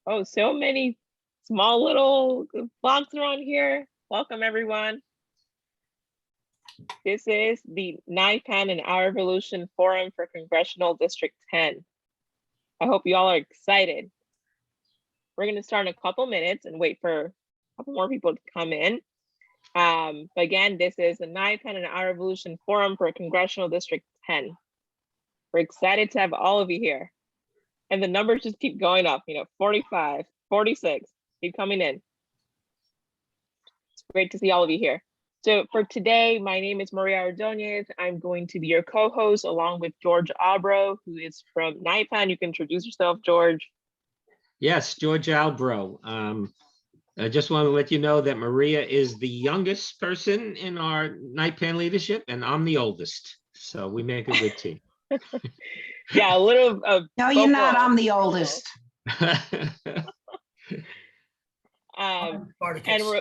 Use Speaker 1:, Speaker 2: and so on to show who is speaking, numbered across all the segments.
Speaker 1: Oh, so many small little blocks around here. Welcome, everyone. This is the NIPAN and Our Revolution Forum for Congressional District 10. I hope you all are excited. We're going to start in a couple minutes and wait for a couple more people to come in. But again, this is the NIPAN and Our Revolution Forum for Congressional District 10. We're excited to have all of you here. And the numbers just keep going up, 45, 46, keep coming in. It's great to see all of you here. So for today, my name is Maria Ordonez. I'm going to be your co-host along with George Albro, who is from NIPAN. You can introduce yourself, George.
Speaker 2: Yes, George Albro. I just want to let you know that Maria is the youngest person in our NIPAN leadership, and I'm the oldest. So we make a good team.
Speaker 1: Yeah, a little.
Speaker 3: No, you're not. I'm the oldest.
Speaker 1: And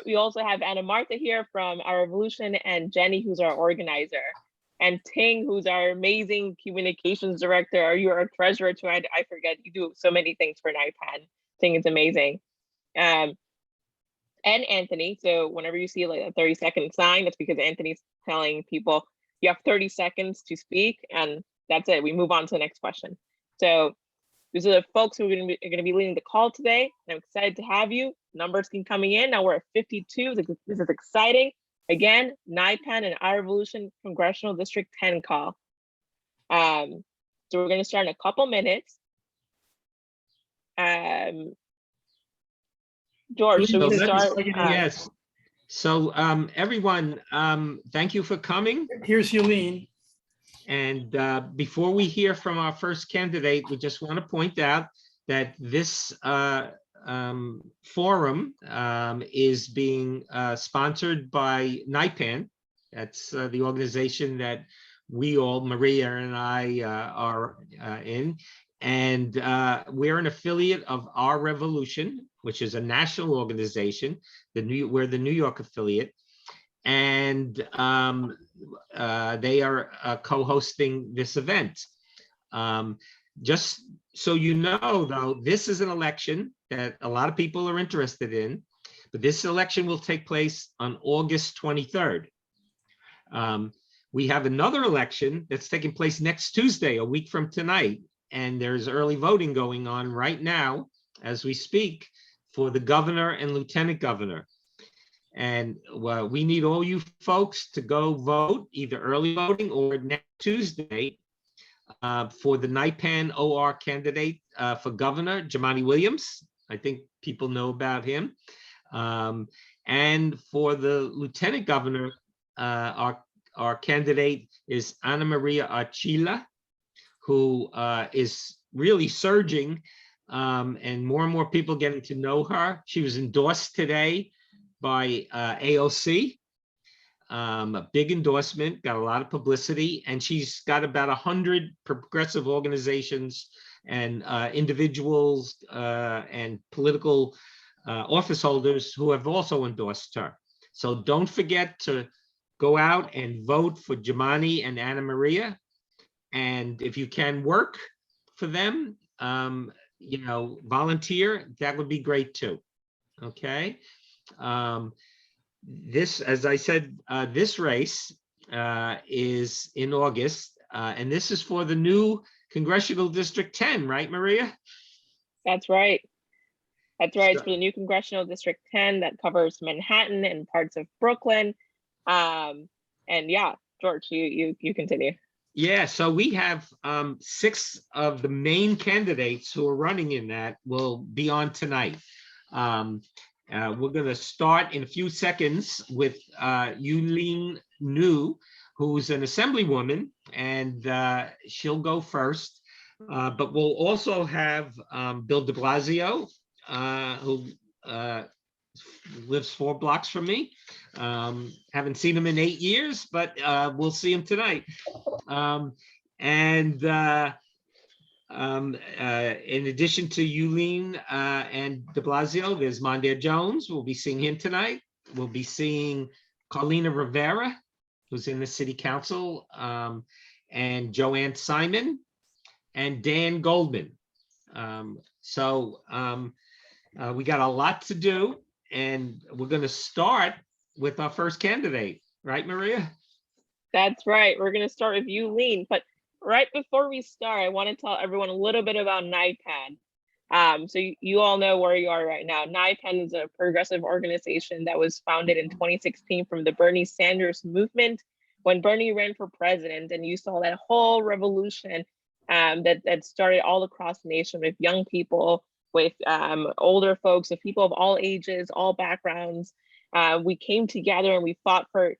Speaker 1: we also have Anna Martha here from Our Revolution, and Jenny, who's our organizer, and Ting, who's our amazing communications director. Or you're our treasurer too. I forget. You do so many things for NIPAN. Ting is amazing. And Anthony. So whenever you see like a 30-second sign, that's because Anthony's telling people you have 30 seconds to speak, and that's it. We move on to the next question. So these are the folks who are going to be leading the call today. I'm excited to have you. Numbers keep coming in. Now we're at 52. This is exciting. Again, NIPAN and Our Revolution Congressional District 10 call. So we're going to start in a couple minutes. George, should we start?
Speaker 2: Yes. So everyone, thank you for coming.
Speaker 4: Here's Yuh-Line.
Speaker 2: And before we hear from our first candidate, we just want to point out that this forum is being sponsored by NIPAN. That's the organization that we all, Maria and I, are in. And we're an affiliate of Our Revolution, which is a national organization. We're the New York affiliate. And they are co-hosting this event. Just so you know, though, this is an election that a lot of people are interested in, but this election will take place on August 23rd. We have another election that's taking place next Tuesday, a week from tonight, and there's early voting going on right now as we speak for the governor and lieutenant governor. And we need all you folks to go vote, either early voting or next Tuesday, for the NIPAN OR candidate for governor, Jumaane Williams. I think people know about him. And for the lieutenant governor, our candidate is Ana Maria Archila, who is really surging, and more people getting to know her. She was endorsed today by AOC, a big endorsement, got a lot of publicity, and she's got about 100 progressive organizations and individuals and political office holders who have also endorsed her. So don't forget to go out and vote for Jumaane and Ana Maria. And if you can work for them, volunteer, that would be great too. Okay. This, as I said, this race is in August, and this is for the new Congressional District 10, right, Maria?
Speaker 1: That's right. That's right. It's for the new Congressional District 10 that covers Manhattan and parts of Brooklyn. And yeah, George, you continue.
Speaker 2: Yeah, so we have 6 of the main candidates who are running in that will be on tonight. We're going to start in a few seconds with Yuh-Line Niou, who's an assemblywoman, and she'll go first. But we'll also have Bill de Blasio, who lives 4 blocks from me. Haven't seen him in 8 years, but we'll see him tonight. In addition to Yuh-Line and de Blasio, there's Mondaire Jones. We'll be seeing him tonight. We'll be seeing Carlina Rivera, who's in the city council, and Joanne Simon and Dan Goldman. We got a lot to do, and we're going to start with our first candidate, right, Maria?
Speaker 1: That's right. We're going to start with Yuh-Line. But right before we start, I want to tell everyone a little bit about NIPAN. So you all know where you are right now. NIPAN is a progressive organization that was founded in 2016 from the Bernie Sanders movement when Bernie ran for president, and you saw that whole revolution that started all across the nation with young people, with older folks, with people of all ages, all backgrounds. We came together and we fought for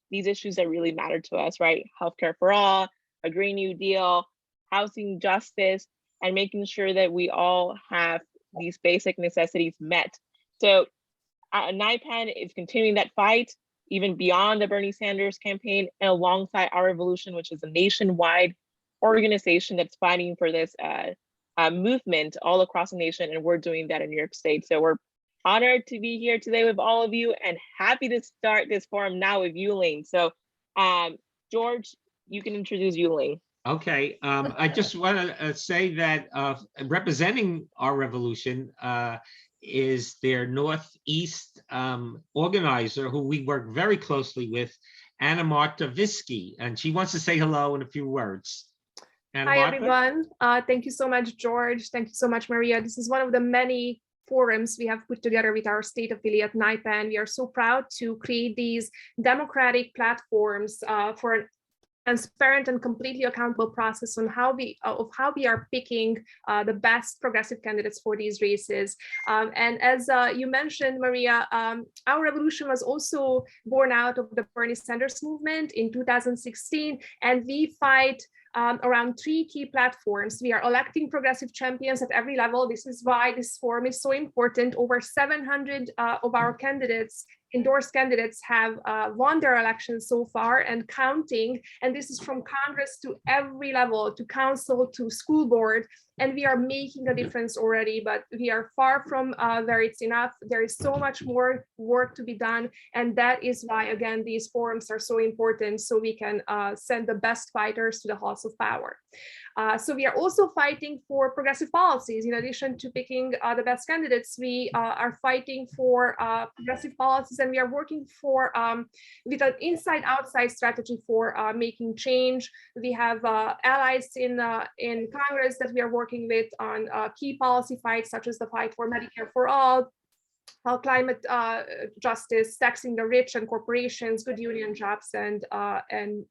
Speaker 1: these issues that really matter to us, right? Healthcare for all, a Green New Deal, housing justice, and making sure that we all have these basic necessities met. So NIPAN is continuing that fight even beyond the Bernie Sanders campaign and alongside Our Revolution, which is a nationwide organization that's fighting for this movement all across the nation, and we're doing that in New York State. So we're honored to be here today with all of you and happy to start this forum now with Yuh-Line. So George, you can introduce Yuh-Line.
Speaker 2: Okay, I just want to say that representing Our Revolution is their Northeast organizer, who we work very closely with, Anna Marta Visky, and she wants to say hello in a few words. Anna
Speaker 4: Hi,
Speaker 2: Marta?
Speaker 4: everyone. Thank you so much, George. Thank you so much, Maria. This is one of the many forums we have put together with our state affiliate NIPAN. We are so proud to create these democratic platforms for an transparent and completely accountable process on how we are picking the best progressive candidates for these races. And as you mentioned, Maria, Our Revolution was also born out of the Bernie Sanders movement in 2016, and we fight around 3 key platforms. We are electing progressive champions at every level. This is why this forum is so important. Over 700 of our candidates, endorsed candidates, have won their elections so far and counting. And this is from Congress to every level, to council, to school board. And we are making a difference already, but we are far from where it's enough. There is so much more work to be done. And that is why, again, these forums are so important, so we can send the best fighters to the halls of power. So we are also fighting for progressive policies. In addition to picking the best candidates, we are fighting for progressive policies, and we are working for with an inside-outside strategy for making change. We have allies in Congress that we are working with on key policy fights, such as the fight for Medicare for all, climate justice, taxing the rich and corporations, good union jobs, and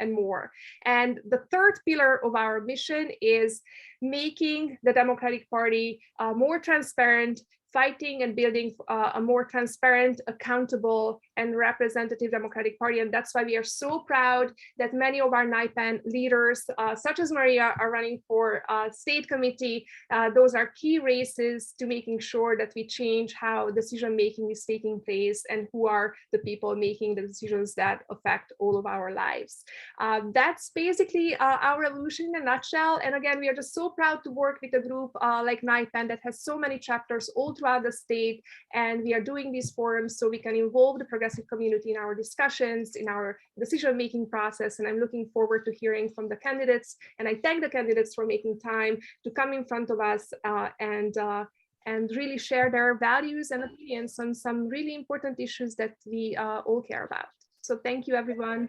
Speaker 4: more. And the third pillar of our mission is making the Democratic Party more transparent, fighting and building a more transparent, accountable, and representative Democratic Party. And that's why we are so proud that many of our NIPAN leaders, such as Maria, are running for state committee. Those are key races to making sure that we change how decision-making is taking place and who are the people making the decisions that affect all of our lives. That's basically Our Revolution in a nutshell. And again, we are just so proud to work with a group like NIPAN that has so many chapters all throughout the state. And we are doing these forums so we can involve the progressive community in our discussions, in our decision-making process. And I'm looking forward to hearing from the candidates. And I thank the candidates for making time to come in front of us and really share their values and opinions on some really important issues that we all care about. So thank you, everyone.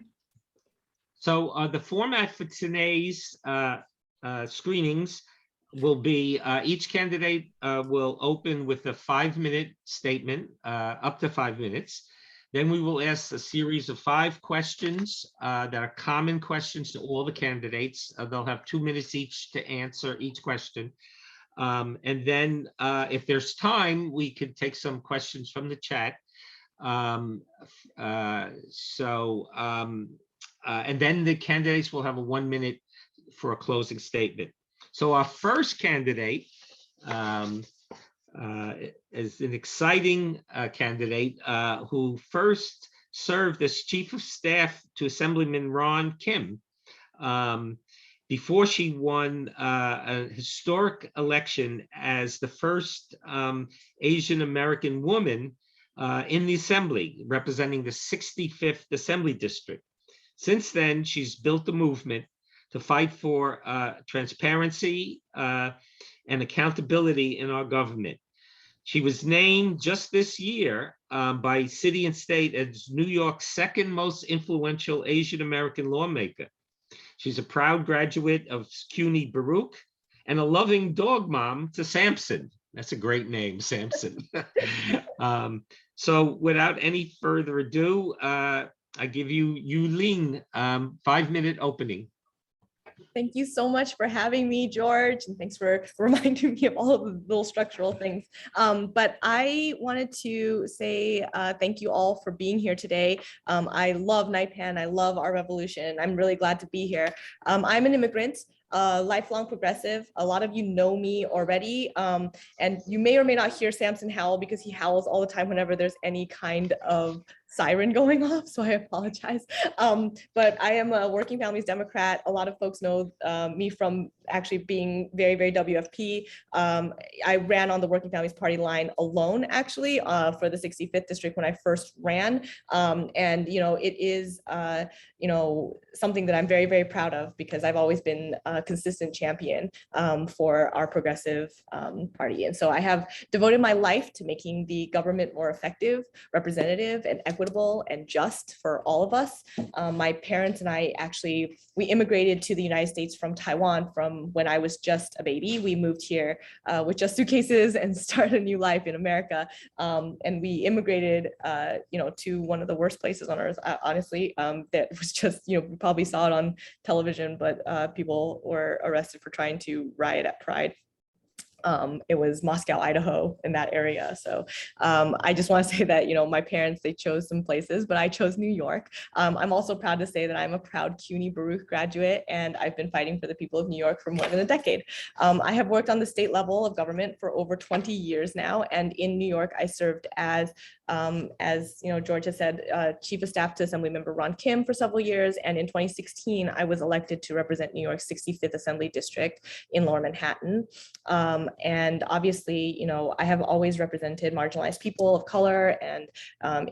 Speaker 2: So the format for today's screenings will be each candidate will open with a 5-minute statement, up to 5 minutes. Then we will ask a series of 5 questions that are common questions to all the candidates. They'll have 2 minutes each to answer each question. And then if there's time, we could take some questions from the chat. And then the candidates will have a 1 minute for a closing statement. So our first candidate is an exciting candidate who first served as Chief of Staff to Assemblyman Ron Kim before she won a historic election as the first Asian American woman in the Assembly, representing the 65th Assembly District. Since then, she's built a movement to fight for transparency and accountability in our government. She was named just this year by City and State as New York's second most influential Asian American lawmaker. She's a proud graduate of CUNY Baruch and a loving dog mom to Samson. That's a great name, Samson. So without any further ado, I give you Yuh-Line 5-minute opening.
Speaker 5: Thank you so much for having me, George, and thanks for reminding me of all of the little structural things. But I wanted to say thank you all for being here today. I love NIPAN. I love our revolution. I'm really glad to be here. I'm an immigrant, lifelong progressive. A lot of you know me already, and you may or may not hear Samson howl because he howls all the time whenever there's any kind of siren going off, so I apologize. But I am a working families Democrat. A lot of folks know me from actually being very, very WFP. I ran on the Working Families Party line alone, actually, for the 65th district when I first ran. And, you know, it is, you know, something that I'm very, very proud of because I've always been a consistent champion for our progressive party. And so I have devoted my life to making the government more effective, representative, and equitable and just for all of us. My parents and I we immigrated to the United States from Taiwan from when I was just a baby. We moved here with just suitcases and started a new life in America. And we immigrated, you know, to one of the worst places on earth, honestly, that was just, you know, we probably saw it on television, but people were arrested for trying to riot at Pride. It was Moscow, Idaho, in that area. So I just want to say that, you know, my parents, they chose some places, but I chose New York. I'm also proud to say that I'm a proud CUNY Baruch graduate, and I've been fighting for the people of New York for more than a decade. I have worked on the state level of government for over 20 years now. And in New York, I served as you know, George has said, Chief of Staff to Assemblymember Ron Kim for several years. And in 2016, I was elected to represent New York's 65th Assembly District in Lower Manhattan. And obviously, you know, I have always represented marginalized people of color. And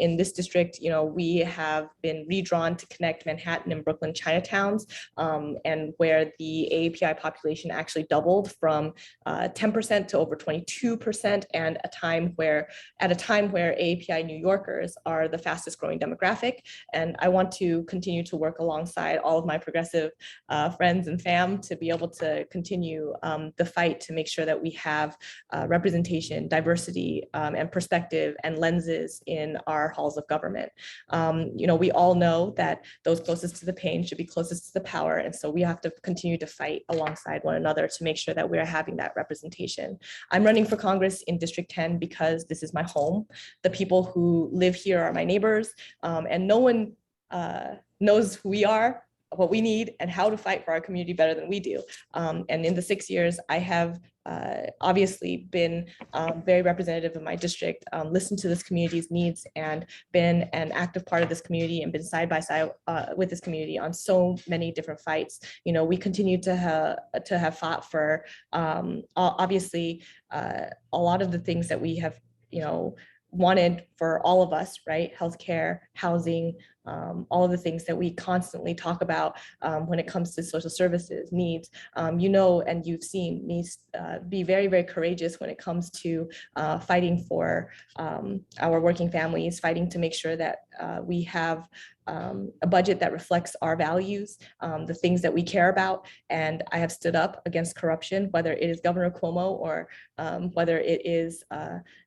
Speaker 5: in this district, you know, we have been redrawn to connect Manhattan and Brooklyn Chinatowns, and where the AAPI population actually doubled from 10% to over 22%, and at a time where AAPI New Yorkers are the fastest growing demographic. And I want to continue to work alongside all of my progressive friends and fam to be able to continue the fight to make sure that we have representation, diversity, and perspective and lenses in our halls of government. You know, we all know that those closest to the pain should be closest to the power. And so we have to continue to fight alongside one another to make sure that we're having that representation. I'm running for Congress in District 10 because this is my home. The people who live here are my neighbors, and no one knows who we are, what we need, and how to fight for our community better than we do. And in the 6 years, I have obviously been very representative of my district, listened to this community's needs, and been an active part of this community and been side by side with this community on so many different fights. You know, we continue to have fought for obviously a lot of the things that we have, you know, wanted for all of us, right? Healthcare, housing, all of the things that we constantly talk about when it comes to social services needs. You know, and you've seen me be very, very courageous when it comes to fighting for our working families, fighting to make sure that we have a budget that reflects our values, the things that we care about. And I have stood up against corruption, whether it is Governor Cuomo or whether it is,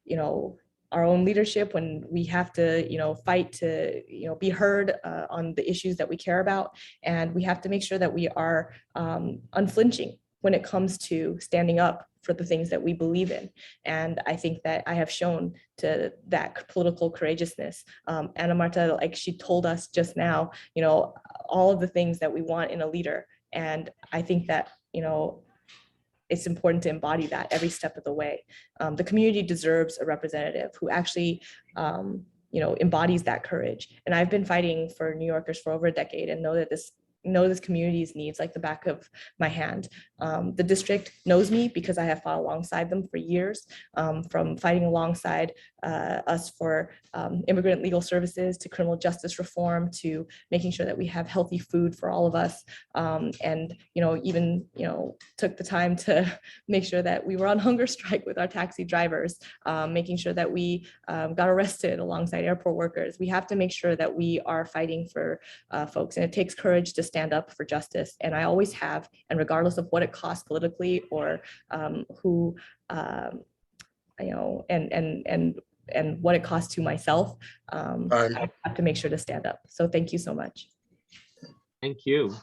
Speaker 5: you know, our own leadership, when we have to, you know, fight to, you know, be heard on the issues that we care about. And we have to make sure that we are unflinching when it comes to standing up for the things that we believe in. And I think that I have shown to that political courageousness. Ana Marta, like she told us just now, you know, all of the things that we want in a leader. And I think that, you know, it's important to embody that every step of the way. The community deserves a representative who actually, you know, embodies that courage. And I've been fighting for New Yorkers for over a decade and know that this know this community's needs like the back of my hand. The district knows me because I have fought alongside them for years, from fighting alongside us for immigrant legal services to criminal justice reform to making sure that we have healthy food for all of us. And, even, took the time to make sure that we were on hunger strike with our taxi drivers, making sure that we got arrested alongside airport workers. We have to make sure that we are fighting for folks, and it takes courage to stand up for justice. And I always have, and regardless of what it costs politically or who, and what it costs to myself, I have to make sure to stand up. So thank you so much.
Speaker 2: Thank you.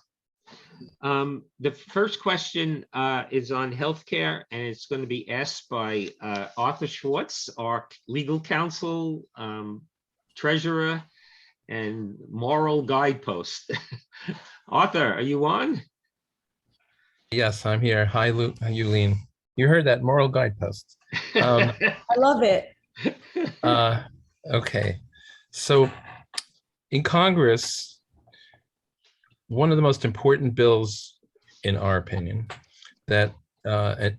Speaker 2: The first question is on healthcare, and it's going to be asked by Arthur Schwartz, our legal counsel, treasurer, and moral guidepost. Arthur, are you on?
Speaker 6: Yes, I'm here. Hi, Yuh-Line. You heard that, moral guidepost.
Speaker 5: I love it.
Speaker 6: Okay, so in Congress, one of the most important bills, in our opinion, that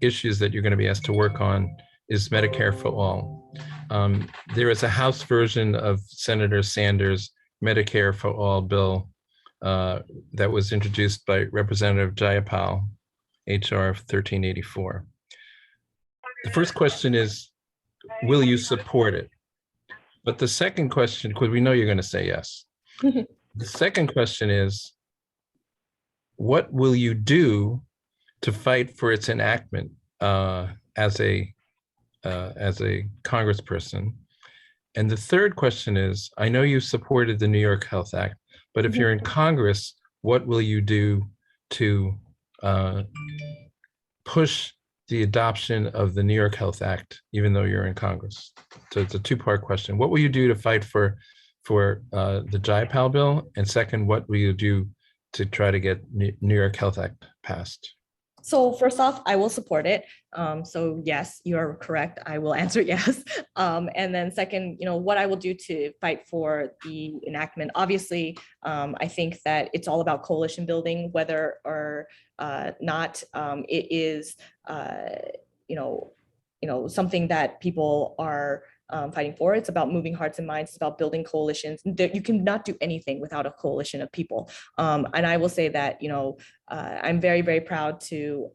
Speaker 6: issues that you're going to be asked to work on is Medicare for all. There is a House version of Senator Sanders' Medicare for All bill that was introduced by Representative Jayapal, HR 1384. The first question is, will you support it? But the second question, because we know you're going to say yes. The second question is, what will you do to fight for its enactment as a congressperson? And the third question is, I know you supported the New York Health Act, but if you're in Congress, what will you do to push the adoption of the New York Health Act, even though you're in Congress? So it's a two-part question. What will you do to fight for the Jayapal bill? And second, what will you do to try to get New York Health Act passed?
Speaker 5: So first off, I will support it. So yes, you are correct. I will answer yes. And then second, what I will do to fight for the enactment. Obviously, I think that it's all about coalition building, whether or not it is, something that people are fighting for. It's about moving hearts and minds. It's about building coalitions. You cannot do anything without a coalition of people. And I will say that, I'm very, very proud to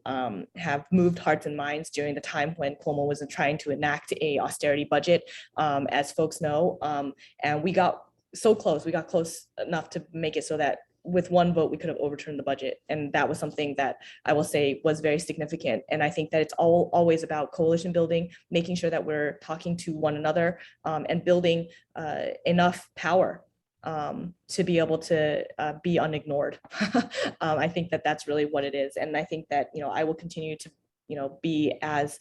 Speaker 5: have moved hearts and minds during the time when Cuomo was trying to enact a austerity budget, as folks know. And we got so close. We got close enough to make it so that with one vote, we could have overturned the budget. And that was something that I will say was very significant. And I think that it's always about coalition building, making sure that we're talking to one another and building enough power to be able to be unignored. I think that that's really what it is. And I think that, I will continue to be as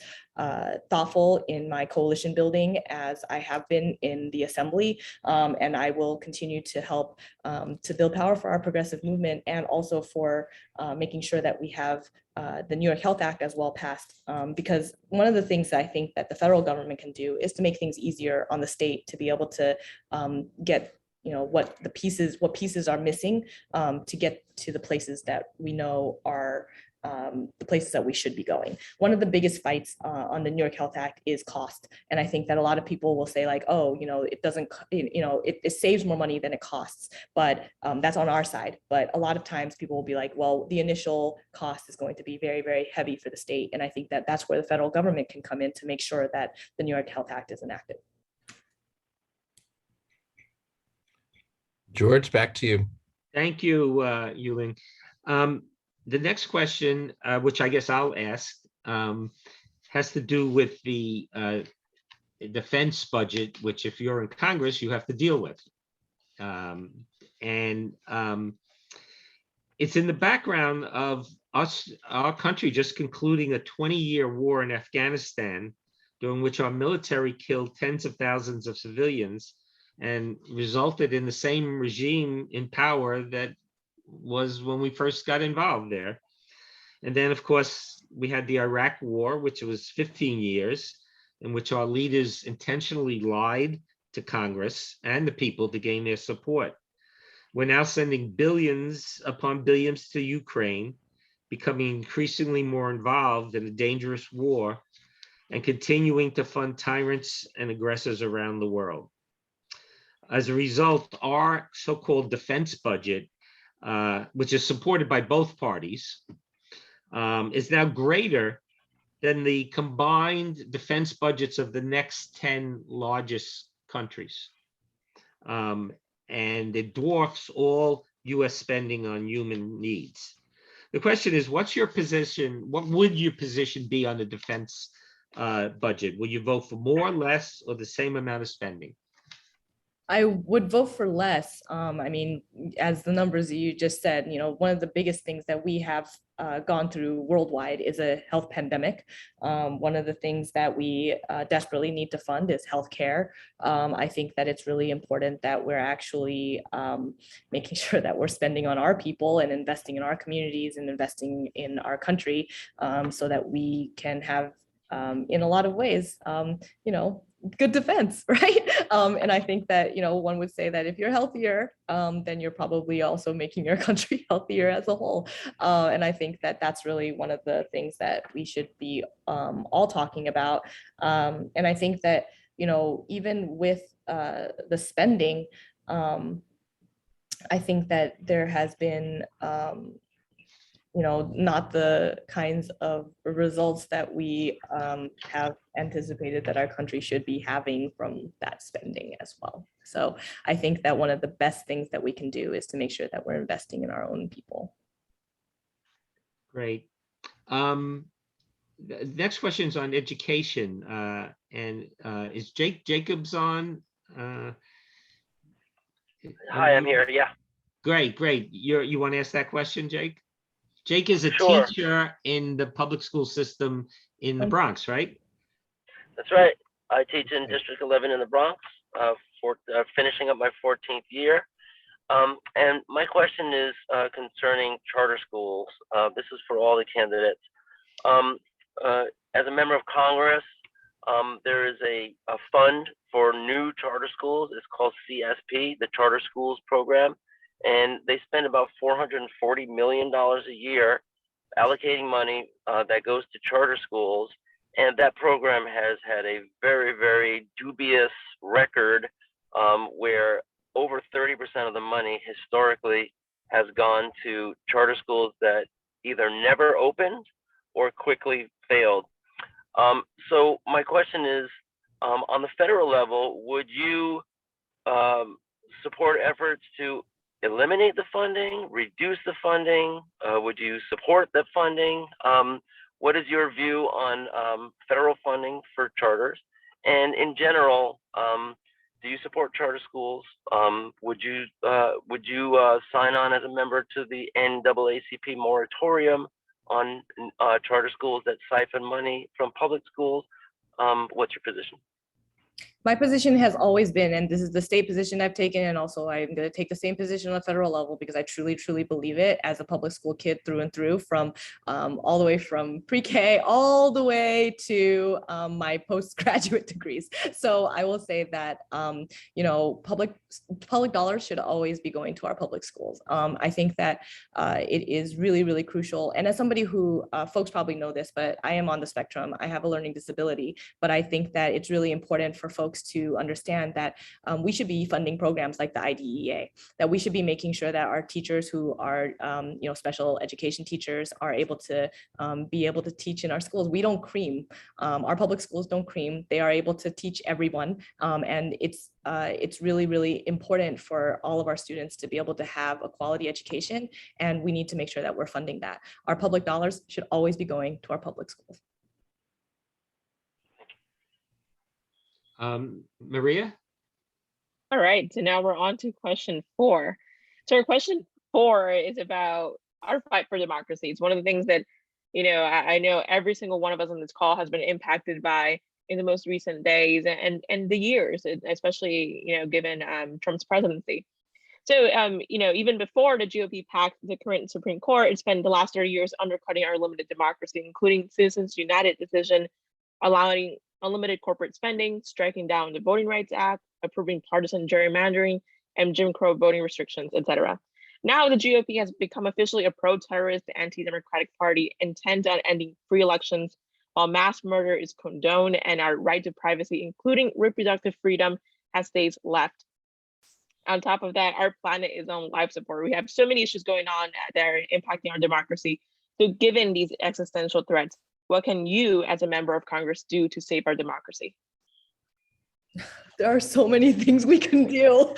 Speaker 5: thoughtful in my coalition building as I have been in the assembly. And I will continue to help to build power for our progressive movement, and also for making sure that we have the New York Health Act as well passed. Because one of the things that I think that the federal government can do is to make things easier on the state to be able to get what pieces are missing to get to the places that we know are the places that we should be going. One of the biggest fights on the New York Health Act is cost. And I think that a lot of people will say like, oh, it doesn't, it saves more money than it costs, but that's on our side. But a lot of times people will be like, well, the initial cost is going to be very, very heavy for the state. And I think that that's where the federal government can come in to make sure that the New York Health Act is enacted.
Speaker 6: George, back to you.
Speaker 2: Thank you, Yuh-Line. The next question, which I guess I'll ask, has to do with the defense budget, which if you're in Congress, you have to deal with. It's in the background of our country just concluding a 20-year war in Afghanistan, during which our military killed tens of thousands of civilians and resulted in the same regime in power that was when we first got involved there. And then, of course, we had the Iraq War, which was 15 years, in which our leaders intentionally lied to Congress and the people to gain their support. We're now sending billions upon billions to Ukraine, becoming increasingly more involved in a dangerous war and continuing to fund tyrants and aggressors around the world. As a result, our so-called defense budget, which is supported by both parties, is now greater than the combined defense budgets of the next 10 largest countries. And it dwarfs all US spending on human needs. The question is, what's your position? What would your position be on the defense budget? Will you vote for more, less, or the same amount of spending?
Speaker 5: I would vote for less. I mean, as the numbers you just said, you know, one of the biggest things that we have gone through worldwide is a health pandemic. One of the things that we desperately need to fund is healthcare. I think that it's really important that we're actually making sure that we're spending on our people and investing in our communities and investing in our country, so that we can have, in a lot of ways, you know, good defense, right? And I think that, you know, one would say that if you're healthier, then you're probably also making your country healthier as a whole. And I think that that's really one of the things that we should be all talking about. And I think that, you know, even with the spending, I think that there has been, you know, not the kinds of results that we have anticipated that our country should be having from that spending as well. So I think that one of the best things that we can do is to make sure that we're investing in our own people.
Speaker 2: Great. Next question is on education. And is Jake Jacobs on?
Speaker 7: Hi, I'm here. Yeah.
Speaker 2: Great. You want to ask that question, Jake? Jake is a
Speaker 7: Sure.
Speaker 2: teacher in the public school system in the Bronx, right?
Speaker 7: That's right. I teach in District 11 in the Bronx, finishing up my 14th year. And my question is concerning charter schools. This is for all the candidates. As a member of Congress, there is a fund for new charter schools. It's called CSP, the Charter Schools Program. And they spend about $440 million a year allocating money that goes to charter schools. And that program has had a very, very dubious record where over 30% of the money historically has gone to charter schools that either never opened or quickly failed. So my question is, on the federal level, would you support efforts to eliminate the funding, reduce the funding? Would you support the funding? What is your view on federal funding for charters? And in general, do you support charter schools? Would you sign on as a member to the NAACP moratorium on charter schools that siphon money from public schools? What's your position?
Speaker 5: My position has always been, and this is the state position I've taken, and also I'm going to take the same position on the federal level because I truly, truly believe it as a public school kid through and through, from all the way from pre-K all the way to my postgraduate degrees. So I will say that, you know, public dollars should always be going to our public schools. I think that it is really, really crucial. And as somebody who, folks probably know this, but I am on the spectrum, I have a learning disability, but I think that it's really important for folks to understand that we should be funding programs like the IDEA, that we should be making sure that our teachers who are, you know, special education teachers are able to be able to teach in our schools. We don't cream. Our public schools don't cream. They are able to teach everyone. And it's really, really important for all of our students to be able to have a quality education. And we need to make sure that we're funding that. Our public dollars should always be going to our public schools.
Speaker 2: Maria?
Speaker 1: All right, so now we're on to question 4. So our question 4 is about our fight for democracy. It's one of the things that, you know, I know every single one of us on this call has been impacted by in the most recent days and the years, especially, you know, given Trump's presidency. So, you know, even before the GOP packed the current Supreme Court, it's spent the last 30 years undercutting our limited democracy, including Citizens United decision allowing unlimited corporate spending, striking down the Voting Rights Act, approving partisan gerrymandering, and Jim Crow voting restrictions, etc. Now the GOP has become officially a pro-terrorist, anti-democratic party intent on ending free elections, while mass murder is condoned and our right to privacy, including reproductive freedom, has stays left. On top of that, our planet is on life support. We have so many issues going on that are impacting our democracy. So given these existential threats, what can you as a member of Congress do to save our democracy?
Speaker 5: There are so many things we can do.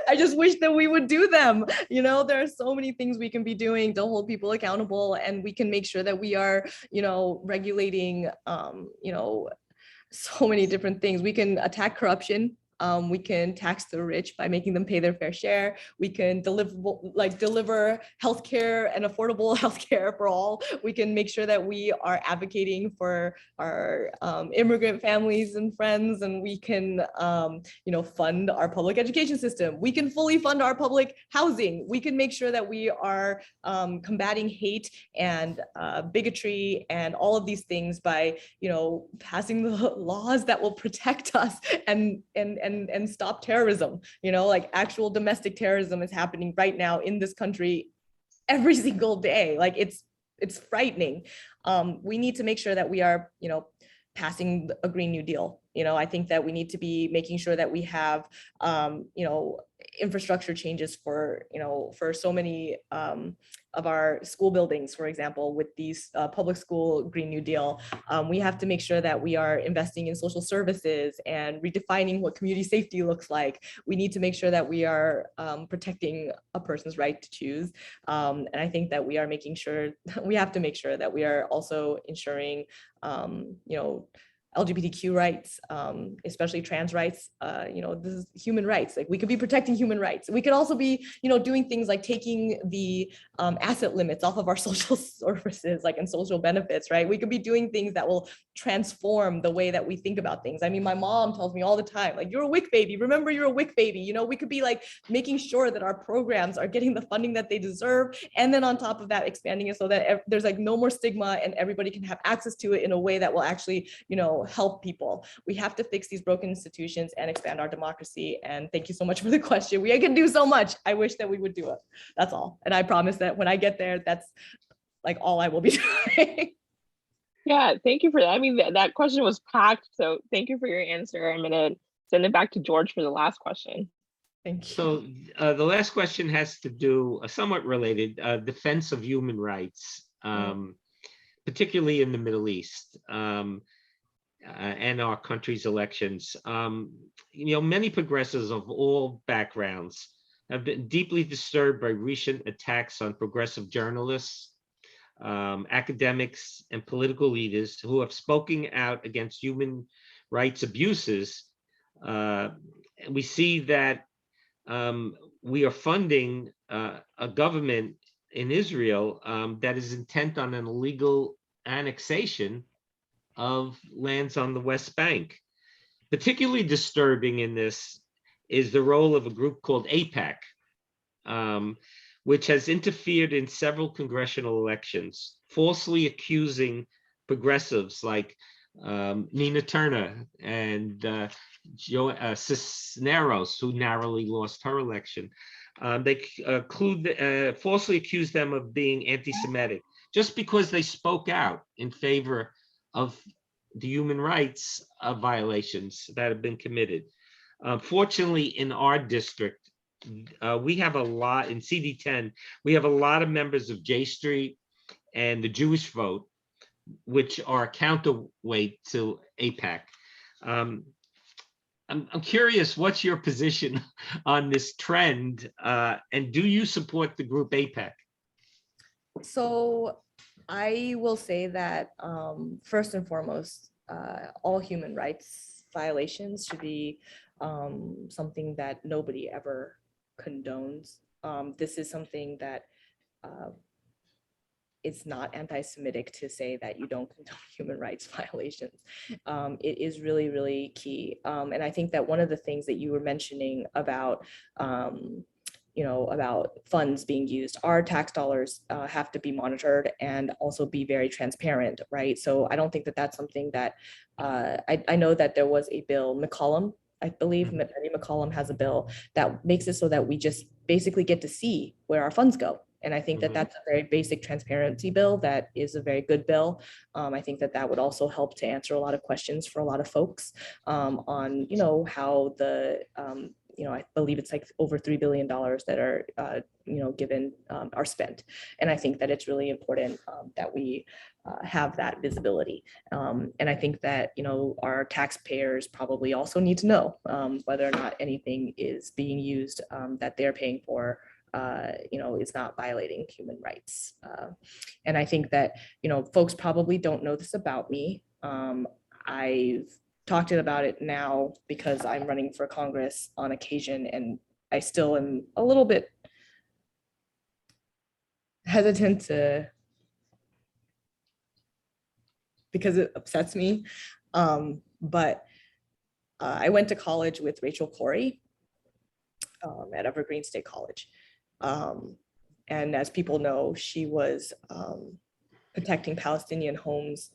Speaker 5: I just wish that we would do them. You know, there are so many things we can be doing to hold people accountable, and we can make sure that we are, you know, regulating, you know, so many different things. We can attack corruption. We can tax the rich by making them pay their fair share. We can deliver healthcare and affordable healthcare for all. We can make sure that we are advocating for our immigrant families and friends, and we can, you know, fund our public education system. We can fully fund our public housing. We can make sure that we are combating hate and bigotry and all of these things by, you know, passing the laws that will protect us and stop terrorism. You know, like actual domestic terrorism is happening right now in this country every single day. Like it's frightening. We need to make sure that we are, you know, passing a Green New Deal. You know, I think that we need to be making sure that we have, you know, infrastructure changes for, you know, for so many of our school buildings, for example, with these public school Green New Deal. We have to make sure that we are investing in social services and redefining what community safety looks like. We need to make sure that we are protecting a person's right to choose. And I think that we are making sure, we have to make sure that we are also ensuring, you know, LGBTQ rights, especially trans rights, you know, this is human rights. Like we could be protecting human rights. We could also be, you know, doing things like taking the asset limits off of our social services, like and social benefits, right? We could be doing things that will transform the way that we think about things. I mean, my mom tells me all the time, like, you're a WIC baby. Remember, you're a WIC baby. You know, we could be like making sure that our programs are getting the funding that they deserve. And then on top of that, expanding it so that there's like no more stigma and everybody can have access to it in a way that will actually, you know, help people. We have to fix these broken institutions and expand our democracy. And thank you so much for the question. We can do so much. I wish that we would do it. That's all. And I promise that when I get there, that's like all I will be doing.
Speaker 1: Yeah, thank you for that. I mean, that question was packed. So thank you for your answer. I'm going to send it back to George for the last question.
Speaker 5: Thank you.
Speaker 2: So the last question has to do, somewhat related, defense of human rights, particularly in the Middle East. And our country's elections. You know, many progressives of all backgrounds have been deeply disturbed by recent attacks on progressive journalists, academics, and political leaders who have spoken out against human rights abuses. We see that we are funding a government in Israel that is intent on an illegal annexation of lands on the West Bank. Particularly disturbing in this is the role of a group called AIPAC, which has interfered in several congressional elections, falsely accusing progressives like Nina Turner and Cisneros, who narrowly lost her election. They falsely accused them of being anti-Semitic just because they spoke out in favor of the human rights violations that have been committed. Fortunately, in our district, we have a lot, in CD10, we have a lot of members of J Street and the Jewish Vote, which are counterweight to AIPAC. I'm curious, what's your position on this trend? And do you support the group AIPAC?
Speaker 5: So I will say that first and foremost, all human rights violations should be something that nobody ever condones. This is something that it's not anti-Semitic to say that you don't condone human rights violations. It is really, really key. And I think that one of the things that you were mentioning about you know, about funds being used. Our tax dollars have to be monitored and also be very transparent, right? So I don't think that that's something that, I know that there was a bill, McCollum, I believe Betty McCollum has a bill that makes it so that we just basically get to see where our funds go. And I think that that's a very basic transparency bill that is a very good bill. I think that that would also help to answer a lot of questions for a lot of folks on, how the, I believe it's like over $3 billion that are, given, are spent. And I think that it's really important that we have that visibility. And I think that, our taxpayers probably also need to know whether or not anything is being used that they're paying for is not violating human rights. And I think that, folks probably don't know this about me. I've talked about it now because I'm running for Congress on occasion, and I still am a little bit hesitant because it upsets me. But I went to college with Rachel Corrie at Evergreen State College. And as people know, she was protecting Palestinian homes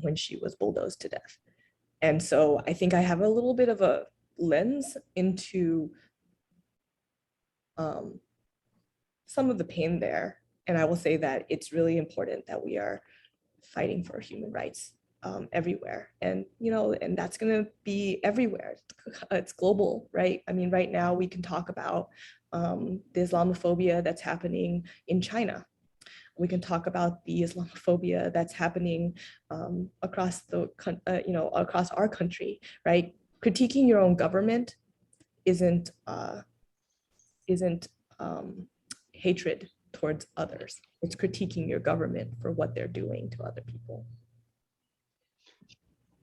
Speaker 5: when she was bulldozed to death. And so I think I have a little bit of a lens into some of the pain there. And I will say that it's really important that we are fighting for human rights everywhere. And, and that's going to be everywhere. It's global, right? I mean, right now we can talk about the Islamophobia that's happening in China. We can talk about the Islamophobia that's happening across across our country, right? Critiquing your own government isn't hatred towards others. It's critiquing your government for what they're doing to other people.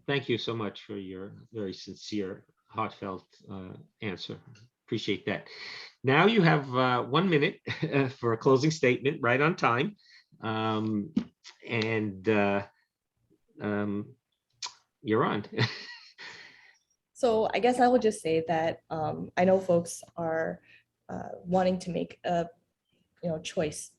Speaker 2: Thank you so much for your very sincere, heartfelt answer. Appreciate that. Now you have 1 minute for a closing statement, right on time. You're on.
Speaker 5: So I guess I will just say that I know folks are wanting to make a choice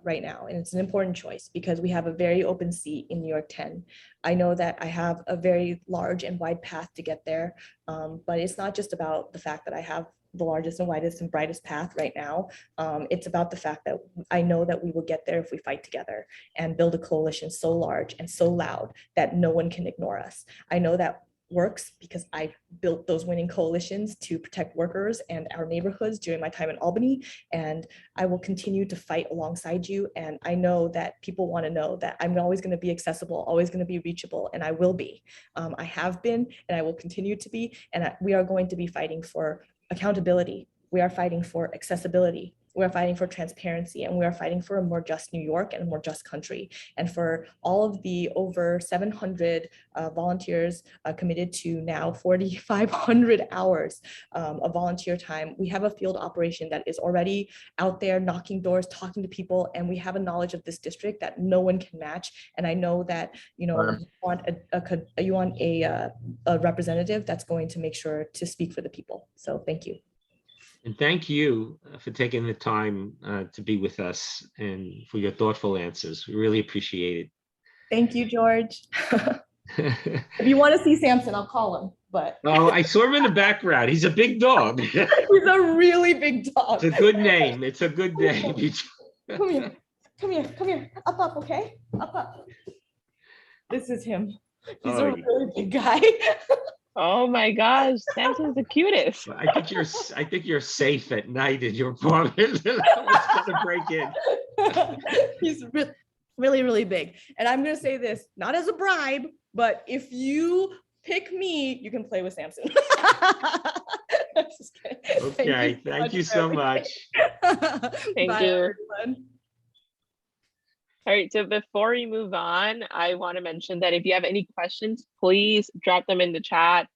Speaker 5: right now, and it's an important choice because we have a very open seat in New York 10. I know that I have a very large and wide path to get there, but it's not just about the fact that I have the largest and widest and brightest path right now. It's about the fact that I know that we will get there if we fight together and build a coalition so large and so loud that no one can ignore us. I know that works because I built those winning coalitions to protect workers and our neighborhoods during my time in Albany, and I will continue to fight alongside you. And I know that people want to know that I'm always going to be accessible, always going to be reachable, and I will be. I have been, and I will continue to be, and we are going to be fighting for accountability. We are fighting for accessibility. We are fighting for transparency, and we are fighting for a more just New York and a more just country. And for all of the over 700 volunteers committed to now 4,500 hours of volunteer time, we have a field operation that is already out there knocking doors, talking to people, and we have a knowledge of this district that no one can match. And I know that you want a representative that's going to make sure to speak for the people. So thank you.
Speaker 2: And thank you for taking the time to be with us and for your thoughtful answers. We really appreciate it.
Speaker 5: Thank you, George. If you want to see Samson, I'll call him. But
Speaker 2: oh, I saw him in the background. He's a big dog.
Speaker 5: He's a really big dog.
Speaker 2: It's a good name. It's a good name.
Speaker 5: Come here. Come here. Come here. Up, okay? Up. This is him. He's a really big guy.
Speaker 1: Oh my gosh, Samson's the cutest.
Speaker 2: I think you're safe at night in your apartment. It's gonna break in.
Speaker 5: He's really, really big. And I'm gonna say this, not as a bribe, but if you pick me, you can play with Samson. Just kidding.
Speaker 2: Okay, thank you so much.
Speaker 1: Thank
Speaker 5: Bye,
Speaker 1: you.
Speaker 5: everyone.
Speaker 1: All right, so before we move on, I want to mention that if you have any questions, please drop them in the chat.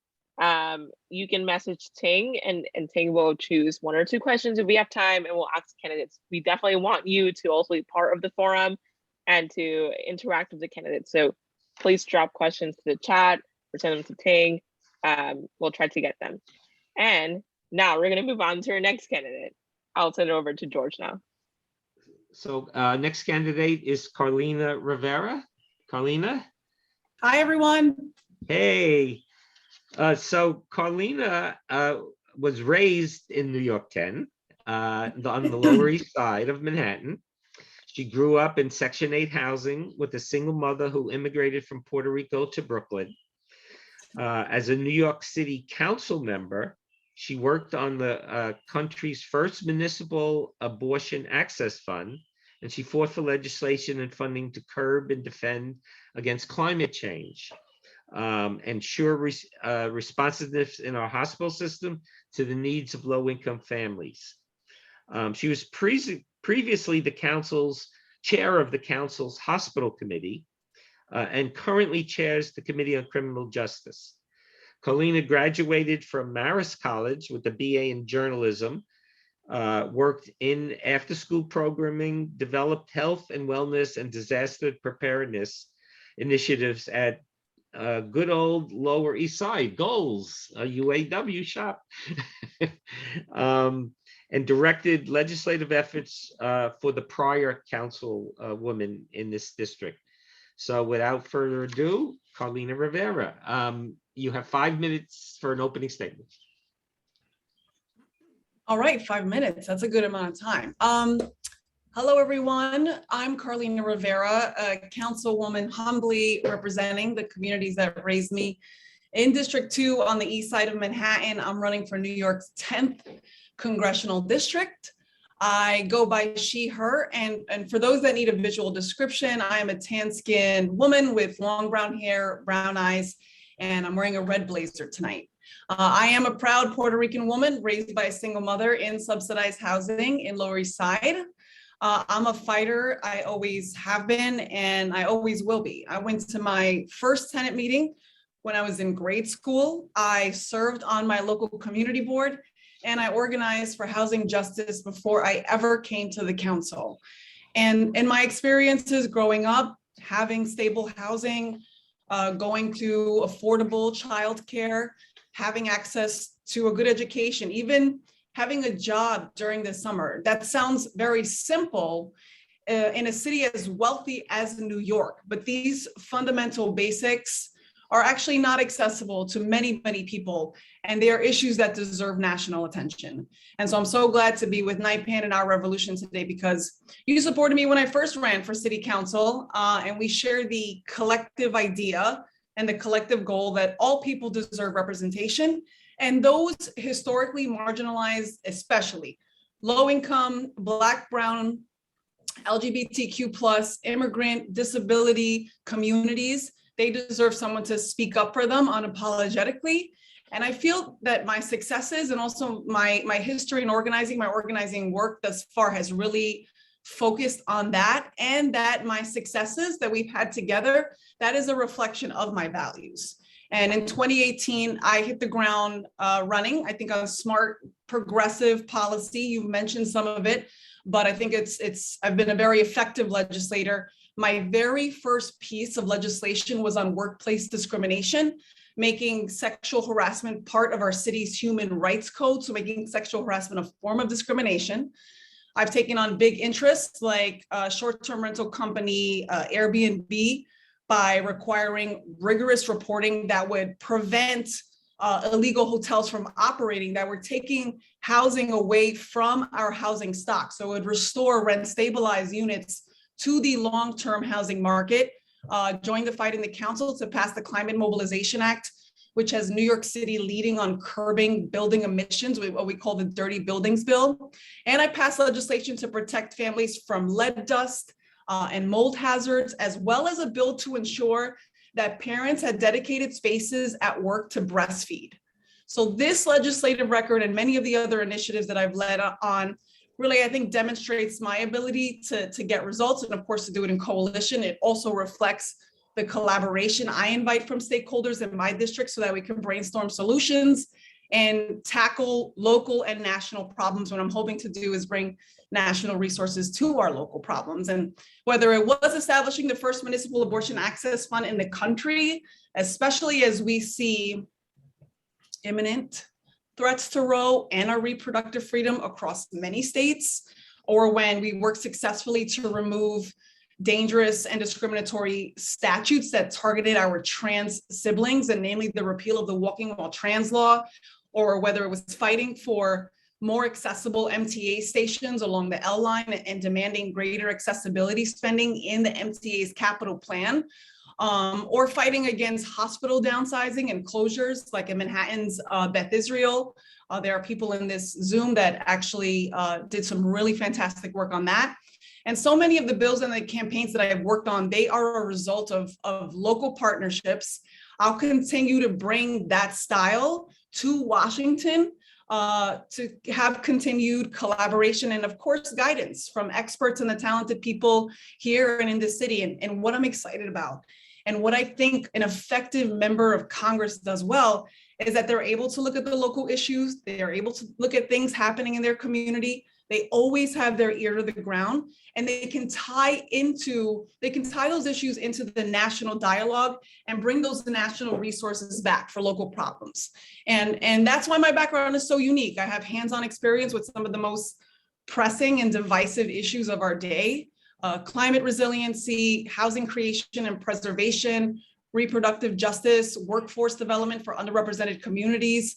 Speaker 1: You can message Ting, and Ting will choose 1 or 2 questions if we have time, and we'll ask candidates. We definitely want you to also be part of the forum and to interact with the candidates. So please drop questions to the chat or send them to Ting. We'll try to get them. And now we're going to move on to our next candidate. I'll send it over to George now.
Speaker 2: So next candidate is Carlina Rivera. Carlina?
Speaker 8: Hi, everyone.
Speaker 2: Hey. So Carlina was raised in New York 10, on the Lower East Side of Manhattan. She grew up in Section 8 housing with a single mother who immigrated from Puerto Rico to Brooklyn. As a New York City Council member, she worked on the country's first municipal abortion access fund, and she fought for legislation and funding to curb and defend against climate change. Ensure responsiveness in our hospital system to the needs of low-income families. She was previously the council's chair of the council's hospital committee, and currently chairs the Committee on Criminal Justice. Carlina graduated from Marist College with a BA in journalism, worked in after-school programming, developed health and wellness and disaster preparedness initiatives at good old Lower East Side, Goals, a UAW shop, and directed legislative efforts for the prior council woman in this district. So without further ado, Carlina Rivera, you have 5 minutes for an opening statement.
Speaker 8: All right, 5 minutes. That's a good amount of time. Hello, everyone. I'm Carlina Rivera, a councilwoman humbly representing the communities that raised me. In District 2 on the east side of Manhattan, I'm running for New York's 10th congressional district. I go by she, her, and for those that need a visual description, I am a tan-skinned woman with long brown hair, brown eyes, and I'm wearing a red blazer tonight. I am a proud Puerto Rican woman raised by a single mother in subsidized housing in Lower East Side. I'm a fighter. I always have been, and I always will be. I went to my first tenant meeting when I was in grade school. I served on my local community board, and I organized for housing justice before I ever came to the council. And in my experiences growing up, having stable housing, going to affordable childcare, having access to a good education, even having a job during the summer. That sounds very simple in a city as wealthy as New York, but these fundamental basics are actually not accessible to many, many people, and they are issues that deserve national attention. And so I'm so glad to be with NIPAN and our revolution today, because you supported me when I first ran for city council, and we share the collective idea and the collective goal that all people deserve representation, and those historically marginalized, especially low income, Black, brown, LGBTQ+, immigrant, disability communities, they deserve someone to speak up for them unapologetically. And I feel that my successes and also my history in organizing, my organizing work thus far has really focused on that, and that my successes that we've had together, that is a reflection of my values. And in 2018, I hit the ground running, I think, on smart, progressive policy. You've mentioned some of it, but I think I've been a very effective legislator. My very first piece of legislation was on workplace discrimination, making sexual harassment part of our city's human rights code, so making sexual harassment a form of discrimination. I've taken on big interests like short-term rental company Airbnb, by requiring rigorous reporting that would prevent illegal hotels from operating, that were taking housing away from our housing stock. So it would restore rent stabilized units to the long-term housing market. Joined the fight in the council to pass the Climate Mobilization Act, which has New York City leading on curbing building emissions, what we call the Dirty Buildings Bill. And I passed legislation to protect families from lead dust and mold hazards, as well as a bill to ensure that parents had dedicated spaces at work to breastfeed. So this legislative record and many of the other initiatives that I've led on really, I think, demonstrates my ability to get results, and of course to do it in coalition. It also reflects the collaboration I invite from stakeholders in my district so that we can brainstorm solutions and tackle local and national problems. What I'm hoping to do is bring national resources to our local problems. And whether it was establishing the first municipal abortion access fund in the country, especially as we see imminent threats to Roe and our reproductive freedom across many states, or when we work successfully to remove dangerous and discriminatory statutes that targeted our trans siblings, and namely the repeal of the walking while trans law, or whether it was fighting for more accessible MTA stations along the L line and demanding greater accessibility spending in the MTA's capital plan, or fighting against hospital downsizing and closures, like in Manhattan's Beth Israel. There are people in this Zoom that actually did some really fantastic work on that. And so many of the bills and the campaigns that I've worked on, they are a result of local partnerships. I'll continue to bring that style to Washington to have continued collaboration and, of course, guidance from experts and the talented people here and in the city. And what I'm excited about, and what I think an effective member of Congress does well, is that they're able to look at the local issues. They are able to look at things happening in their community. They always have their ear to the ground, and they can tie those issues into the national dialogue and bring those national resources back for local problems. And that's why my background is so unique. I have hands-on experience with some of the most pressing and divisive issues of our day: climate resiliency, housing creation and preservation, reproductive justice, workforce development for underrepresented communities,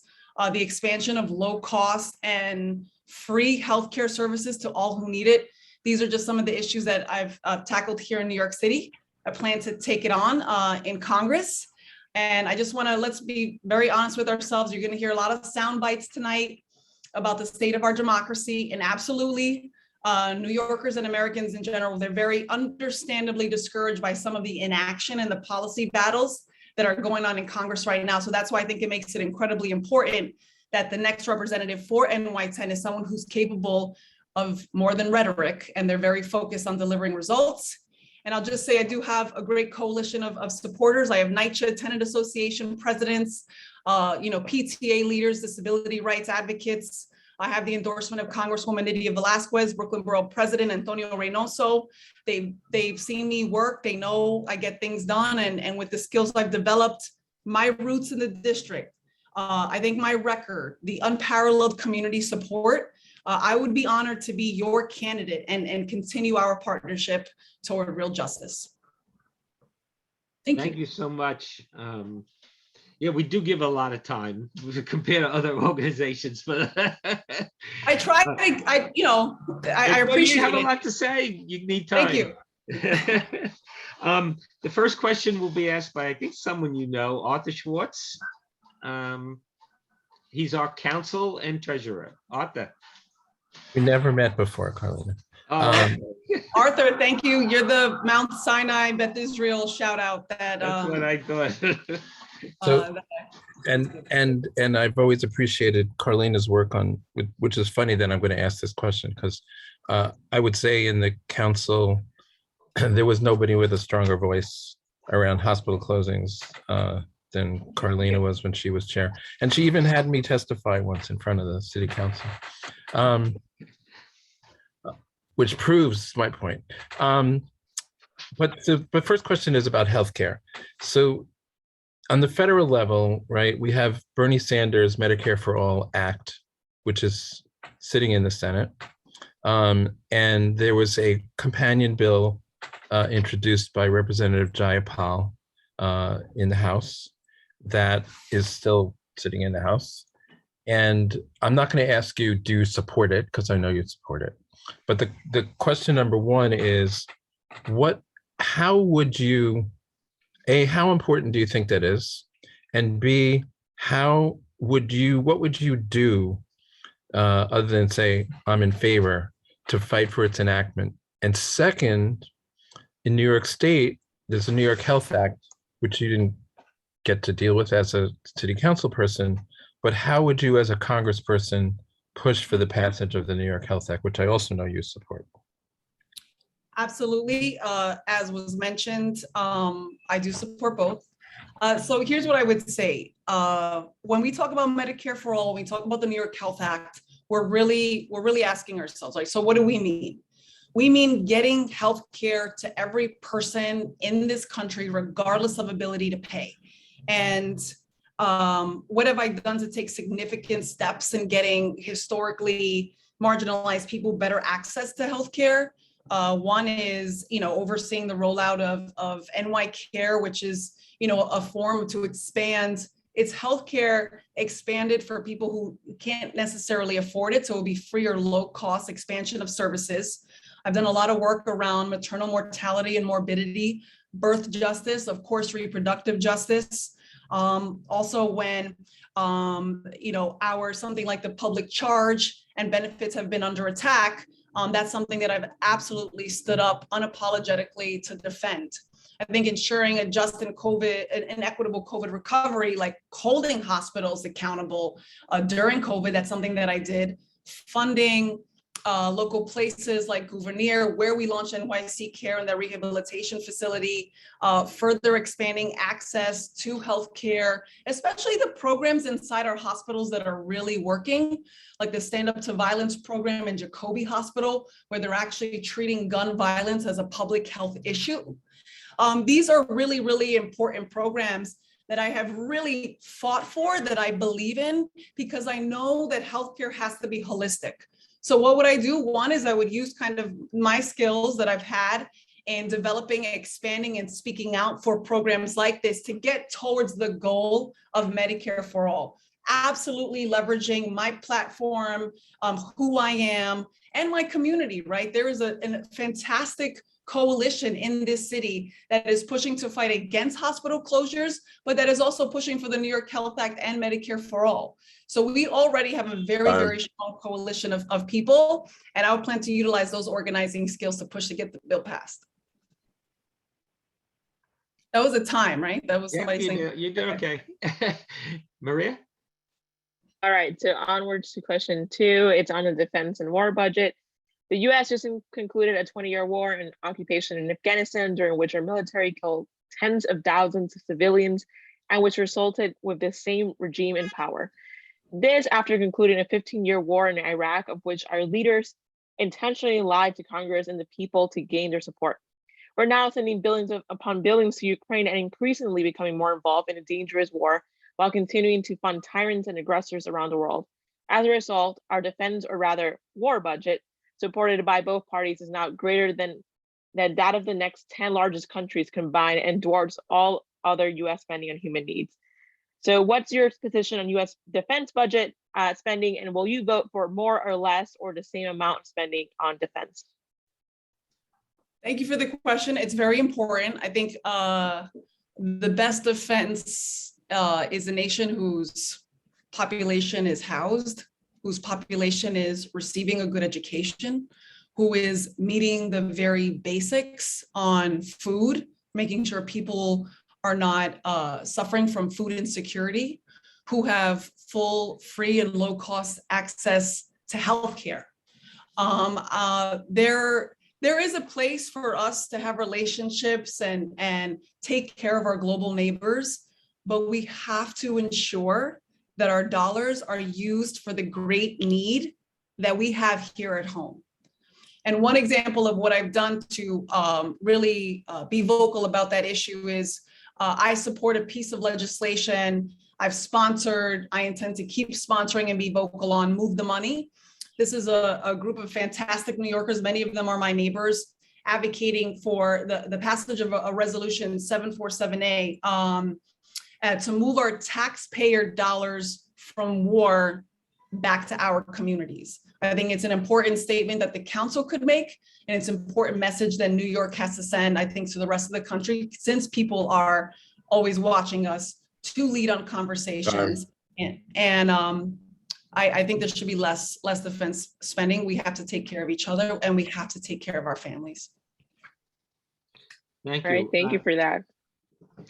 Speaker 8: the expansion of low cost and free healthcare services to all who need it. These are just some of the issues that I've tackled here in New York City. I plan to take it on in Congress. And I just let's be very honest with ourselves. You're gonna hear a lot of sound bites tonight about the state of our democracy. And absolutely, New Yorkers and Americans in general, they're very understandably discouraged by some of the inaction and the policy battles that are going on in Congress right now. So that's why I think it makes it incredibly important that the next representative for NY10 is someone who's capable of more than rhetoric, and they're very focused on delivering results. And I'll just say I do have a great coalition of supporters. I have NYCHA, Tenant Association presidents, PTA leaders, disability rights advocates. I have the endorsement of Congresswoman Nydia Velázquez, Brooklyn Borough President Antonio Reynoso. They've seen me work. They know I get things done. And with the skills I've developed, my roots in the district, I think my record, the unparalleled community support, I would be honored to be your candidate and continue our partnership toward real justice. Thank you
Speaker 2: so much. Yeah, we do give a lot of time compared to other organizations, but
Speaker 8: I try. I appreciate
Speaker 2: you have
Speaker 8: it.
Speaker 2: a lot to say. You need time.
Speaker 8: Thank you.
Speaker 2: The first question will be asked by, I think, someone you know, Arthur Schwartz. He's our counsel and treasurer. Arthur.
Speaker 6: We never met before, Carlina.
Speaker 8: Arthur, thank you. You're the Mount Sinai Beth Israel shout out.
Speaker 2: That's what I thought.
Speaker 6: So, and I've always appreciated Carlina's work on, which is funny that I'm going to ask this question, because I would say in the council, there was nobody with a stronger voice around hospital closings than Carlina was when she was chair. And she even had me testify once in front of the city council, which proves my point. But the first question is about healthcare. So on the federal level, right, we have Bernie Sanders' Medicare for All Act, which is sitting in the Senate. And there was a companion bill introduced by Representative Jayapal in the House that is still sitting in the House. And I'm not going to ask you, do you support it? Because I know you support it. But the question number one is, how would you, A, how important do you think that is? And B, what would you do other than say, I'm in favor, to fight for its enactment? And second, in New York State, there's a New York Health Act, which you didn't get to deal with as a city council person, but how would you as a congressperson push for the passage of the New York Health Act, which I also know you support?
Speaker 8: Absolutely. As was mentioned, I do support both. So here's what I would say. When we talk about Medicare for All, when we talk about the New York Health Act, we're really asking ourselves, like, so what do we mean? We mean getting healthcare to every person in this country, regardless of ability to pay. And what have I done to take significant steps in getting historically marginalized people better access to healthcare? One is, overseeing the rollout of NY Care, which is, a form to expand its healthcare expanded for people who can't necessarily afford it. So it'll be free or low cost expansion of services. I've done a lot of work around maternal mortality and morbidity, birth justice, of course, reproductive justice. Also when, something like the public charge and benefits have been under attack, that's something that I've absolutely stood up unapologetically to defend. I think ensuring a just and equitable COVID recovery, like holding hospitals accountable during COVID, that's something that I did. Funding local places like Gouverneur, where we launched NYC Care and their rehabilitation facility, further expanding access to healthcare, especially the programs inside our hospitals that are really working, like the Stand Up to Violence program in Jacobi Hospital, where they're actually treating gun violence as a public health issue. These are really, really important programs that I have really fought for, that I believe in, because I know that healthcare has to be holistic. So what would I do? One is I would use kind of my skills that I've had in developing, expanding, and speaking out for programs like this to get towards the goal of Medicare for all. Absolutely leveraging my platform, who I am, and my community, right? There is a fantastic coalition in this city that is pushing to fight against hospital closures, but that is also pushing for the New York Health Act and Medicare for all. So we already have a very, very strong coalition of people, and I would plan to utilize those organizing skills to push to get the bill passed. That was a time, right? That was somebody saying.
Speaker 2: You did okay. Maria?
Speaker 1: All right, so onwards to question 2. It's on the defense and war budget. The U.S. just concluded a 20-year war and occupation in Afghanistan, during which our military killed tens of thousands of civilians and which resulted with the same regime in power. This after concluding a 15-year war in Iraq, of which our leaders intentionally lied to Congress and the people to gain their support. We're now sending billions upon billions to Ukraine and increasingly becoming more involved in a dangerous war while continuing to fund tyrants and aggressors around the world. As a result, our defense, or rather war budget, supported by both parties, is now greater than that of the next 10 largest countries combined and dwarfs all other US spending on human needs. So what's your position on US defense budget spending, and will you vote for more or less or the same amount of spending on defense?
Speaker 8: Thank you for the question. It's very important. I think the best defense is a nation whose population is housed, whose population is receiving a good education, who is meeting the very basics on food, making sure people are not suffering from food insecurity, who have full, free, and low-cost access to healthcare. There is a place for us to have relationships and take care of our global neighbors, but we have to ensure that our dollars are used for the great need that we have here at home. And one example of what I've done to really be vocal about that issue is I support a piece of legislation I've sponsored, I intend to keep sponsoring and be vocal on, Move the Money. This is a group of fantastic New Yorkers, many of them are my neighbors, advocating for the passage of a resolution 747A to move our taxpayer dollars from war back to our communities. I think it's an important statement that the council could make, and it's an important message that New York has to send, I think, to the rest of the country, since people are always watching us, to lead on conversations. I think there should be less defense spending. We have to take care of each other, and we have to take care of our families.
Speaker 2: Thank you.
Speaker 1: All right, thank you for that.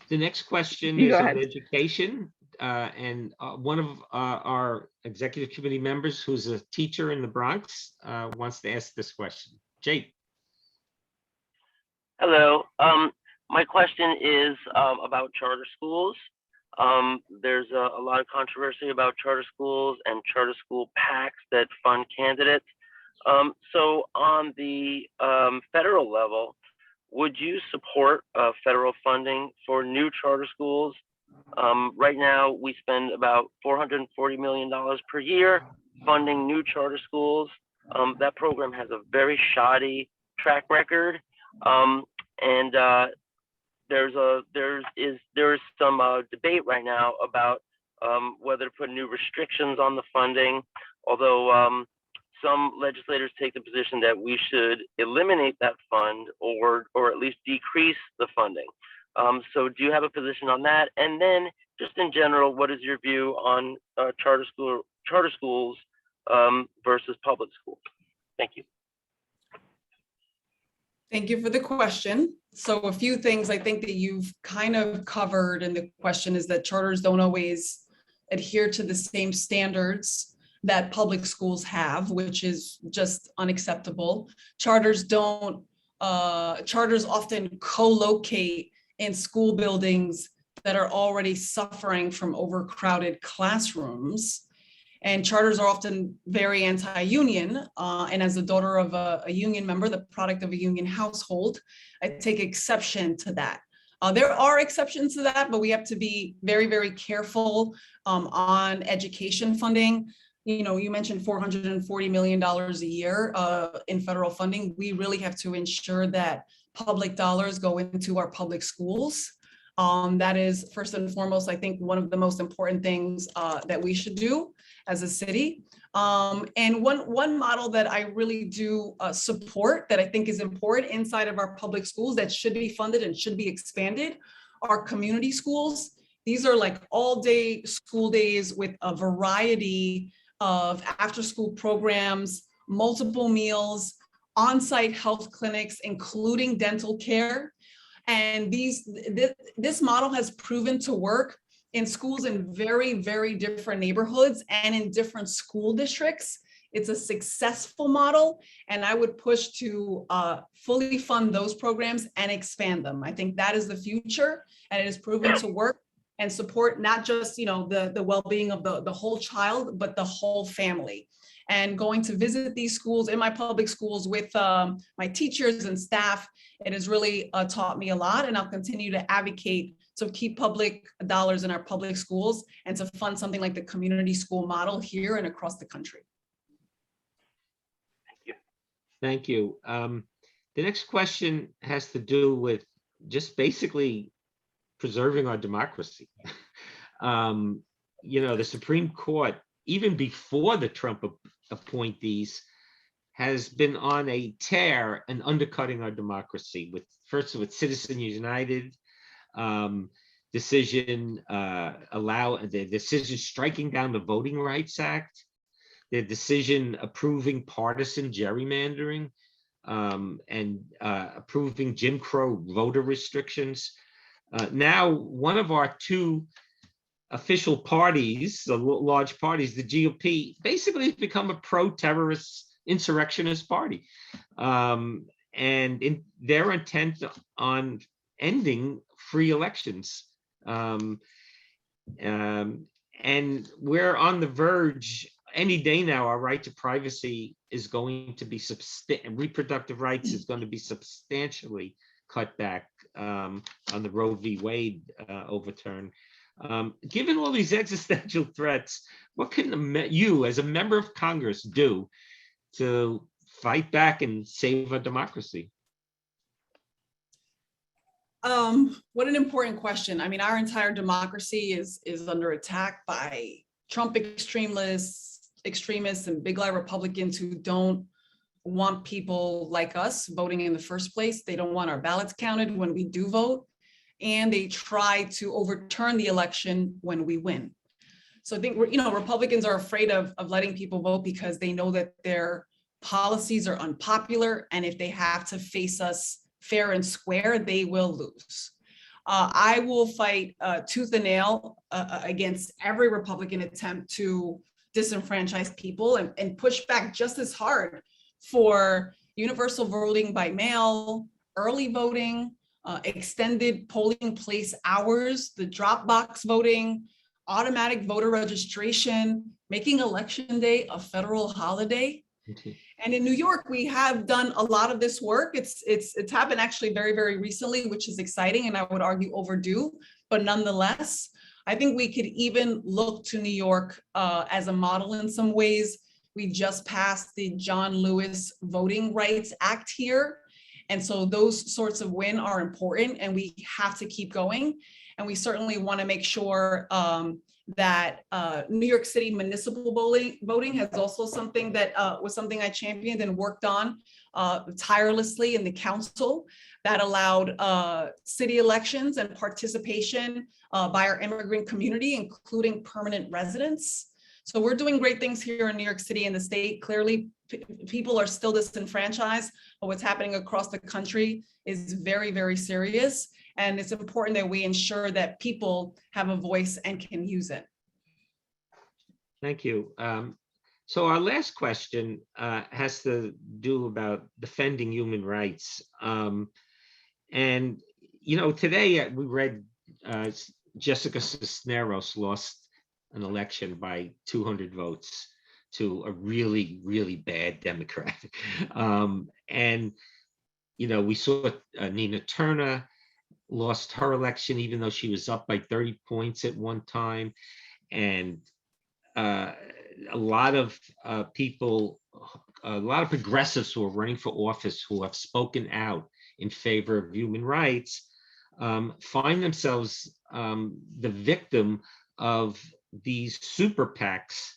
Speaker 2: The next question
Speaker 1: You
Speaker 2: is
Speaker 1: go
Speaker 2: on
Speaker 1: ahead.
Speaker 2: education. And one of our executive committee members, who's a teacher in the Bronx, wants to ask this question. Jake.
Speaker 7: Hello. My question is about charter schools. There's a lot of controversy about charter schools and charter school PACs that fund candidates. So on the federal level, would you support federal funding for new charter schools? Right now, we spend about $440 million per year funding new charter schools. That program has a very shoddy track record. And there is some debate right now about whether to put new restrictions on the funding, although some legislators take the position that we should eliminate that fund or at least decrease the funding. So do you have a position on that? And then just in general, what is your view on charter schools versus public schools? Thank you.
Speaker 8: Thank you for the question. So a few things I think that you've kind of covered, and the question is that charters don't always adhere to the same standards that public schools have, which is just unacceptable. Charters often co-locate in school buildings that are already suffering from overcrowded classrooms. And charters are often very anti-union. And as the daughter of a union member, the product of a union household, I take exception to that. There are exceptions to that, but we have to be very, very careful on education funding. You know, you mentioned $440 million a year in federal funding. We really have to ensure that public dollars go into our public schools. That is first and foremost, I think, one of the most important things that we should do as a city. And one model that I really do support, that I think is important inside of our public schools that should be funded and should be expanded, are community schools. These are like all-day school days with a variety of after-school programs, multiple meals, on-site health clinics, including dental care. And this model has proven to work in schools in very, very different neighborhoods and in different school districts. It's a successful model, and I would push to fully fund those programs and expand them. I think that is the future, and it has proven to work and support not just, you know, the well-being of the whole child, but the whole family. And going to visit these schools in my public schools with my teachers and staff, it has really taught me a lot, and I'll continue to advocate to keep public dollars in our public schools and to fund something like the community school model here and across the country.
Speaker 2: Thank you. The next question has to do with just basically preserving our democracy. You know, the Supreme Court, even before the Trump appointees, has been on a tear and undercutting our democracy. First with Citizens United decision, the decision striking down the Voting Rights Act, the decision approving partisan gerrymandering, and approving Jim Crow voter restrictions. Now, one of our two official parties, the large parties, the GOP, basically has become a pro-terrorist insurrectionist party. And they're intent on ending free elections. And we're on the verge. Any day now, our right to privacy is going to be reproductive rights is going to be substantially cut back on the Roe v. Wade overturn. Given all these existential threats, what can you, as a member of Congress, do to fight back and save a democracy?
Speaker 8: What an important question. I mean, our entire democracy is under attack by Trump extremists and big lie Republicans who don't want people like us voting in the first place. They don't want our ballots counted when we do vote, and they try to overturn the election when we win. So I think Republicans are afraid of letting people vote because they know that their policies are unpopular, and if they have to face us fair and square, they will lose. I will fight tooth and nail against every Republican attempt to disenfranchise people and push back just as hard for universal voting by mail, early voting, extended polling place hours, the drop box voting, automatic voter registration, making Election Day a federal holiday. And in New York, we have done a lot of this work. It's happened actually very, very recently, which is exciting, and I would argue overdue, but nonetheless, I think we could even look to New York as a model in some ways. We just passed the John Lewis Voting Rights Act here, And so those sorts of wins are important, and we have to keep going. And we certainly want to make sure that New York City municipal voting has also something that was something I championed and worked on tirelessly in the council, that allowed city elections and participation by our immigrant community, including permanent residents. So we're doing great things here in New York City and the state. Clearly, people are still disenfranchised, but what's happening across the country is very, very serious. And it's important that we ensure that people have a voice and can use it.
Speaker 2: Thank you. So our last question has to do about defending human rights. And, you know, today we read Jessica Cisneros lost an election by 200 votes to a really, really bad Democrat. And, you know, we saw Nina Turner lost her election, even though she was up by 30 points at one time. And a lot of people, a lot of progressives who are running for office who have spoken out in favor of human rights find themselves the victim of these super PACs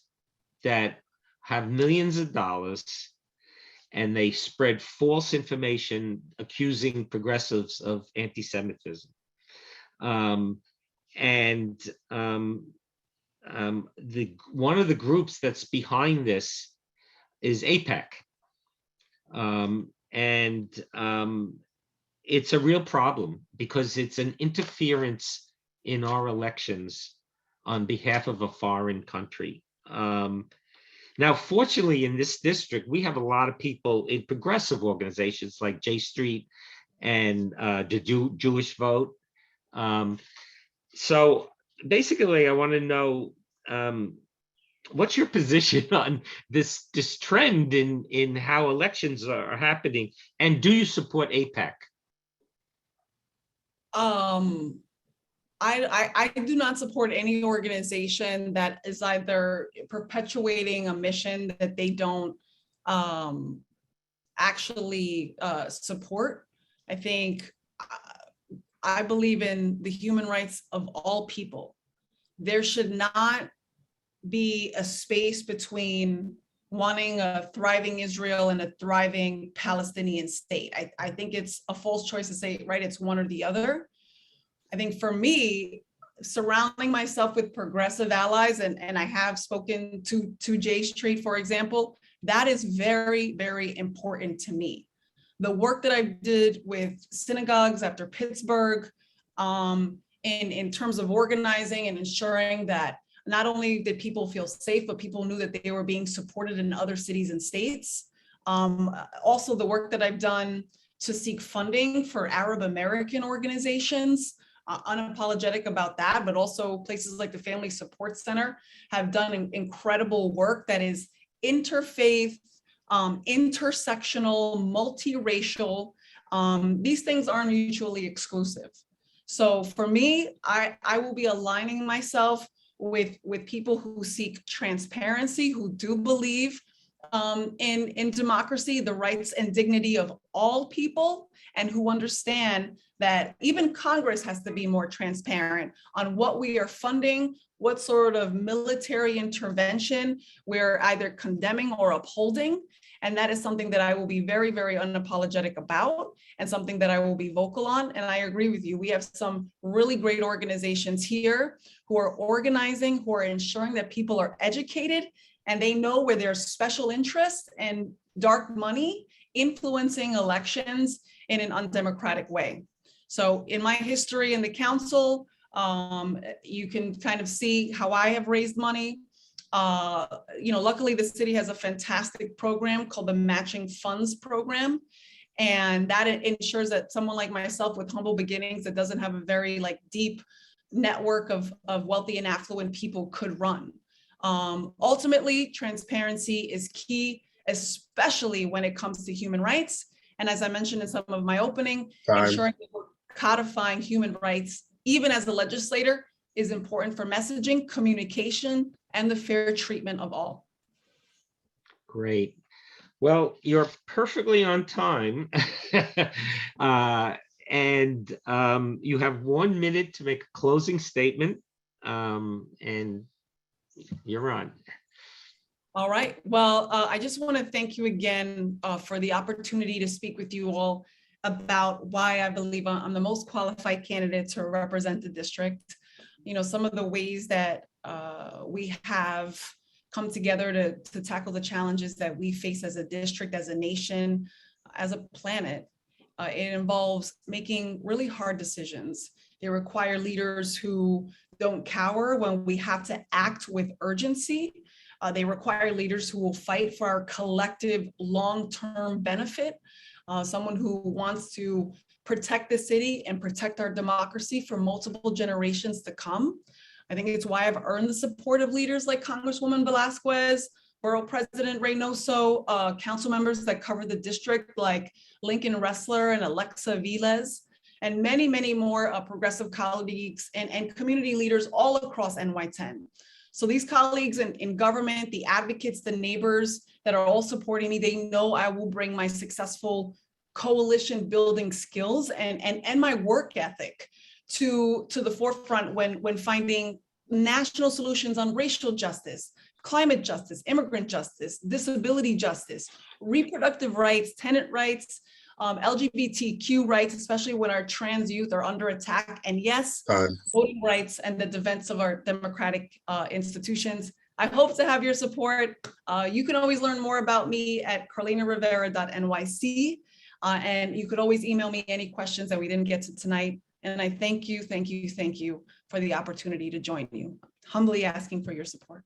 Speaker 2: that have millions of dollars, and they spread false information accusing progressives of anti-Semitism. One of the groups that's behind this is AIPAC. It's a real problem because it's an interference in our elections on behalf of a foreign country. Now, fortunately, in this district, we have a lot of people in progressive organizations like J Street and the Jewish Vote. So basically, I want to know what's your position on this trend in how elections are happening, and do you support AIPAC?
Speaker 8: I do not support any organization that is either perpetuating a mission that they don't actually support. I think I believe in the human rights of all people. There should not be a space between wanting a thriving Israel and a thriving Palestinian state. I think it's a false choice to say, right, it's one or the other. I think for me, surrounding myself with progressive allies, and I have spoken to J Street, for example, that is very, very important to me. The work that I did with synagogues after Pittsburgh, in terms of organizing and ensuring that not only did people feel safe, but people knew that they were being supported in other cities and states. Also, the work that I've done to seek funding for Arab American organizations, unapologetic about that, but also places like the Family Support Center have done incredible work that is interfaith, intersectional, multiracial. These things aren't mutually exclusive. So for me, I will be aligning myself with people who seek transparency, who do believe in democracy, the rights and dignity of all people, and who understand that even Congress has to be more transparent on what we are funding, what sort of military intervention we're either condemning or upholding. And that is something that I will be very, very unapologetic about, and something that I will be vocal on. And I agree with you. We have some really great organizations here who are organizing, who are ensuring that people are educated and they know where there's special interests and dark money influencing elections in an undemocratic way. So in my history in the council, you can kind of see how I have raised money. Luckily the city has a fantastic program called the Matching Funds Program. And that ensures that someone like myself with humble beginnings that doesn't have a very deep network of wealthy and affluent people could run. Ultimately, transparency is key, especially when it comes to human rights. And as I mentioned in some of my opening, ensuring that we're codifying human rights, even as a legislator, is important for messaging, communication, and the fair treatment of all.
Speaker 2: Great. Well, you're perfectly on time. And you have 1 minute to make a closing statement. And you're on.
Speaker 8: All right. Well, I just want to thank you again for the opportunity to speak with you all about why I believe I'm the most qualified candidate to represent the district. You know, some of the ways that we have come together to tackle the challenges that we face as a district, as a nation, as a planet. It involves making really hard decisions. They require leaders who don't cower when we have to act with urgency. They require leaders who will fight for our collective long-term benefit. Someone who wants to protect the city and protect our democracy for multiple generations to come. I think it's why I've earned the support of leaders like Congresswoman Velasquez, Borough President Reynoso, council members that cover the district like Lincoln Ressler and Alexa Viles, and many, many more progressive colleagues and community leaders all across NY10. So these colleagues in government, the advocates, the neighbors that are all supporting me, they know I will bring my successful coalition building skills and my work ethic to the forefront when finding national solutions on racial justice, climate justice, immigrant justice, disability justice, reproductive rights, tenant rights, LGBTQ rights, especially when our trans youth are under attack, and yes, voting rights and the defense of our democratic institutions. I hope to have your support. You can always learn more about me at carlinarivera.nyc, and you could always email me any questions that we didn't get to tonight. And I thank you for the opportunity to join you. Humbly asking for your support.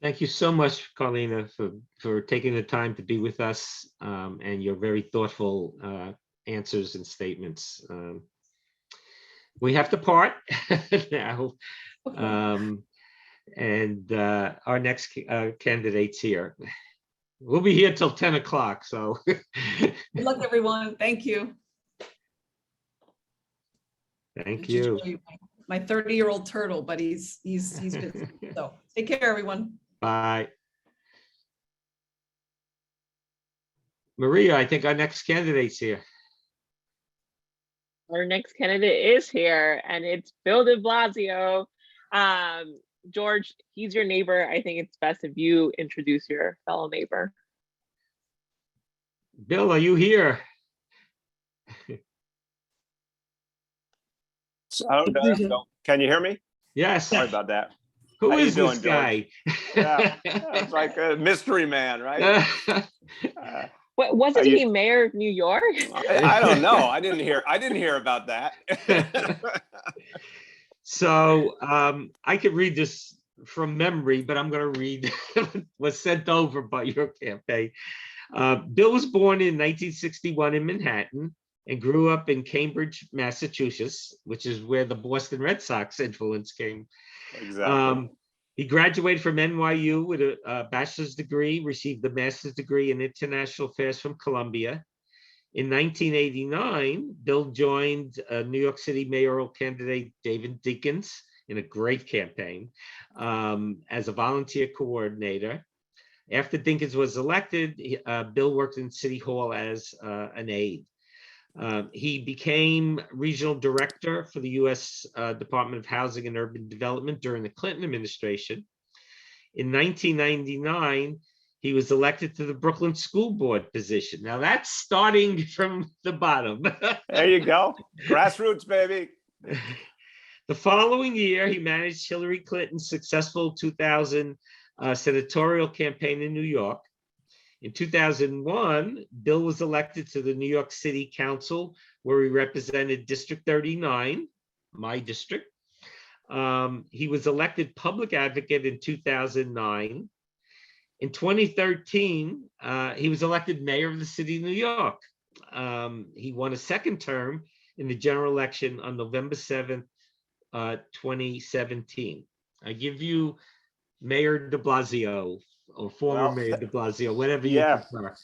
Speaker 2: Thank you so much, Carlina, for taking the time to be with us and your very thoughtful answers and statements. We have to part now. And our next candidate's here. We'll be here till 10 o'clock, so.
Speaker 8: Good luck, everyone. Thank you.
Speaker 2: Thank you.
Speaker 8: My 30-year-old turtle, but he's busy. So take care, everyone.
Speaker 2: Bye. Maria, I think our next candidate's here.
Speaker 1: Our next candidate is here, and it's Bill de Blasio. George, he's your neighbor. I think it's best if you introduce your fellow neighbor.
Speaker 2: Bill, are you here?
Speaker 9: Can you hear me?
Speaker 2: Yes.
Speaker 9: Sorry about that.
Speaker 2: Who
Speaker 9: How
Speaker 2: is
Speaker 9: you
Speaker 2: this
Speaker 9: doing,
Speaker 2: guy?
Speaker 9: Yeah, it's like a mystery man, right?
Speaker 1: Wasn't he mayor of New York?
Speaker 9: I don't know. I didn't hear about that.
Speaker 2: So I could read this from memory, but I'm going to read what was sent over by your campaign. Bill was born in 1961 in Manhattan and grew up in Cambridge, Massachusetts, which is where the Boston Red Sox influence came.
Speaker 9: Exactly.
Speaker 2: He graduated from NYU with a bachelor's degree, received a master's degree in international affairs from Columbia. In 1989, Bill joined New York City mayoral candidate David Dinkins in a great campaign as a volunteer coordinator. After Dinkins was elected, Bill worked in City Hall as an aide. He became regional director for the U.S. Department of Housing and Urban Development during the Clinton administration. In 1999, he was elected to the Brooklyn School Board position. Now that's starting from the bottom.
Speaker 9: There you go. Grassroots, baby.
Speaker 2: The following year, he managed Hillary Clinton's successful 2000 senatorial campaign in New York. In 2001, Bill was elected to the New York City Council, where he represented District 39, my district. He was elected public advocate in 2009. In 2013, he was elected mayor of the city of New York. He won a second term in the general election on November 7th, 2017. I give you Mayor de Blasio, or former Mayor de Blasio, whatever you prefer.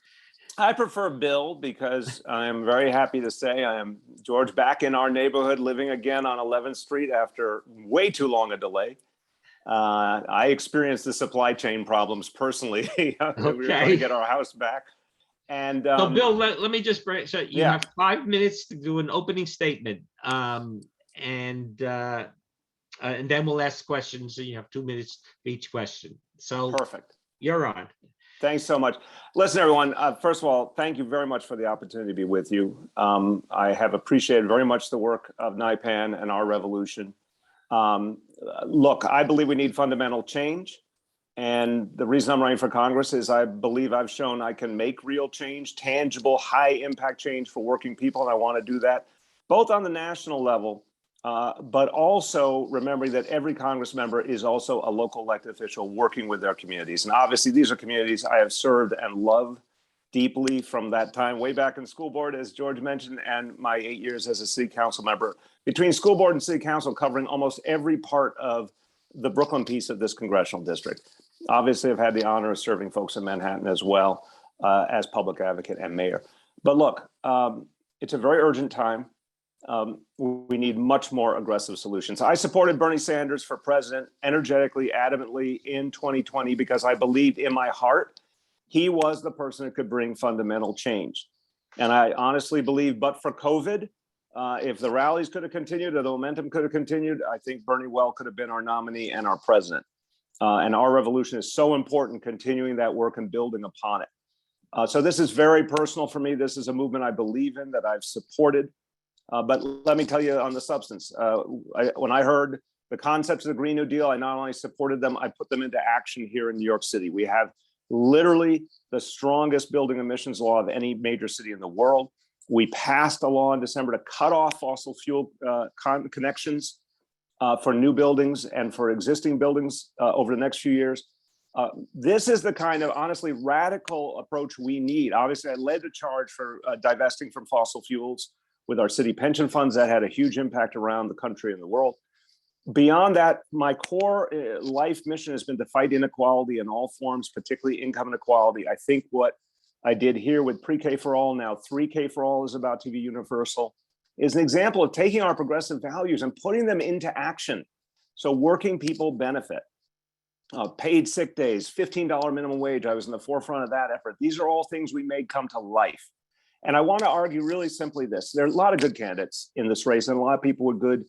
Speaker 9: I prefer Bill because I am very happy to say I am, George, back in our neighborhood, living again on 11th Street after way too long a delay. I experienced the supply chain problems personally. We were trying to get our house back. And
Speaker 2: so Bill, let me just break. So you
Speaker 9: Yeah.
Speaker 2: have 5 minutes to do an opening statement. And then we'll ask questions. So you have 2 minutes for each question. So
Speaker 9: perfect.
Speaker 2: You're on.
Speaker 9: Thanks so much. Listen, everyone, first of all, thank you very much for the opportunity to be with you. I have appreciated very much the work of NIPAN and our revolution. Look, I believe we need fundamental change. And the reason I'm running for Congress is I believe I've shown I can make real change, tangible, high impact change for working people. And I want to do that both on the national level, but also remembering that every Congress member is also a local elected official working with their communities. And obviously these are communities I have served and love deeply from that time way back in school board, as George mentioned, and my 8 years as a city council member. Between school board and city council, covering almost every part of the Brooklyn piece of this congressional district. Obviously, I've had the honor of serving folks in Manhattan as well as public advocate and mayor. But look, it's a very urgent time. We need much more aggressive solutions. I supported Bernie Sanders for president energetically, adamantly in 2020 because I believed in my heart he was the person that could bring fundamental change. And I honestly believe, but for COVID, if the rallies could have continued or the momentum could have continued, I think Bernie well could have been our nominee and our president. And our revolution is so important, continuing that work and building upon it. So this is very personal for me. This is a movement I believe in, that I've supported. But let me tell you on the substance, when I heard the concepts of the Green New Deal, I not only supported them, I put them into action here in New York City. We have literally the strongest building emissions law of any major city in the world. We passed a law in December to cut off fossil fuel connections for new buildings and for existing buildings over the next few years. This is the kind of honestly radical approach we need. Obviously, I led the charge for divesting from fossil fuels with our city pension funds. That had a huge impact around the country and the world. Beyond that, my core life mission has been to fight inequality in all forms, particularly income inequality. I think what I did here with pre-K for all, now 3K for all is about to be universal, is an example of taking our progressive values and putting them into action so working people benefit. Paid sick days, $15 minimum wage, I was in the forefront of that effort. These are all things we made come to life. And I want to argue really simply this. There are a lot of good candidates in this race and a lot of people with good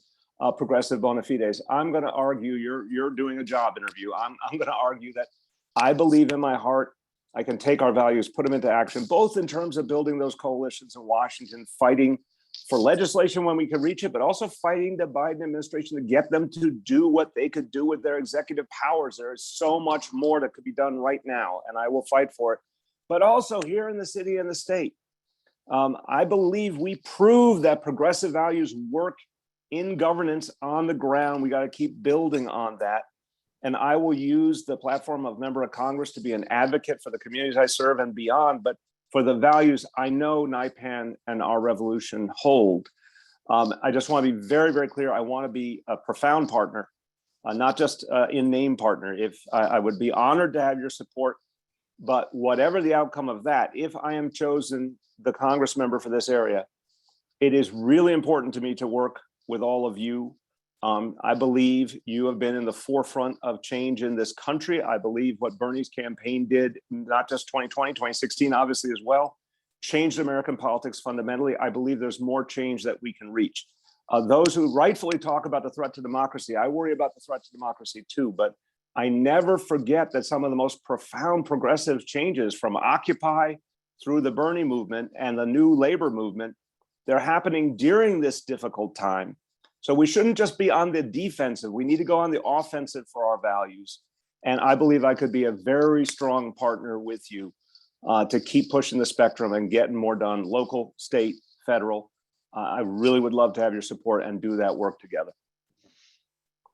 Speaker 9: progressive bona fides. I'm going to argue, you're doing a job interview. I'm going to argue that I believe in my heart I can take our values, put them into action, both in terms of building those coalitions in Washington, fighting for legislation when we can reach it, but also fighting the Biden administration to get them to do what they could do with their executive powers. There is so much more that could be done right now, and I will fight for it. But also here in the city and the state, I believe we prove that progressive values work in governance on the ground. We got to keep building on that. And I will use the platform of member of Congress to be an advocate for the communities I serve and beyond, but for the values I know NIPAN and our revolution hold. I just want to be very, very clear. I want to be a profound partner, not just in name partner. If I would be honored to have your support, but whatever the outcome of that, if I am chosen the Congress member for this area, it is really important to me to work with all of you. I believe you have been in the forefront of change in this country. I believe what Bernie's campaign did, not just 2020, 2016, obviously as well, changed American politics fundamentally. I believe there's more change that we can reach. Those who rightfully talk about the threat to democracy, I worry about the threat to democracy too, but I never forget that some of the most profound progressive changes from Occupy through the Bernie movement and the new labor movement, they're happening during this difficult time. So we shouldn't just be on the defensive. We need to go on the offensive for our values. And I believe I could be a very strong partner with you to keep pushing the spectrum and getting more done, local, state, federal. I really would love to have your support and do that work together.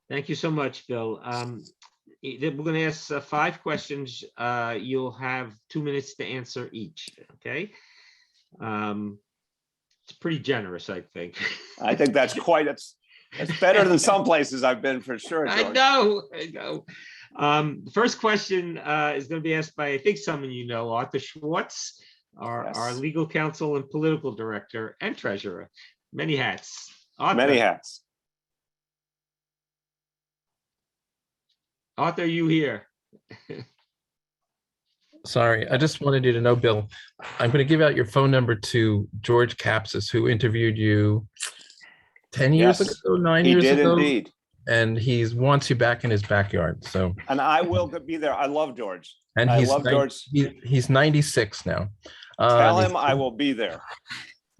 Speaker 2: Thank you so much, Bill. We're going to ask 5 questions. You'll have 2 minutes to answer each, okay? It's pretty generous, I think.
Speaker 9: I think that's it's better than some places I've been for sure, George.
Speaker 2: I know. The first question is going to be asked by, I think someone you know, Arthur Schwartz, our legal counsel and political director and treasurer. Many hats. Arthur.
Speaker 9: Many hats.
Speaker 2: Arthur, you here?
Speaker 6: Sorry, I just wanted you to know, Bill, I'm going to give out your phone number to George Capsis, who interviewed you 10 years
Speaker 9: Yes,
Speaker 6: ago, 9
Speaker 9: he
Speaker 6: years
Speaker 9: did
Speaker 6: ago.
Speaker 9: indeed.
Speaker 6: And he wants you back in his backyard. So,
Speaker 9: And I will be there. I love George.
Speaker 6: and
Speaker 9: I
Speaker 6: he's
Speaker 9: love George.
Speaker 6: he's 96 now.
Speaker 9: Tell
Speaker 6: and
Speaker 9: him I will be there.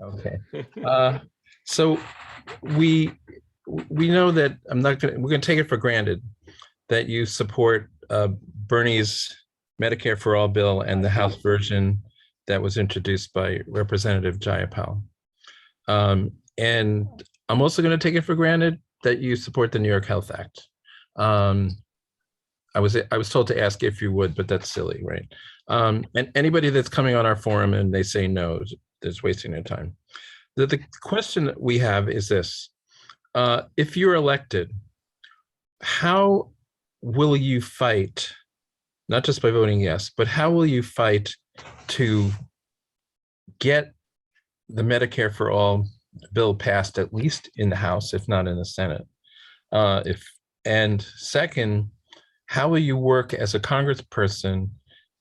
Speaker 6: Okay. So we know that we're gonna take it for granted that you support Bernie's Medicare for All bill and the House version that was introduced by Representative Jayapal. And I'm also going to take it for granted that you support the New York Health Act. I was told to ask if you would, but that's silly, right? And anybody that's coming on our forum and they say no, is wasting their time. The question that we have is this: if you're elected, how will you fight? Not just by voting yes, but how will you fight to get the Medicare for All bill passed, at least in the House, if not in the Senate? And second, how will you work as a congressperson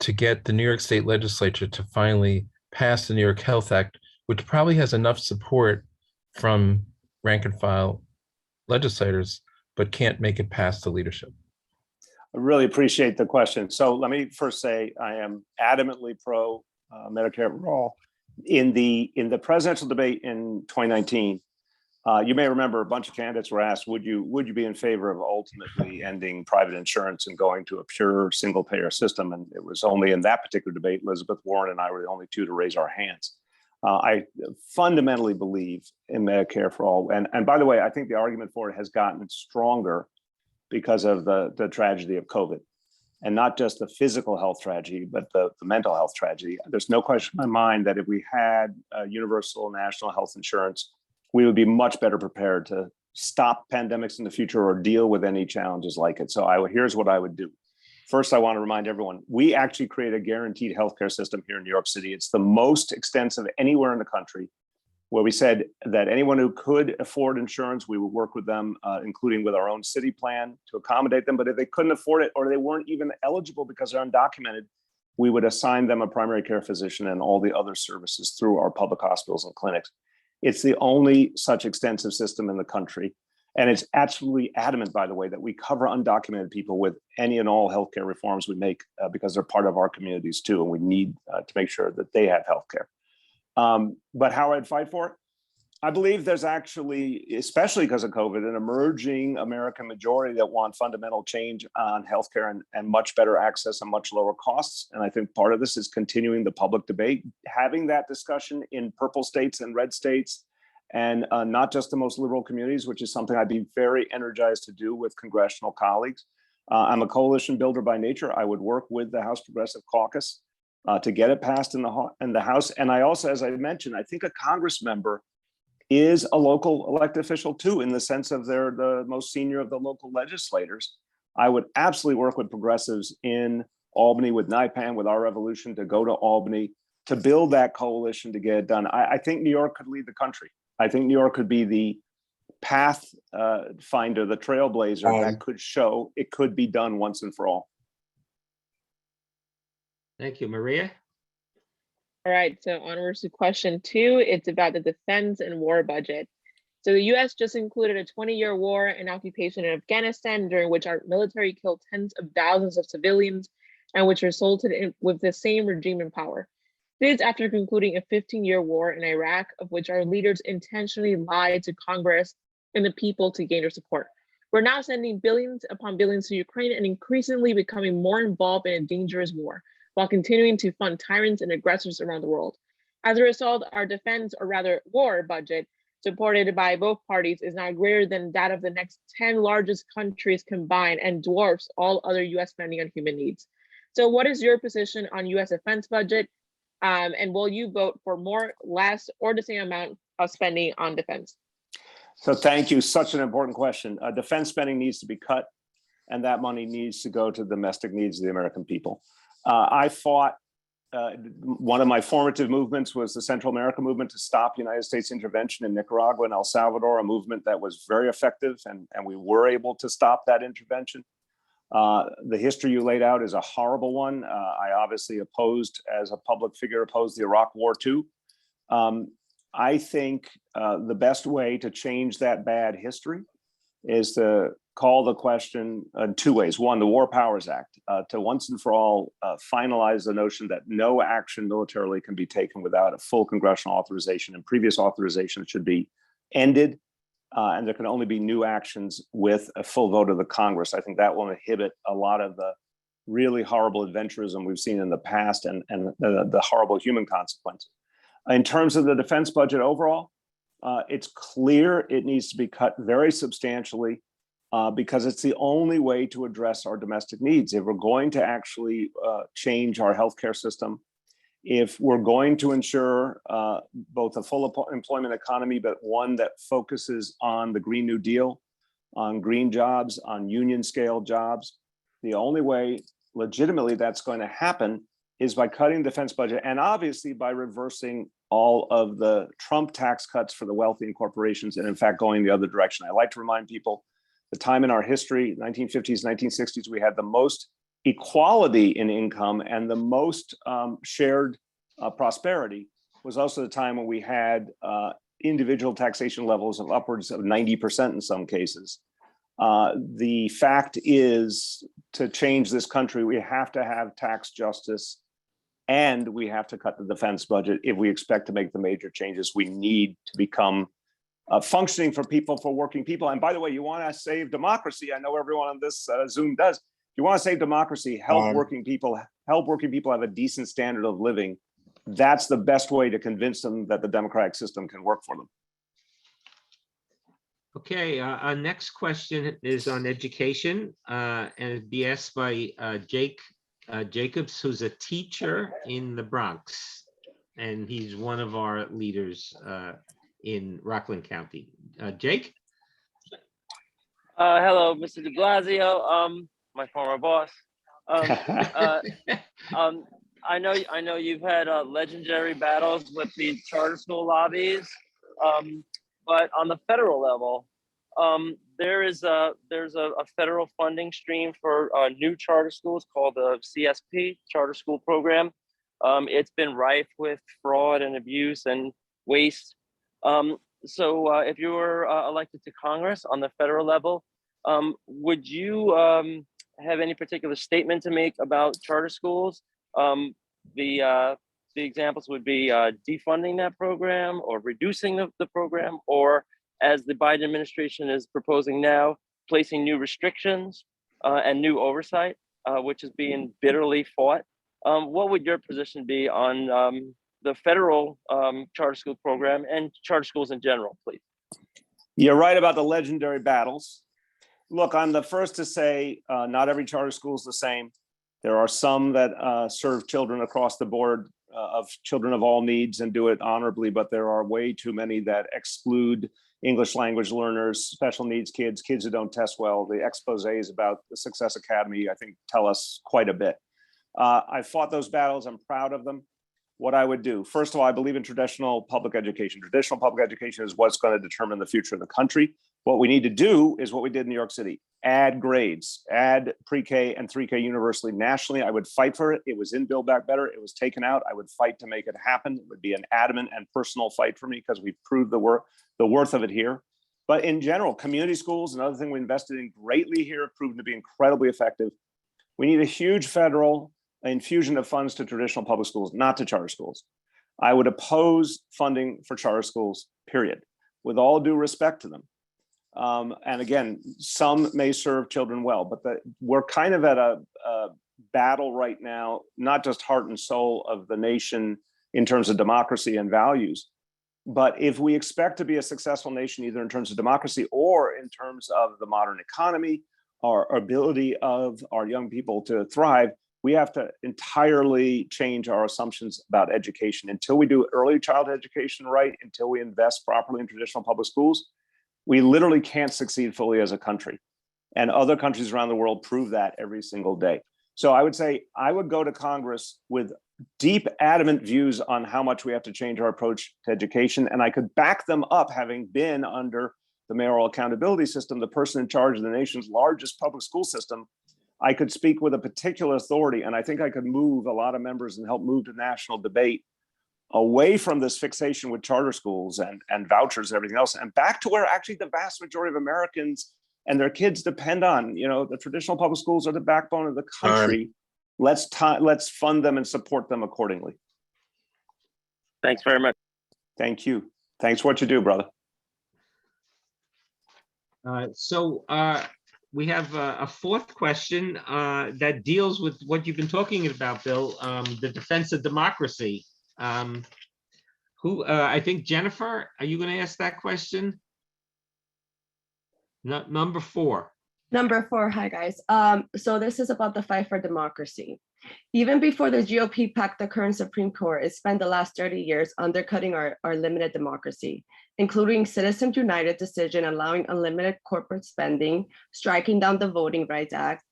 Speaker 6: to get the New York State Legislature to finally pass the New York Health Act, which probably has enough support from rank and file legislators, but can't make it past the leadership?
Speaker 9: I really appreciate the question. So let me first say I am adamantly pro Medicare for all. In the presidential debate in 2019, you may remember a bunch of candidates were asked, would you be in favor of ultimately ending private insurance and going to a pure single payer system? And it was only in that particular debate, Elizabeth Warren and I were the only two to raise our hands. I fundamentally believe in Medicare for all. And by the way, I think the argument for it has gotten stronger because of the tragedy of COVID, and not just the physical health tragedy, but the mental health tragedy. There's no question in my mind that if we had universal national health insurance, we would be much better prepared to stop pandemics in the future or deal with any challenges like it. So here's what I would do. First, I want to remind everyone, we actually create a guaranteed healthcare system here in New York City. It's the most extensive anywhere in the country, where we said that anyone who could afford insurance, we would work with them, including with our own city plan to accommodate them. But if they couldn't afford it or they weren't even eligible because they're undocumented, we would assign them a primary care physician and all the other services through our public hospitals and clinics. It's the only such extensive system in the country. And it's absolutely adamant, by the way, that we cover undocumented people with any and all healthcare reforms we make because they're part of our communities too. And we need to make sure that they have healthcare. But how I'd fight for it? I believe there's actually, especially because of COVID, an emerging American majority that want fundamental change on healthcare and much better access and much lower costs. And I think part of this is continuing the public debate, having that discussion in purple states and red states, and not just the most liberal communities, which is something I'd be very energized to do with congressional colleagues. I'm a coalition builder by nature. I would work with the House Progressive Caucus to get it passed in the House. And I also, as I mentioned, I think a Congress member is a local elected official too, in the sense of they're the most senior of the local legislators. I would absolutely work with progressives in Albany, with NIPAN, with our revolution, to go to Albany, to build that coalition to get it done. I think New York could lead the country. I think New York could be the path finder, the trailblazer that could show it could be done once and for all.
Speaker 2: Thank you, Maria.
Speaker 1: All right, so onwards to question 2. It's about the defense and war budget. So the US just included a 20-year war and occupation in Afghanistan, during which our military killed tens of thousands of civilians and which resulted in with the same regime in power. This after concluding a 15-year war in Iraq, of which our leaders intentionally lied to Congress and the people to gain their support. We're now sending billions upon billions to Ukraine and increasingly becoming more involved in a dangerous war, while continuing to fund tyrants and aggressors around the world. As a result, our defense, or rather war budget, supported by both parties, is now greater than that of the next 10 largest countries combined and dwarfs all other US spending on human needs. So what is your position on US defense budget? And will you vote for more, less, or the same amount of spending on defense?
Speaker 9: So thank you. Such an important question. Defense spending needs to be cut, and that money needs to go to the domestic needs of the American people. I fought, one of my formative movements was the Central America movement to stop United States intervention in Nicaragua and El Salvador, a movement that was very effective, and we were able to stop that intervention. The history you laid out is a horrible one. I obviously opposed, as a public figure, opposed the Iraq War too. I think the best way to change that bad history is to call the question in two ways. One, the War Powers Act, to once and for all finalize the notion that no action militarily can be taken without a full congressional authorization, and previous authorization should be ended. And there can only be new actions with a full vote of the Congress. I think that will inhibit a lot of the really horrible adventurism we've seen in the past and the horrible human consequences. In terms of the defense budget overall, it's clear it needs to be cut very substantially because it's the only way to address our domestic needs. If we're going to actually change our healthcare system, if we're going to ensure both a full employment economy, but one that focuses on the Green New Deal, on green jobs, on union scale jobs, the only way legitimately that's going to happen is by cutting the defense budget, and obviously by reversing all of the Trump tax cuts for the wealthy and corporations, and in fact going the other direction. I like to remind people the time in our history, 1950s, 1960s, we had the most equality in income and the most shared prosperity was also the time when we had individual taxation levels of upwards of 90% in some cases. The fact is, to change this country, we have to have tax justice and we have to cut the defense budget if we expect to make the major changes we need to become functioning for people, for working people. And by the way, you want to save democracy. I know everyone on this Zoom does. You want to save democracy, help working people have a decent standard of living. That's the best way to convince them that the democratic system can work for them.
Speaker 2: Okay, our next question is on education, and it'd be asked by Jake Jacobs, who's a teacher in the Bronx, and he's one of our leaders in Rockland County. Jake?
Speaker 7: Hello, Mr. de Blasio, my former boss. I know you've had legendary battles with the charter school lobbies, but on the federal level, there's a federal funding stream for new charter schools called the CSP, Charter School Program. It's been rife with fraud and abuse and waste. So if you were elected to Congress on the federal level, would you have any particular statement to make about charter schools? The examples would be defunding that program or reducing the program, or as the Biden administration is proposing now, placing new restrictions and new oversight, which is being bitterly fought. What would your position be on the federal charter school program and charter schools in general, please?
Speaker 9: You're right about the legendary battles. Look, I'm the first to say not every charter school is the same. There are some that serve children across the board of children of all needs and do it honorably, but there are way too many that exclude English language learners, special needs kids, kids who don't test well. The exposés about the Success Academy, I think, tell us quite a bit. I fought those battles. I'm proud of them. What I would do, first of all, I believe in traditional public education. Traditional public education is what's going to determine the future of the country. What we need to do is what we did in New York City: add grades, add pre-K and 3K universally nationally. I would fight for it. It was in Build Back Better. It was taken out. I would fight to make it happen. It would be an adamant and personal fight for me because we proved the worth of it here. But in general, community schools, another thing we invested in greatly here, have proven to be incredibly effective. We need a huge federal infusion of funds to traditional public schools, not to charter schools. I would oppose funding for charter schools, period, with all due respect to them. And again, some may serve children well, but we're kind of at a battle right now, not just heart and soul of the nation in terms of democracy and values, but if we expect to be a successful nation, either in terms of democracy or in terms of the modern economy, our ability of our young people to thrive, we have to entirely change our assumptions about education. Until we do early childhood education right, until we invest properly in traditional public schools, we literally can't succeed fully as a country. And other countries around the world prove that every single day. So I would say I would go to Congress with deep, adamant views on how much we have to change our approach to education. And I could back them up, having been under the mayoral accountability system, the person in charge of the nation's largest public school system, I could speak with a particular authority, and I think I could move a lot of members and help move the national debate away from this fixation with charter schools and vouchers and everything else, and back to where actually the vast majority of Americans and their kids depend on. The traditional public schools are the backbone of the country. Let's fund them and support them accordingly.
Speaker 7: Thanks very much.
Speaker 9: Thank you. Thanks for what you do, brother.
Speaker 2: We have a fourth question that deals with what you've been talking about, Bill, the defense of democracy. I think, Jennifer, are you going to ask that question? Number 4.
Speaker 10: Number 4, hi guys. So this is about the fight for democracy. Even before the GOP packed the current Supreme Court, it spent the last 30 years undercutting our limited democracy, including Citizens United decision allowing unlimited corporate spending, striking down the Voting Rights Act,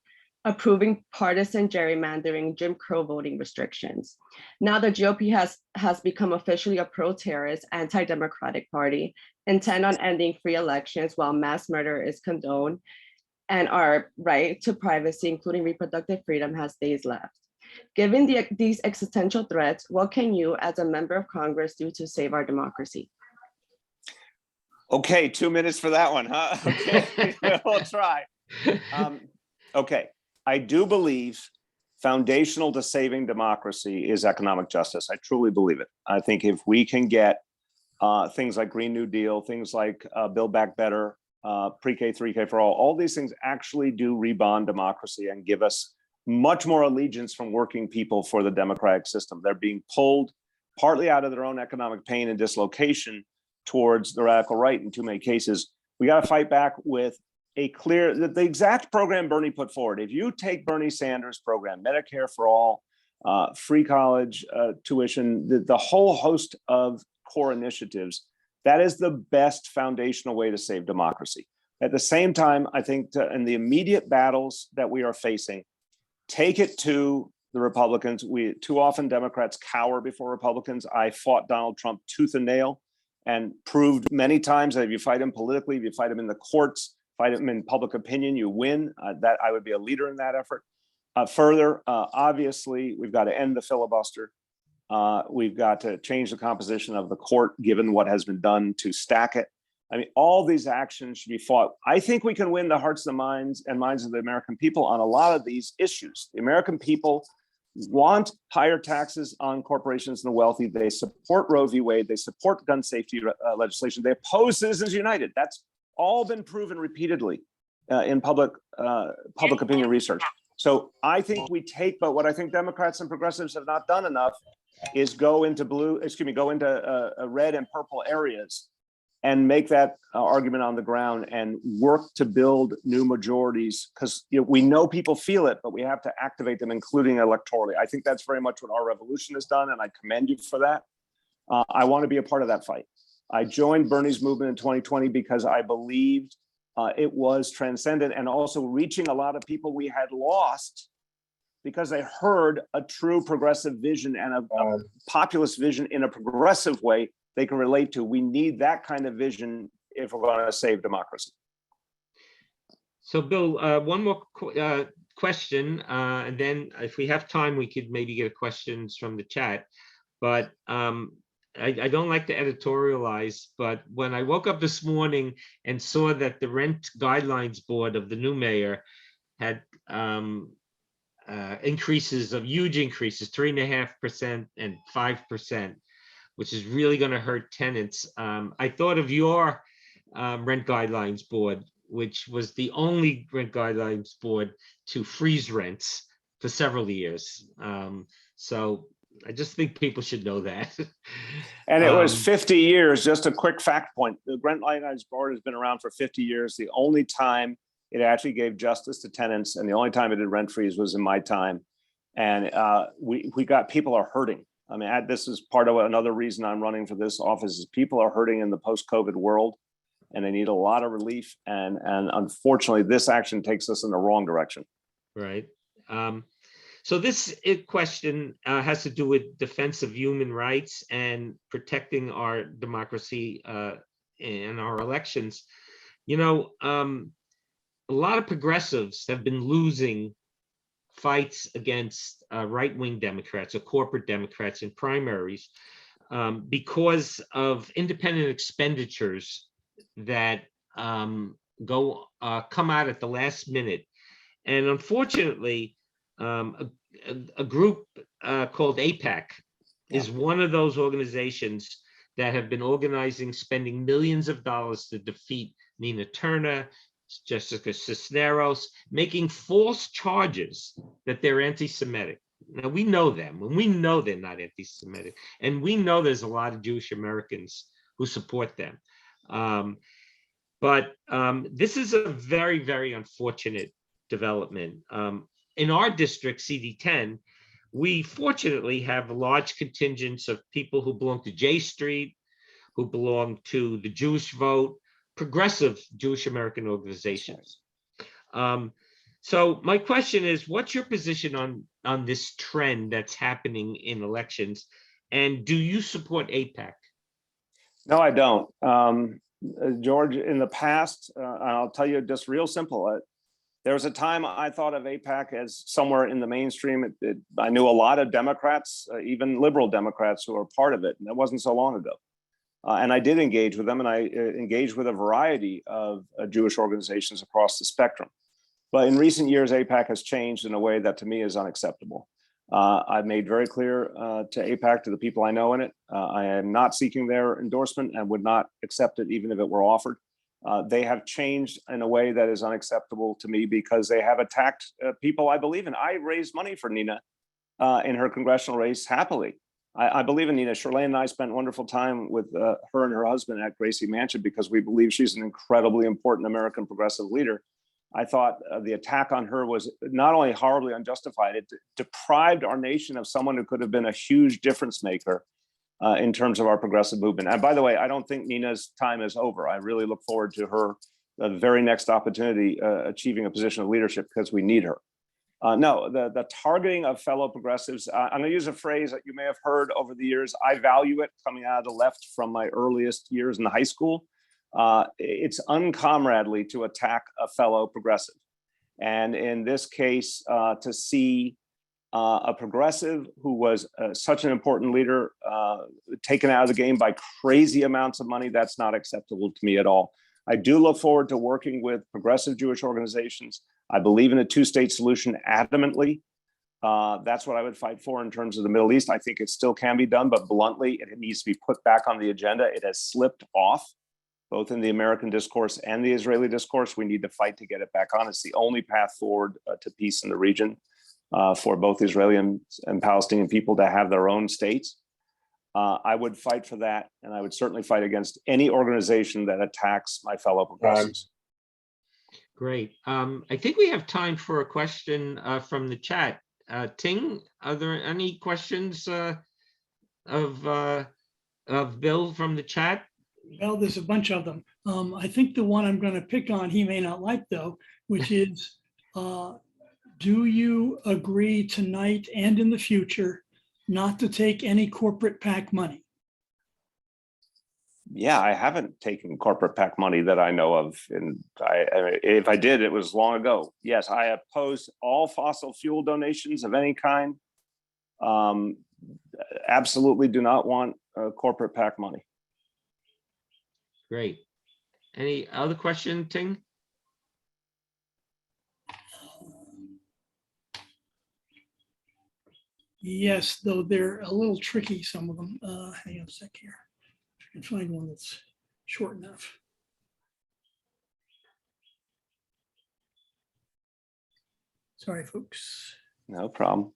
Speaker 10: approving partisan gerrymandering, Jim Crow voting restrictions. Now the GOP has become officially a pro-terrorist, anti-democratic party, intent on ending free elections while mass murder is condoned, and our right to privacy, including reproductive freedom, has days left. Given these existential threats, what can you, as a member of Congress, do to save our democracy?
Speaker 9: Okay, 2 minutes for that one, huh? Okay, we'll try. Okay, I do believe foundational to saving democracy is economic justice. I truly believe it. I think if we can get things like Green New Deal, things like Build Back Better, pre-K, 3K for all these things actually do rebond democracy and give us much more allegiance from working people for the democratic system. They're being pulled partly out of their own economic pain and dislocation towards the radical right in too many cases. We got to fight back with the exact program Bernie put forward. If you take Bernie Sanders' program, Medicare for all, free college tuition, the whole host of core initiatives, that is the best foundational way to save democracy. At the same time, I think in the immediate battles that we are facing, take it to the Republicans. Too often Democrats cower before Republicans. I fought Donald Trump tooth and nail and proved many times that if you fight him politically, if you fight him in the courts, fight him in public opinion, you win. That I would be a leader in that effort. Further, obviously, we've got to end the filibuster. We've got to change the composition of the court, given what has been done to stack it. I mean, all these actions should be fought. I think we can win the hearts and minds of the American people on a lot of these issues. The American people want higher taxes on corporations and the wealthy. They support Roe v. Wade. They support gun safety legislation. They oppose Citizens United. That's all been proven repeatedly in public opinion research. So I think but what I think Democrats and progressives have not done enough is go into red and purple areas and make that argument on the ground and work to build new majorities, because we know people feel it, but we have to activate them, including electorally. I think that's very much what our revolution has done, and I commend you for that. I want to be a part of that fight. I joined Bernie's movement in 2020 because I believed it was transcendent and also reaching a lot of people we had lost because they heard a true progressive vision and a populist vision in a progressive way they can relate to. We need that kind of vision if we're going to save democracy.
Speaker 2: So, Bill, one more question, and then if we have time, we could maybe get questions from the chat. But I don't like to editorialize, but when I woke up this morning and saw that the rent guidelines board of the new mayor had huge increases, 3.5% and 5%, which is really going to hurt tenants. I thought of your rent guidelines board, which was the only rent guidelines board to freeze rents for several years. So I just think people should know that.
Speaker 9: And it was 50 years, just a quick fact point. The rent guidelines board has been around for 50 years. The only time it actually gave justice to tenants and the only time it did rent freeze was in my time. And people are hurting. I mean, this is part of another reason I'm running for this office is people are hurting in the post-COVID world and they need a lot of relief. And unfortunately, this action takes us in the wrong direction. Right.
Speaker 2: So this question has to do with defense of human rights and protecting our democracy and our elections. A lot of progressives have been losing fights against right-wing Democrats or corporate Democrats in primaries because of independent expenditures that come out at the last minute. And unfortunately, a group called AIPAC is one of those organizations that have been organizing, spending millions of dollars to defeat Nina Turner, Jessica Cisneros, making false charges that they're anti-Semitic. Now, we know them, and we know they're not anti-Semitic, and we know there's a lot of Jewish Americans who support them. But this is a very, very unfortunate development. In our district, CD10, we fortunately have large contingents of people who belong to J Street, who belong to the Jewish Vote, progressive Jewish American organizations. So my question is, what's your position on this trend that's happening in elections? And do you support AIPAC?
Speaker 9: No, I don't. George, in the past, I'll tell you just real simple. There was a time I thought of AIPAC as somewhere in the mainstream. I knew a lot of Democrats, even liberal Democrats, who were part of it. And that wasn't so long ago. And I did engage with them, and I engaged with a variety of Jewish organizations across the spectrum. But in recent years, AIPAC has changed in a way that to me is unacceptable. I've made very clear to AIPAC, to the people I know in it, I am not seeking their endorsement and would not accept it even if it were offered. They have changed in a way that is unacceptable to me because they have attacked people I believe in. I raised money for Nina in her congressional race happily. I believe in Nina. Charlene and I spent wonderful time with her and her husband at Gracie Mansion because we believe she's an incredibly important American progressive leader. I thought the attack on her was not only horribly unjustified, it deprived our nation of someone who could have been a huge difference maker in terms of our progressive movement. And by the way, I don't think Nina's time is over. I really look forward to her the very next opportunity achieving a position of leadership because we need her. No, the targeting of fellow progressives, I'm going to use a phrase that you may have heard over the years. I value it coming out of the left from my earliest years in high school. It's uncomradely to attack a fellow progressive. And in this case, to see a progressive who was such an important leader taken out of the game by crazy amounts of money, that's not acceptable to me at all. I do look forward to working with progressive Jewish organizations. I believe in a two-state solution adamantly. That's what I would fight for in terms of the Middle East. I think it still can be done, but bluntly, it needs to be put back on the agenda. It has slipped off, both in the American discourse and the Israeli discourse. We need to fight to get it back on. It's the only path forward to peace in the region for both Israeli and Palestinian people to have their own states. I would fight for that, and I would certainly fight against any organization that attacks my fellow progressives.
Speaker 2: Great. I think we have time for a question from the chat. Ting, are there any questions of Bill from the chat?
Speaker 11: Well, there's a bunch of them. I think the one I'm going to pick on, he may not like though, which is, do you agree tonight and in the future not to take any corporate PAC money?
Speaker 9: Yeah, I haven't taken corporate PAC money that I know of. And if I did, it was long ago. Yes, I oppose all fossil fuel donations of any kind. Absolutely do not want corporate PAC money.
Speaker 2: Great. Any other question, Ting?
Speaker 11: Yes, though they're a little tricky, some of them. Hang on a sec here. I can find one that's short enough. Sorry, folks.
Speaker 9: No problem.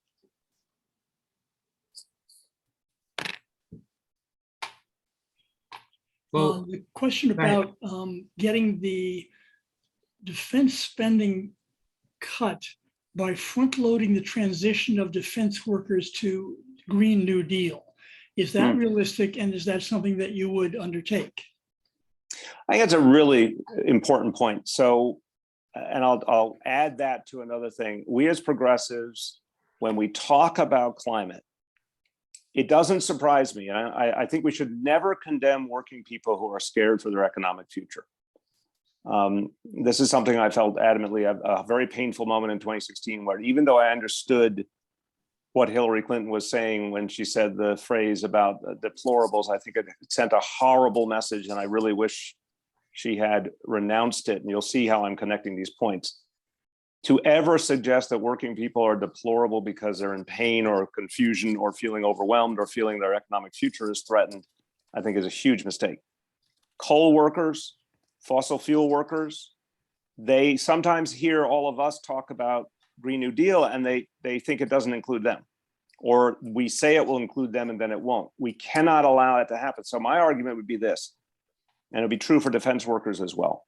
Speaker 11: Well, the question about getting the defense spending cut by front loading the transition of defense workers to Green New Deal. Is that realistic, and is that something that you would undertake?
Speaker 9: I think it's a really important point. So, and I'll add that to another thing. We as progressives, when we talk about climate, it doesn't surprise me. And I think we should never condemn working people who are scared for their economic future. This is something I felt adamantly a very painful moment in 2016, where even though I understood what Hillary Clinton was saying when she said the phrase about deplorables, I think it sent a horrible message, and I really wish she had renounced it. And you'll see how I'm connecting these points. To ever suggest that working people are deplorable because they're in pain or confusion or feeling overwhelmed or feeling their economic future is threatened, I think is a huge mistake. Coal workers, fossil fuel workers, they sometimes hear all of us talk about Green New Deal and they think it doesn't include them. Or we say it will include them and then it won't. We cannot allow it to happen. So my argument would be this, and it'll be true for defense workers as well.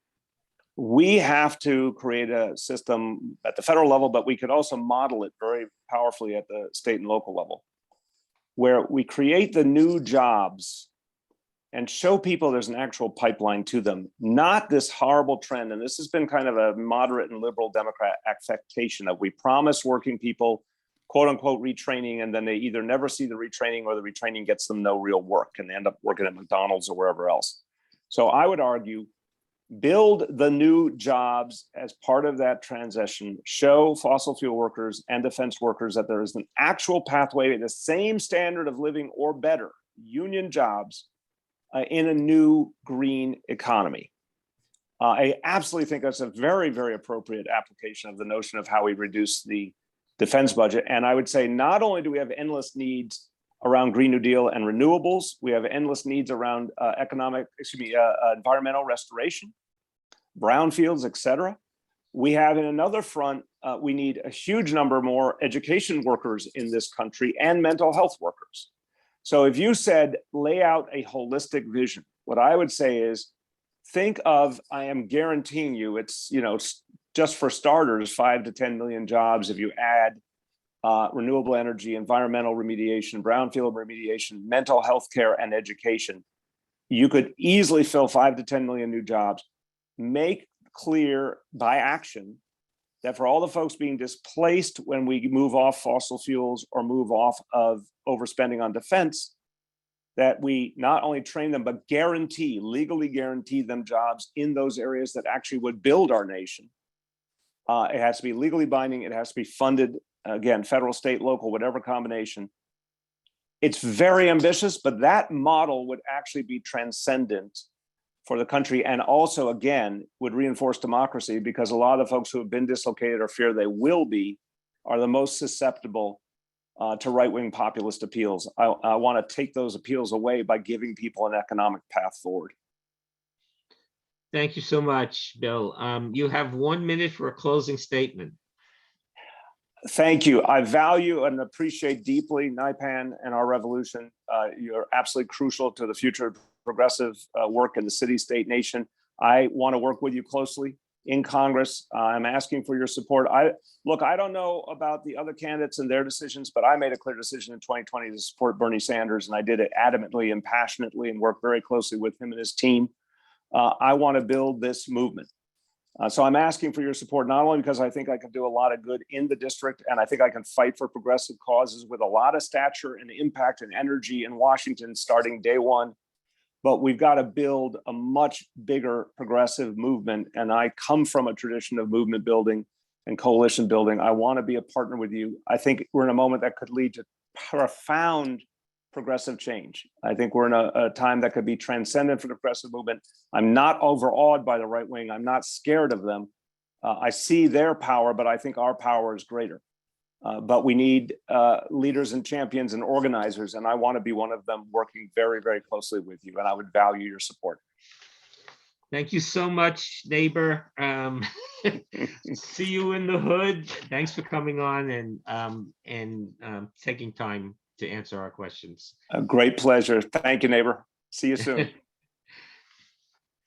Speaker 9: We have to create a system at the federal level, but we could also model it very powerfully at the state and local level, where we create the new jobs and show people there's an actual pipeline to them, not this horrible trend. And this has been kind of a moderate and liberal Democrat affectation that we promise working people, quote unquote, retraining, and then they either never see the retraining or the retraining gets them no real work and they end up working at McDonald's or wherever else. So I would argue, build the new jobs as part of that transition, show fossil fuel workers and defense workers that there is an actual pathway to the same standard of living or better, union jobs in a new green economy. I absolutely think that's a very, very appropriate application of the notion of how we reduce the defense budget. And I would say not only do we have endless needs around Green New Deal and renewables, we have endless needs around environmental restoration, brownfields, et cetera. We have in another front, we need a huge number more education workers in this country and mental health workers. So if you said, lay out a holistic vision, what I would say is, think of, I am guaranteeing you, it's, just for starters, 5 to 10 million jobs if you add renewable energy, environmental remediation, brownfield remediation, mental health care, and education. You could easily fill 5 to 10 million new jobs. Make clear by action that for all the folks being displaced when we move off fossil fuels or move off of overspending on defense, that we not only train them, but legally guarantee them jobs in those areas that actually would build our nation. It has to be legally binding. It has to be funded, again, federal, state, local, whatever combination. It's very ambitious, but that model would actually be transcendent for the country, and also, again, would reinforce democracy, because a lot of the folks who have been dislocated or fear they will be are the most susceptible to right-wing populist appeals. I want to take those appeals away by giving people an economic path forward.
Speaker 2: Thank you so much, Bill. You have 1 minute for a closing statement.
Speaker 9: Thank you. I value and appreciate deeply NIPAN and our revolution. You're absolutely crucial to the future of progressive work in the city, state, nation. I want to work with you closely in Congress. I'm asking for your support. I don't know about the other candidates and their decisions, but I made a clear decision in 2020 to support Bernie Sanders, and I did it adamantly and passionately and worked very closely with him and his team. I want to build this movement. So I'm asking for your support, not only because I think I can do a lot of good in the district, and I think I can fight for progressive causes with a lot of stature and impact and energy in Washington starting day one, but we've got to build a much bigger progressive movement. And I come from a tradition of movement building and coalition building. I want to be a partner with you. I think we're in a moment that could lead to profound progressive change. I think we're in a time that could be transcendent for the progressive movement. I'm not overawed by the right wing. I'm not scared of them. I see their power, but I think our power is greater. But we need leaders and champions and organizers, and I want to be one of them, working very, very closely with you, and I would value your support.
Speaker 2: Thank you so much, neighbor. See you in the hood. Thanks for coming on and taking time to answer our questions.
Speaker 9: A great pleasure. Thank you, neighbor. See you soon.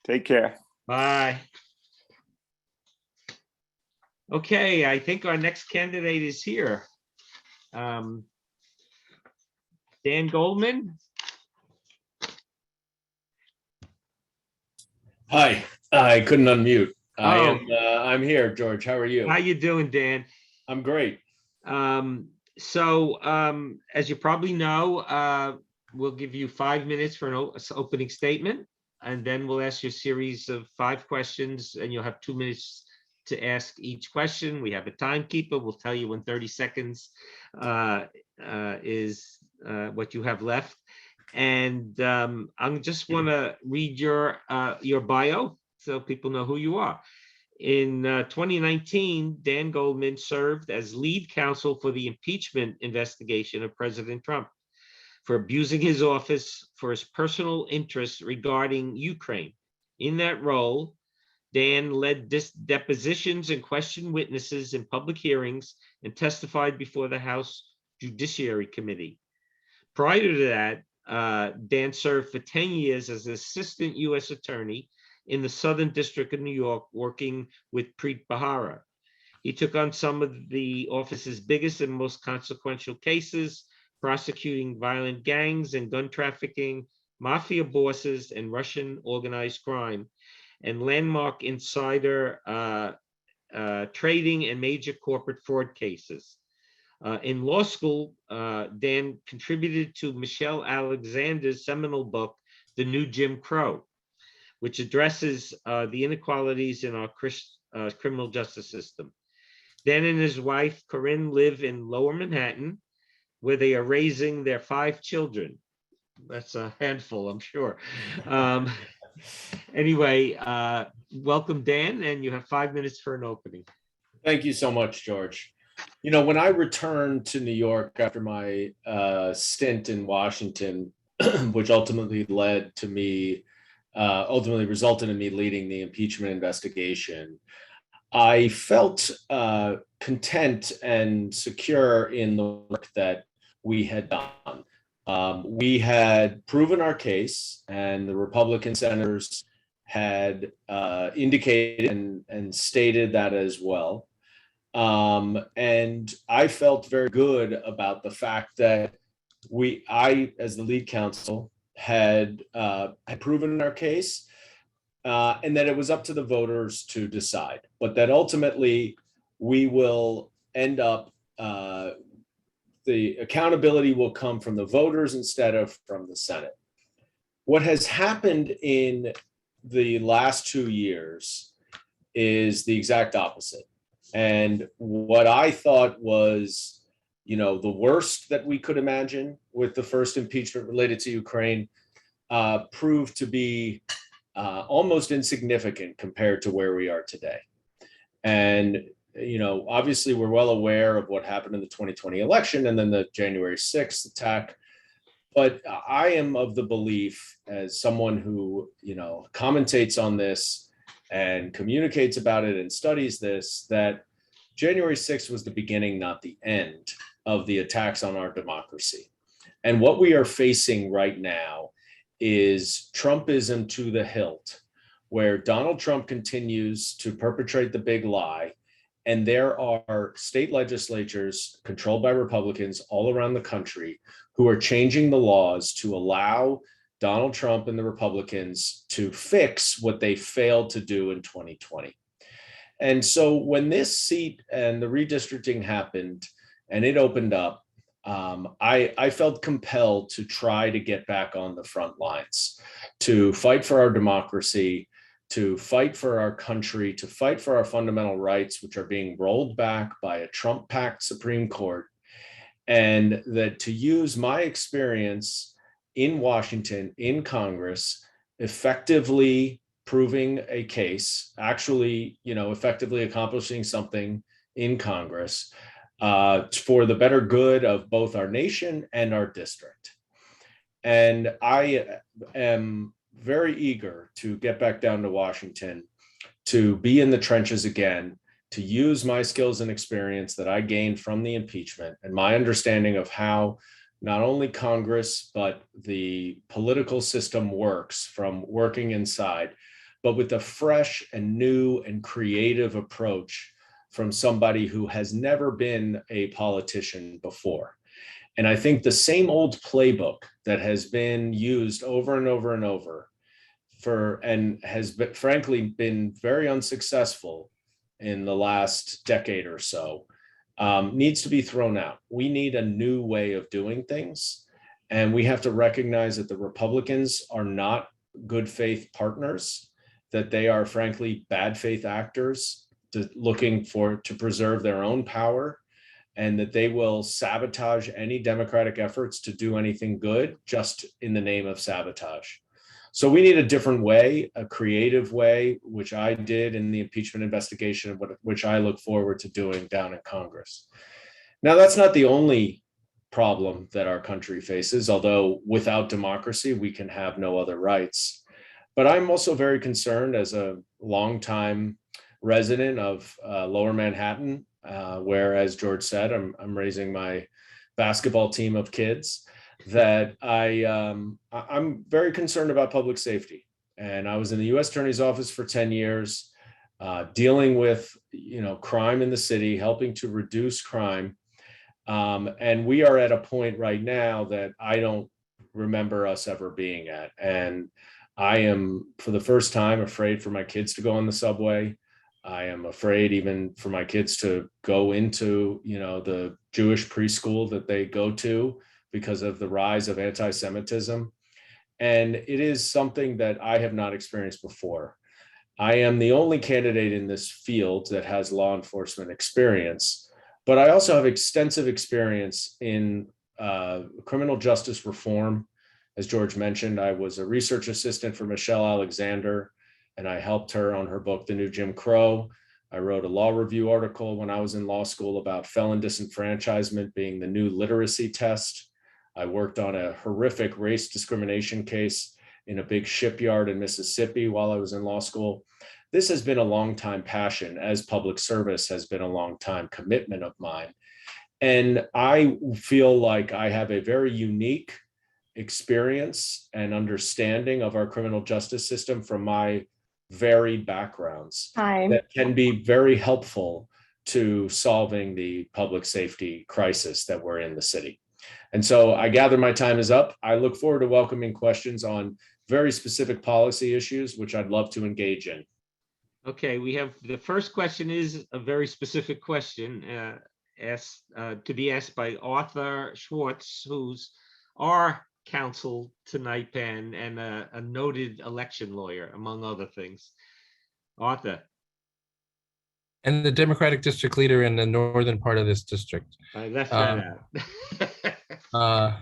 Speaker 9: Take care.
Speaker 2: Bye. Okay, I think our next candidate is here. Dan Goldman.
Speaker 12: Hi, I couldn't unmute. I'm here, George. How are you?
Speaker 2: How you doing, Dan?
Speaker 12: I'm great.
Speaker 2: So as you probably know, we'll give you 5 minutes for an opening statement. and then we'll ask you a series of 5 questions, and you'll have 2 minutes to ask each question. We have a timekeeper. We'll tell you when 30 seconds is what you have left. And I just want to read your bio so people know who you are. In 2019, Dan Goldman served as lead counsel for the impeachment investigation of President Trump for abusing his office for his personal interests regarding Ukraine. In that role, Dan led depositions and questioned witnesses in public hearings and testified before the House Judiciary Committee. Prior to that, Dan served for 10 years as assistant U.S. attorney in the Southern District of New York, working with Preet Bharara. He took on some of the office's biggest and most consequential cases, prosecuting violent gangs and gun trafficking, mafia bosses, and Russian organized crime, and landmark insider trading and major corporate fraud cases. In law school, Dan contributed to Michelle Alexander's seminal book, The New Jim Crow, which addresses the inequalities in our criminal justice system. Dan and his wife, Corinne, live in Lower Manhattan, where they are raising their 5 children. That's a handful, I'm sure. Anyway, welcome, Dan, and you have 5 minutes for an opening.
Speaker 12: Thank you so much, George. You know, when I returned to New York after my stint in Washington, which ultimately resulted in me leading the impeachment investigation, I felt content and secure in the work that we had done. We had proven our case, and the Republican senators had indicated and stated that as well. And I felt very good about the fact that I, as the lead counsel, had proven our case, and that it was up to the voters to decide, but that ultimately we will end up, the accountability will come from the voters instead of from the Senate. What has happened in the last 2 years is the exact opposite. And what I thought was, you know, the worst that we could imagine with the first impeachment related to Ukraine proved to be almost insignificant compared to where we are today. And, you know, obviously we're well aware of what happened in the 2020 election and then the January 6th attack. But I am of the belief, as someone who, you know, commentates on this and communicates about it and studies this, that January 6th was the beginning, not the end, of the attacks on our democracy. And what we are facing right now is Trumpism to the hilt, where Donald Trump continues to perpetrate the big lie. And there are state legislatures controlled by Republicans all around the country who are changing the laws to allow Donald Trump and the Republicans to fix what they failed to do in 2020. And so when this seat and the redistricting happened and it opened up, I felt compelled to try to get back on the front lines, to fight for our democracy, to fight for our country, to fight for our fundamental rights, which are being rolled back by a Trump-packed Supreme Court, and that to use my experience in Washington, in Congress, effectively proving a case, actually, you know, effectively accomplishing something in Congress for the better good of both our nation and our district. And I am very eager to get back down to Washington, to be in the trenches again, to use my skills and experience that I gained from the impeachment and my understanding of how not only Congress, but the political system works from working inside, but with a fresh and new and creative approach from somebody who has never been a politician before. And I think the same old playbook that has been used over and over and over and has been, frankly, been very unsuccessful in the last decade or so, needs to be thrown out. We need a new way of doing things. And we have to recognize that the Republicans are not good faith partners, that they are frankly bad faith actors looking to preserve their own power, and that they will sabotage any democratic efforts to do anything good just in the name of sabotage. So we need a different way, a creative way, which I did in the impeachment investigation, which I look forward to doing down in Congress. Now, that's not the only problem that our country faces, although without democracy, we can have no other rights. But I'm also very concerned as a longtime resident of Lower Manhattan, where, as George said, I'm raising my basketball team of kids, that I'm very concerned about public safety. And I was in the U.S. Attorney's Office for 10 years, dealing with crime in the city, helping to reduce crime. And we are at a point right now that I don't remember us ever being at. And I am, for the first time, afraid for my kids to go on the subway. I am afraid even for my kids to go into, the Jewish preschool that they go to because of the rise of anti-Semitism. And it is something that I have not experienced before. I am the only candidate in this field that has law enforcement experience, but I also have extensive experience in criminal justice reform. As George mentioned, I was a research assistant for Michelle Alexander, and I helped her on her book, The New Jim Crow. I wrote a law review article when I was in law school about felon disenfranchisement being the new literacy test. I worked on a horrific race discrimination case in a big shipyard in Mississippi while I was in law school. This has been a long time passion, as public service has been a long time commitment of mine. And I feel like I have a very unique experience and understanding of our criminal justice system from my varied backgrounds that can be very helpful to solving the public safety crisis that we're in the city. And so I gather my time is up. I look forward to welcoming questions on very specific policy issues, which I'd love to engage in.
Speaker 2: Okay, we have the first question is a very specific question to be asked by Arthur Schwartz, who's our counsel to NIPAN and a noted election lawyer, among other things. Arthur.
Speaker 6: And the Democratic district leader in the northern part of this district.
Speaker 2: I left that out.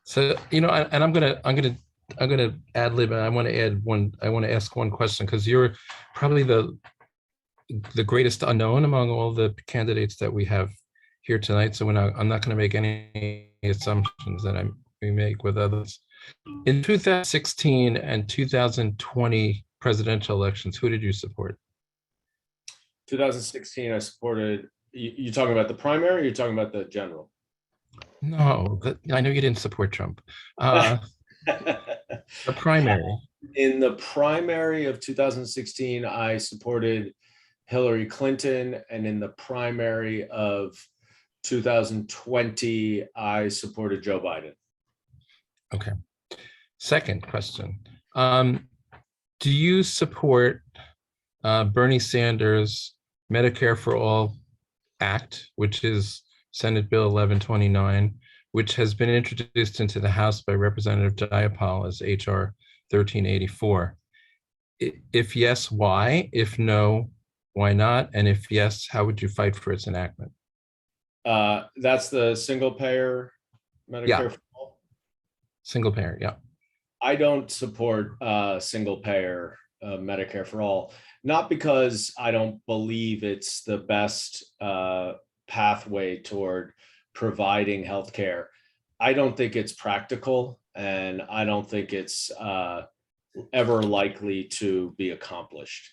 Speaker 6: So, and I'm gonna ad lib, and I want to ask one question, because you're probably the greatest unknown among all the candidates that we have here tonight. So I'm not going to make any assumptions that we make with others. In 2016 and 2020 presidential elections, who did you support?
Speaker 12: 2016, I supported, you talking about the primary, or you're talking about the general?
Speaker 6: No, I know you didn't support Trump. The primary.
Speaker 12: In the primary of 2016, I supported Hillary Clinton, and in the primary of 2020, I supported Joe Biden.
Speaker 6: Okay. Second question. Do you support Bernie Sanders' Medicare for All Act, which is Senate Bill 1129, which has been introduced into the House by Representative Jayapal as HR 1384? If yes, why? If no, why not? And if yes, how would you fight for its enactment?
Speaker 12: That's the single payer Medicare for all?
Speaker 6: Single payer, yeah.
Speaker 12: I don't support single payer Medicare for all, not because I don't believe it's the best pathway toward providing healthcare. I don't think it's practical, and I don't think it's ever likely to be accomplished.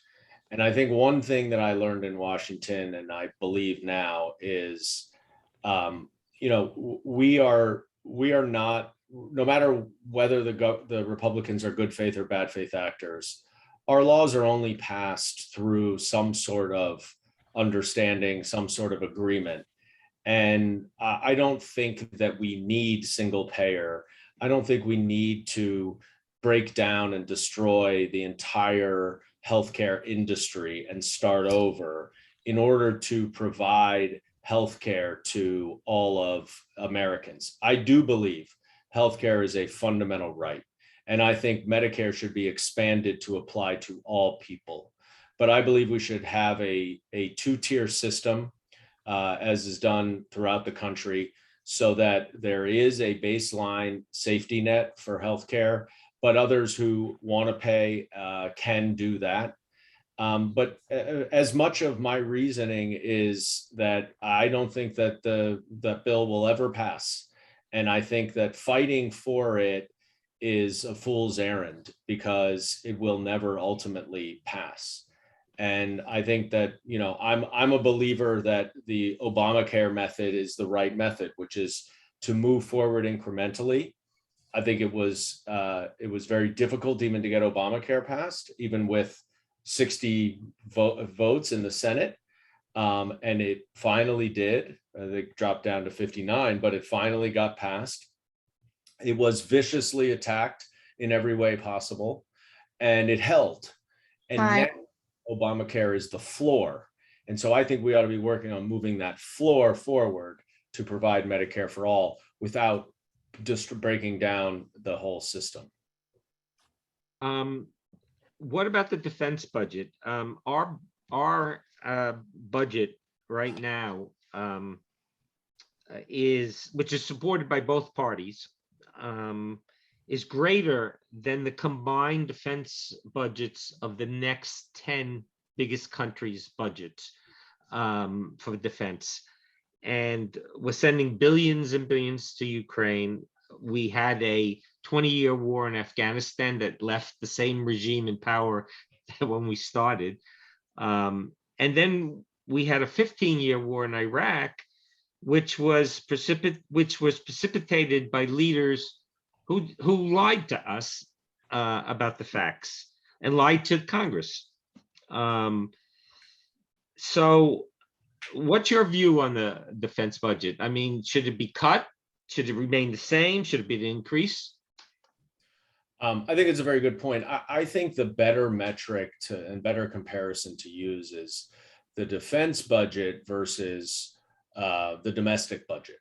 Speaker 12: And I think one thing that I learned in Washington, and I believe now, is we are not, no matter whether the Republicans are good faith or bad faith actors, our laws are only passed through some sort of understanding, some sort of agreement. And I don't think that we need single payer. I don't think we need to break down and destroy the entire healthcare industry and start over in order to provide healthcare to all of Americans. I do believe healthcare is a fundamental right. And I think Medicare should be expanded to apply to all people. But I believe we should have a two-tier system, as is done throughout the country, so that there is a baseline safety net for healthcare, but others who want to pay can do that. But as much of my reasoning is that I don't think that the bill will ever pass. And I think that fighting for it is a fool's errand because it will never ultimately pass. And I think that, you know, I'm a believer that the Obamacare method is the right method, which is to move forward incrementally. I think it was very difficult even to get Obamacare passed, even with 60 votes in the Senate. And it finally did. They dropped down to 59, but it finally got passed. It was viciously attacked in every way possible, and it held. And now Obamacare is the floor. And so I think we ought to be working on moving that floor forward to provide Medicare for all without just breaking down the whole system.
Speaker 2: What about the defense budget? Our budget right now which is supported by both parties, is greater than the combined defense budgets of the next 10 biggest countries' budgets for defense. And we're sending billions and billions to Ukraine. We had a 20-year war in Afghanistan that left the same regime in power when we started. And then we had a 15-year war in Iraq, which was precipitated by leaders who lied to us about the facts and lied to Congress. So what's your view on the defense budget? I mean, should it be cut? Should it remain the same? Should it be an increase?
Speaker 12: I think it's a very good point. I think the better metric and better comparison to use is the defense budget versus the domestic budget.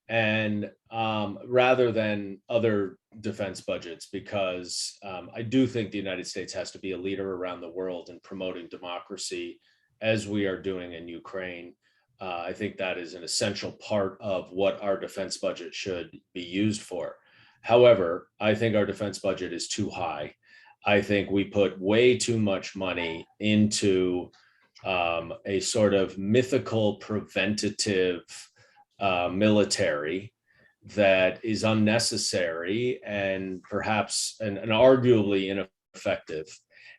Speaker 12: And rather than other defense budgets, because I do think the United States has to be a leader around the world in promoting democracy, as we are doing in Ukraine. I think that is an essential part of what our defense budget should be used for. However, I think our defense budget is too high. I think we put way too much money into a sort of mythical preventative military that is unnecessary and perhaps and arguably ineffective,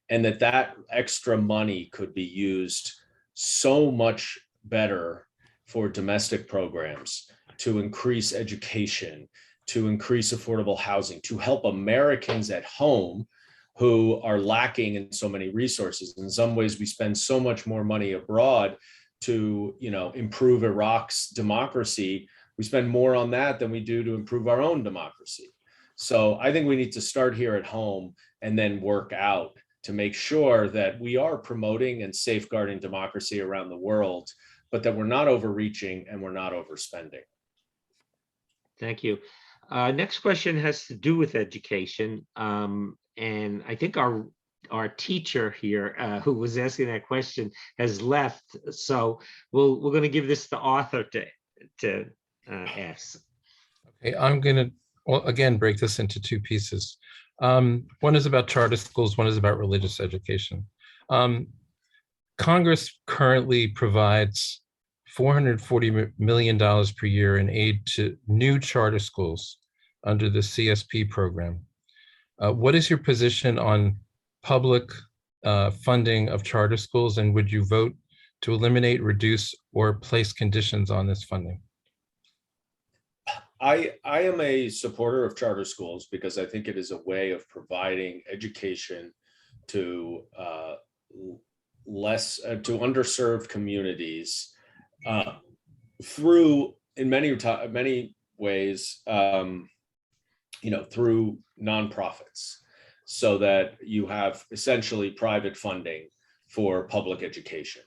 Speaker 12: and that extra money could be used so much better for domestic programs to increase education, to increase affordable housing, to help Americans at home who are lacking in so many resources. In some ways, we spend so much more money abroad to, improve Iraq's democracy. We spend more on that than we do to improve our own democracy. So I think we need to start here at home and then work out to make sure that we are promoting and safeguarding democracy around the world, but that we're not overreaching and we're not overspending.
Speaker 2: Thank you. Next question has to do with education. And I think our teacher here who was asking that question has left. So we're going to give this to Arthur to ask.
Speaker 6: Okay, I'm going to, again, break this into two pieces. One is about charter schools, one is about religious education. Congress currently provides $440 million per year in aid to new charter schools under the CSP program. What is your position on public funding of charter schools, and would you vote to eliminate, reduce, or place conditions on this funding?
Speaker 12: I am a supporter of charter schools because I think it is a way of providing education to to underserved communities through, in many ways, through nonprofits, so that you have essentially private funding for public education.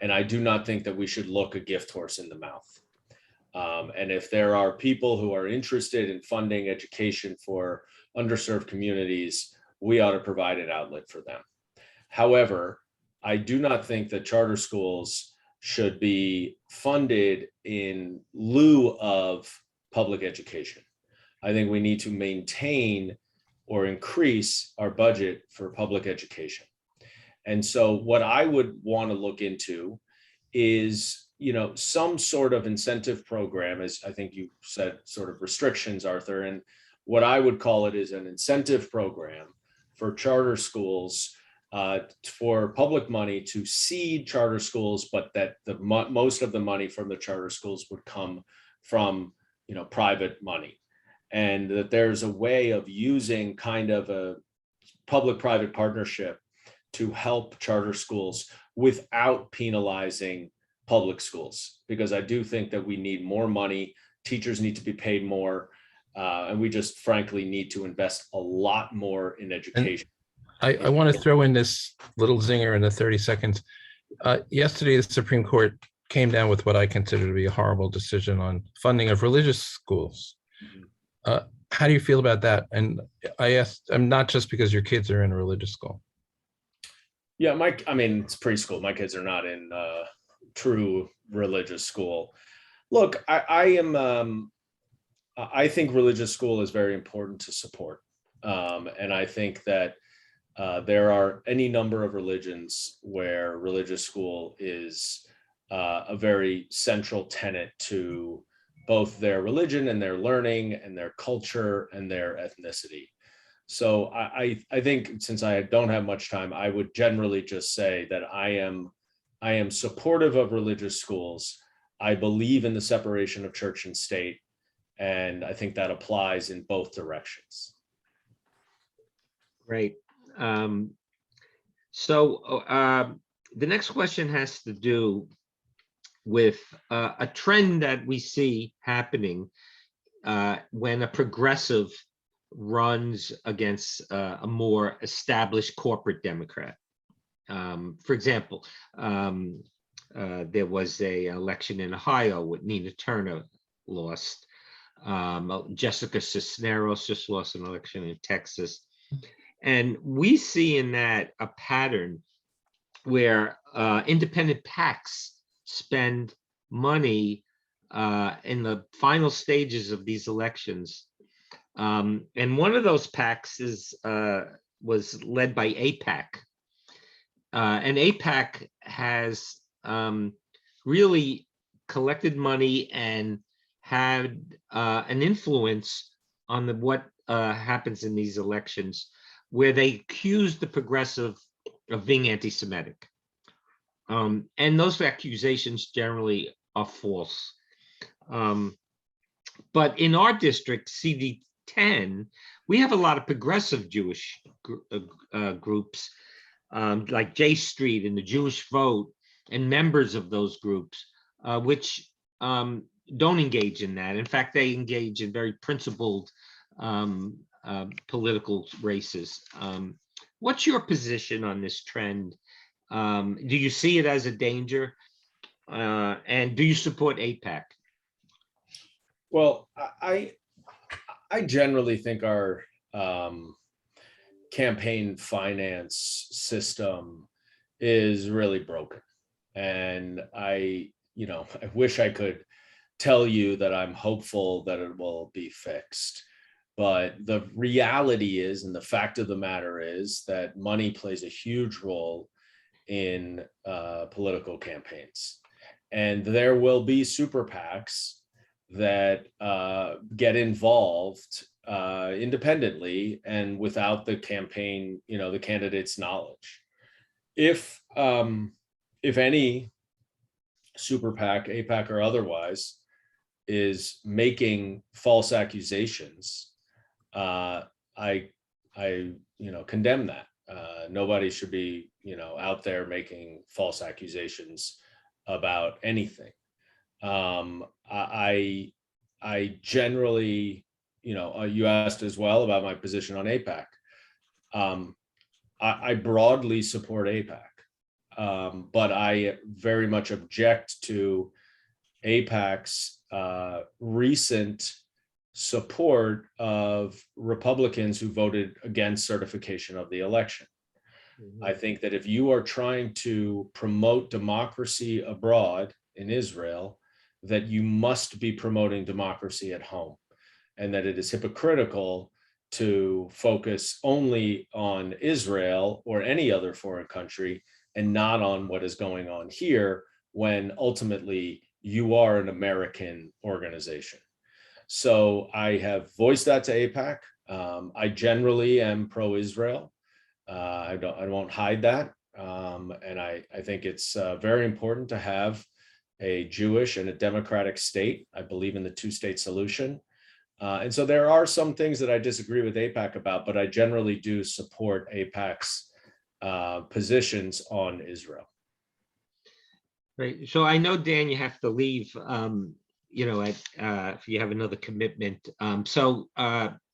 Speaker 12: And I do not think that we should look a gift horse in the mouth. And if there are people who are interested in funding education for underserved communities, we ought to provide an outlet for them. However, I do not think that charter schools should be funded in lieu of public education. I think we need to maintain or increase our budget for public education. And so what I would want to look into is, some sort of incentive program, as I think you said, sort of restrictions, Arthur, and what I would call it is an incentive program for charter schools, for public money to seed charter schools, but that most of the money from the charter schools would come from, private money. And that there's a way of using kind of a public-private partnership to help charter schools without penalizing public schools, because I do think that we need more money. Teachers need to be paid more, and we just frankly need to invest a lot more in education.
Speaker 6: I want to throw in this little zinger in the 30 seconds. Yesterday, the Supreme Court came down with what I consider to be a horrible decision on funding of religious schools. How do you feel about that? And I'm not just because your kids are in a religious school.
Speaker 12: Yeah, it's preschool. My kids are not in true religious school. Look, I think religious school is very important to support. And I think that there are any number of religions where religious school is a very central tenet to both their religion and their learning and their culture and their ethnicity. So I think, since I don't have much time, I would generally just say that I am supportive of religious schools. I believe in the separation of church and state, and I think that applies in both directions.
Speaker 2: Great. So the next question has to do with a trend that we see happening when a progressive runs against a more established corporate Democrat. For example, there was an election in Ohio with Nina Turner lost. Jessica Cisneros just lost an election in Texas. And we see in that a pattern where independent PACs spend money in the final stages of these elections. And one of those PACs was led by AIPAC. And AIPAC has really collected money and had an influence on what happens in these elections, where they accuse the progressive of being anti-Semitic. And those accusations generally are false. But in our district, CD10, we have a lot of progressive Jewish groups, like J Street and the Jewish Vote, and members of those groups, which don't engage in that. In fact, they engage in very principled political races. What's your position on this trend? Do you see it as a danger? And do you support AIPAC?
Speaker 12: Well, I generally think our campaign finance system is really broken. And I wish I could tell you that I'm hopeful that it will be fixed. But the reality is, and the fact of the matter is, that money plays a huge role in political campaigns. And there will be super PACs that get involved independently and without the campaign, the candidate's knowledge. If any super PAC, AIPAC or otherwise, is making false accusations, I condemn that. Nobody should be, out there making false accusations about anything. I generally, you asked as well about my position on AIPAC. I broadly support AIPAC, but I very much object to AIPAC's recent support of Republicans who voted against certification of the election. I think that if you are trying to promote democracy abroad in Israel, that you must be promoting democracy at home, and that it is hypocritical to focus only on Israel or any other foreign country and not on what is going on here, when ultimately you are an American organization. So I have voiced that to AIPAC. I generally am pro-Israel. I won't hide that. And I think it's very important to have a Jewish and a democratic state. I believe in the two-state solution. And so there are some things that I disagree with AIPAC about, but I generally do support AIPAC's positions on Israel.
Speaker 2: Right. So I know, Dan, you have to leave, if you have another commitment. So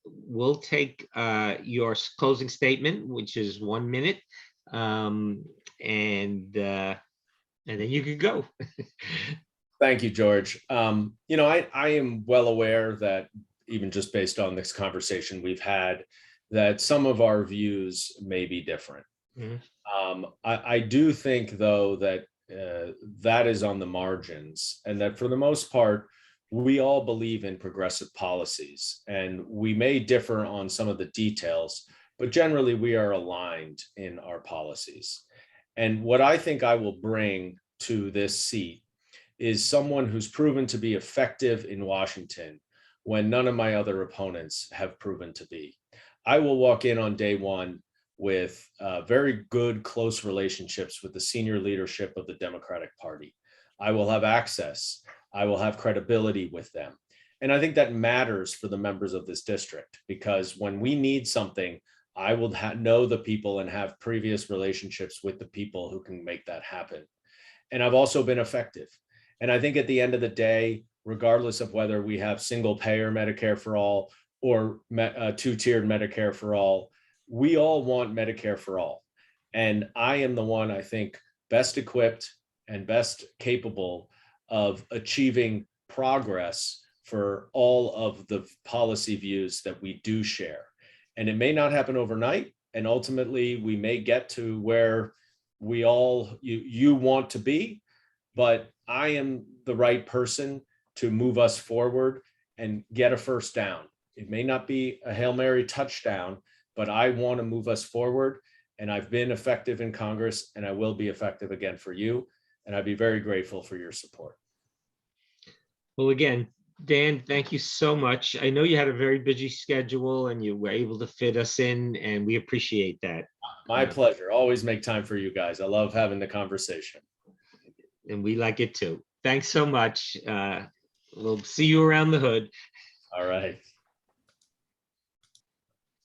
Speaker 2: we'll take your closing statement, which is 1 minute, and then you can go.
Speaker 12: Thank you, George. I am well aware that, even just based on this conversation we've had, that some of our views may be different. I do think, though, that that is on the margins, and that for the most part, we all believe in progressive policies, and we may differ on some of the details, but generally we are aligned in our policies. And what I think I will bring to this seat is someone who's proven to be effective in Washington when none of my other opponents have proven to be. I will walk in on day one with very good, close relationships with the senior leadership of the Democratic Party. I will have access. I will have credibility with them. And I think that matters for the members of this district, because when we need something, I will know the people and have previous relationships with the people who can make that happen. And I've also been effective. And I think at the end of the day, regardless of whether we have single payer Medicare for all or two-tiered Medicare for all, we all want Medicare for all. And I am the one, I think, best equipped and best capable of achieving progress for all of the policy views that we do share. And it may not happen overnight. And ultimately, we may get to where we all, you want to be, but I am the right person to move us forward and get a first down. It may not be a Hail Mary touchdown, but I want to move us forward. And I've been effective in Congress, and I will be effective again for you. And I'd be very grateful for your support.
Speaker 2: Well, again, Dan, thank you so much. I know you had a very busy schedule and you were able to fit us in, and we appreciate that.
Speaker 12: My pleasure. Always make time for you guys. I love having the conversation.
Speaker 2: And we like it too. Thanks so much. We'll see you around the hood.
Speaker 12: All right.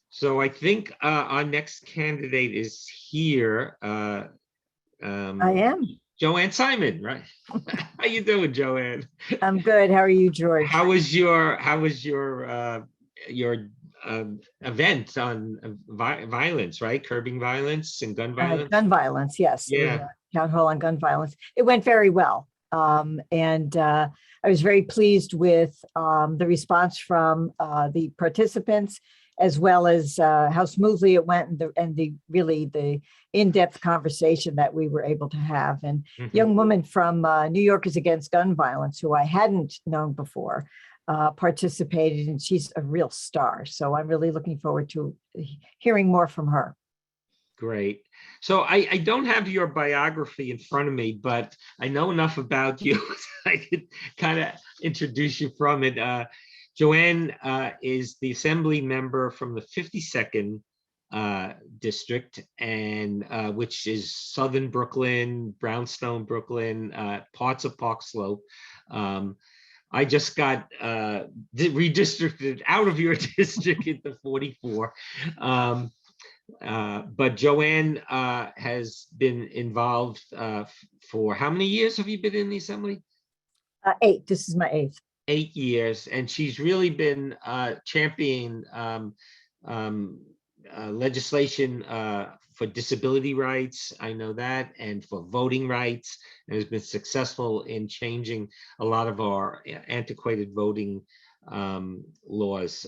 Speaker 2: So I think our next candidate is here.
Speaker 13: I am.
Speaker 2: Joanne Simon, right? How you doing, Joanne?
Speaker 13: I'm good. How are you, George?
Speaker 2: How was your event on violence, right? Curbing violence and gun violence?
Speaker 13: Gun violence, yes.
Speaker 2: Yeah.
Speaker 13: Town hall on gun violence. It went very well. And I was very pleased with the response from the participants, as well as how smoothly it went, and the in-depth conversation that we were able to have. And young woman from New Yorkers Against Gun Violence, who I hadn't known before, participated, and she's a real star. So I'm really looking forward to hearing more from her.
Speaker 2: Great. So I don't have your biography in front of me, but I know enough about you. I could kind of introduce you from it. Joanne is the assembly member from the 52nd district, and which is Southern Brooklyn, Brownstone, Brooklyn, parts of Park Slope. I just got redistricted out of your district into 44. But Joanne has been involved for how many years have you been in the assembly?
Speaker 13: 8. This is my 8th.
Speaker 2: 8 years, and she's really been championing legislation for disability rights, I know that, and for voting rights, and has been successful in changing a lot of our antiquated voting laws.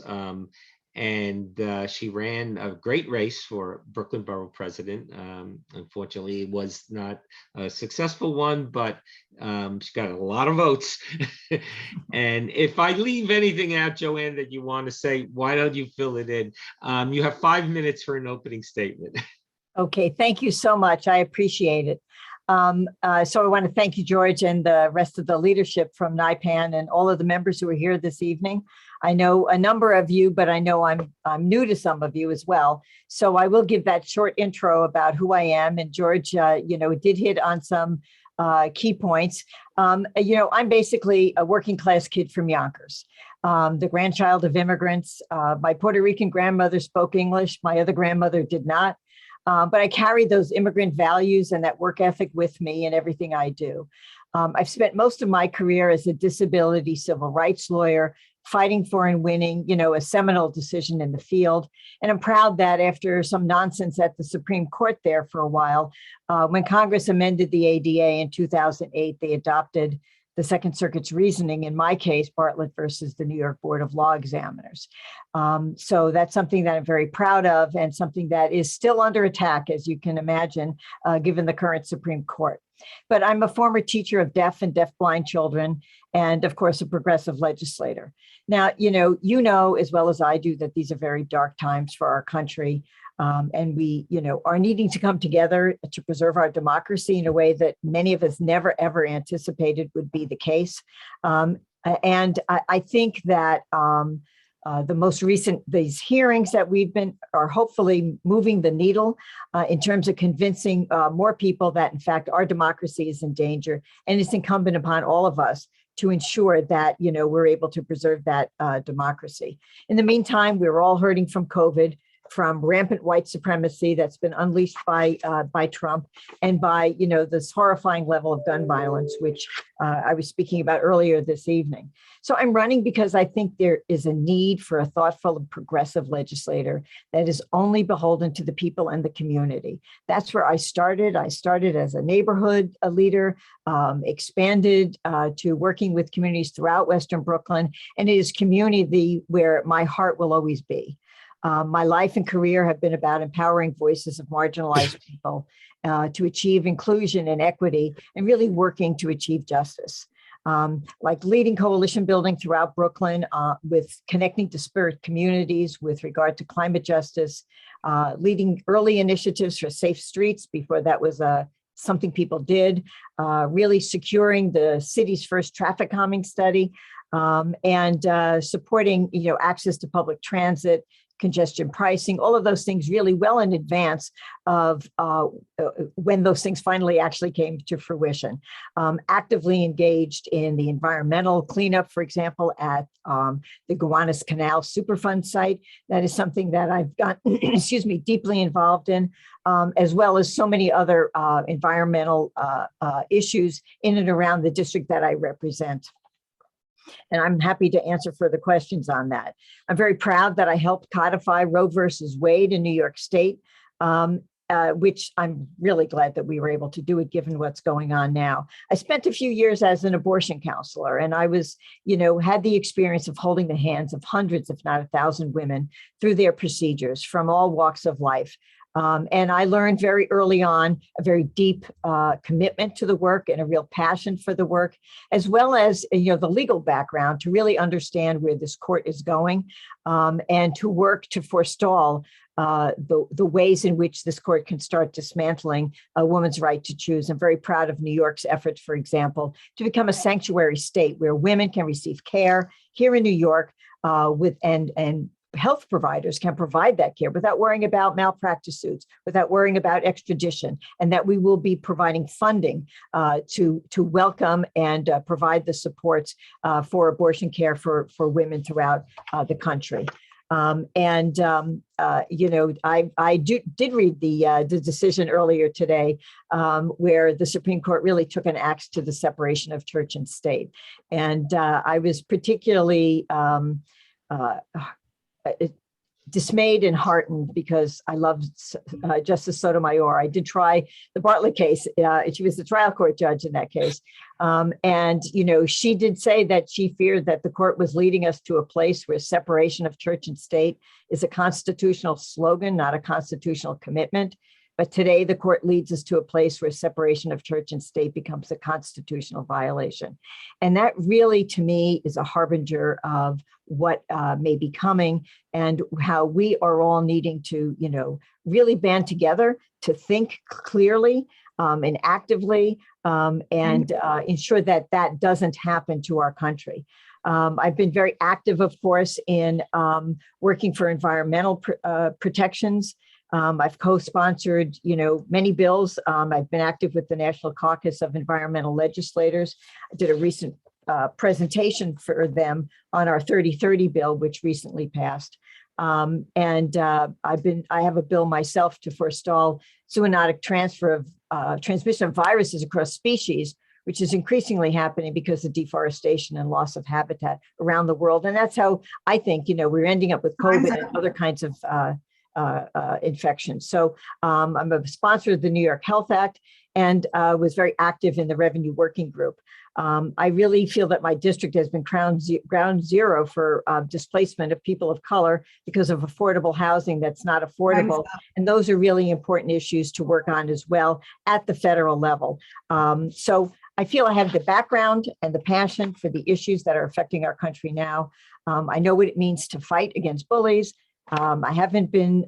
Speaker 2: And she ran a great race for Brooklyn Borough President. Unfortunately, it was not a successful one, but she got a lot of votes. And if I leave anything out, Joanne, that you want to say, why don't you fill it in? You have 5 minutes for an opening statement.
Speaker 13: Okay, thank you so much. I appreciate it. So I want to thank you, George, and the rest of the leadership from NIPAN and all of the members who are here this evening. I know a number of you, but I know I'm new to some of you as well. So I will give that short intro about who I am. And George, did hit on some key points. I'm basically a working class kid from Yonkers, the grandchild of immigrants. My Puerto Rican grandmother spoke English. My other grandmother did not. But I carry those immigrant values and that work ethic with me in everything I do. I've spent most of my career as a disability civil rights lawyer, fighting for and winning, a seminal decision in the field. And I'm proud that after some nonsense at the Supreme Court there for a while, when Congress amended the ADA in 2008, they adopted the Second Circuit's reasoning, in my case, Bartlett versus the New York Board of Law Examiners. So that's something that I'm very proud of and something that is still under attack, as you can imagine, given the current Supreme Court. But I'm a former teacher of deaf and deafblind children, and of course, a progressive legislator. Now, you know as well as I do that these are very dark times for our country. And we, are needing to come together to preserve our democracy in a way that many of us never, ever anticipated would be the case. And I think that the most recent, these hearings that are hopefully moving the needle in terms of convincing more people that, in fact, our democracy is in danger. And it's incumbent upon all of us to ensure that, we're able to preserve that democracy. In the meantime, we're all hurting from COVID, from rampant white supremacy that's been unleashed by Trump, and by this horrifying level of gun violence, which I was speaking about earlier this evening. So I'm running because I think there is a need for a thoughtful and progressive legislator that is only beholden to the people and the community. That's where I started. I started as a neighborhood leader, expanded to working with communities throughout Western Brooklyn, and it is community where my heart will always be. My life and career have been about empowering voices of marginalized people to achieve inclusion and equity, and really working to achieve justice. Like leading coalition building throughout Brooklyn with connecting disparate communities with regard to climate justice, leading early initiatives for safe streets before that was something people did, really securing the city's first traffic calming study, and supporting access to public transit, congestion pricing, all of those things really well in advance of when those things finally actually came to fruition. Actively engaged in the environmental cleanup, for example, at the Gowanus Canal Superfund site. That is something that I've got, deeply involved in, as well as so many other environmental issues in and around the district that I represent. And I'm happy to answer further questions on that. I'm very proud that I helped codify Roe versus Wade in New York State, which I'm really glad that we were able to do it given what's going on now. I spent a few years as an abortion counselor, and I was, had the experience of holding the hands of hundreds, if not 1,000 women through their procedures from all walks of life. And I learned very early on a very deep commitment to the work and a real passion for the work, as well as the legal background to really understand where this court is going, and to work to forestall the ways in which this court can start dismantling a woman's right to choose. I'm very proud of New York's efforts, for example, to become a sanctuary state where women can receive care here in New York and health providers can provide that care without worrying about malpractice suits, without worrying about extradition, and that we will be providing funding to welcome and provide the supports for abortion care for women throughout the country. I did read the decision earlier today where the Supreme Court really took an axe to the separation of church and state. And I was particularly dismayed and heartened because I love Justice Sotomayor. I did try the Bartlett case. She was the trial court judge in that case. And, she did say that she feared that the court was leading us to a place where separation of church and state is a constitutional slogan, not a constitutional commitment. But today, the court leads us to a place where separation of church and state becomes a constitutional violation. And that really, to me, is a harbinger of what may be coming and how we are all needing to, really band together to think clearly and actively and ensure that that doesn't happen to our country. I've been very active, of course, in working for environmental protections. I've co-sponsored, many bills. I've been active with the National Caucus of Environmental Legislators. I did a recent presentation for them on our 3030 bill, which recently passed. I have a bill myself to forestall zoonotic transfer of transmission of viruses across species, which is increasingly happening because of deforestation and loss of habitat around the world. And that's how I think, we're ending up with COVID and other kinds of infections. So I'm a sponsor of the New York Health Act and was very active in the Revenue Working Group. I really feel that my district has been ground zero for displacement of people of color because of affordable housing that's not affordable. And those are really important issues to work on as well at the federal level. So I feel I have the background and the passion for the issues that are affecting our country now. I know what it means to fight against bullies. I haven't been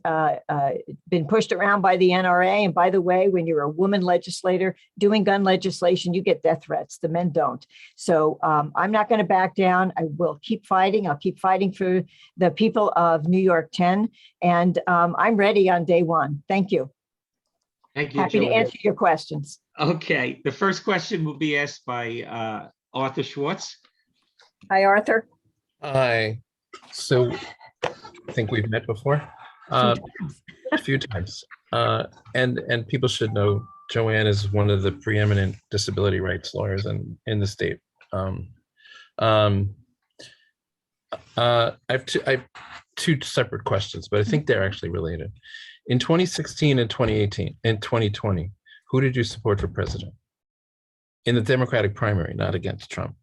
Speaker 13: pushed around by the NRA. And by the way, when you're a woman legislator doing gun legislation, you get death threats. The men don't. So I'm not going to back down. I will keep fighting. I'll keep fighting for the people of New York 10. And I'm ready on day one. Thank you.
Speaker 2: Thank you.
Speaker 13: Happy to answer your questions.
Speaker 2: Okay. The first question will be asked by Arthur Schwartz.
Speaker 13: Hi, Arthur.
Speaker 6: Hi. So I think we've met before a few times. And people should know Joanne is one of the preeminent disability rights lawyers in the state. I have two separate questions, but I think they're actually related. In 2016 and 2018 and 2020, who did you support for president? In the Democratic primary, not against Trump.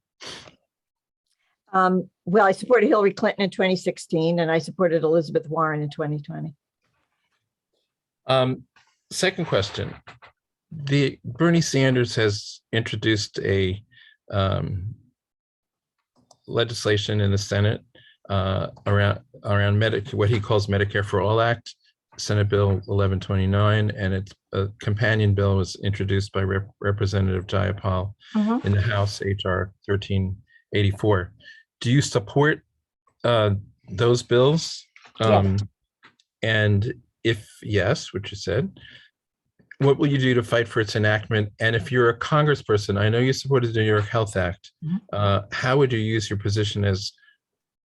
Speaker 13: Well, I supported Hillary Clinton in 2016, and I supported Elizabeth Warren in 2020.
Speaker 6: Second question. Bernie Sanders has introduced a legislation in the Senate around what he calls Medicare for All Act, Senate Bill 1129, and its a companion bill was introduced by Representative Jayapal in the House, HR 1384. Do you support those bills?
Speaker 13: Yes.
Speaker 6: And if yes, which you said, what will you do to fight for its enactment? And if you're a congressperson, I know you supported the New York Health Act. How would you use your position as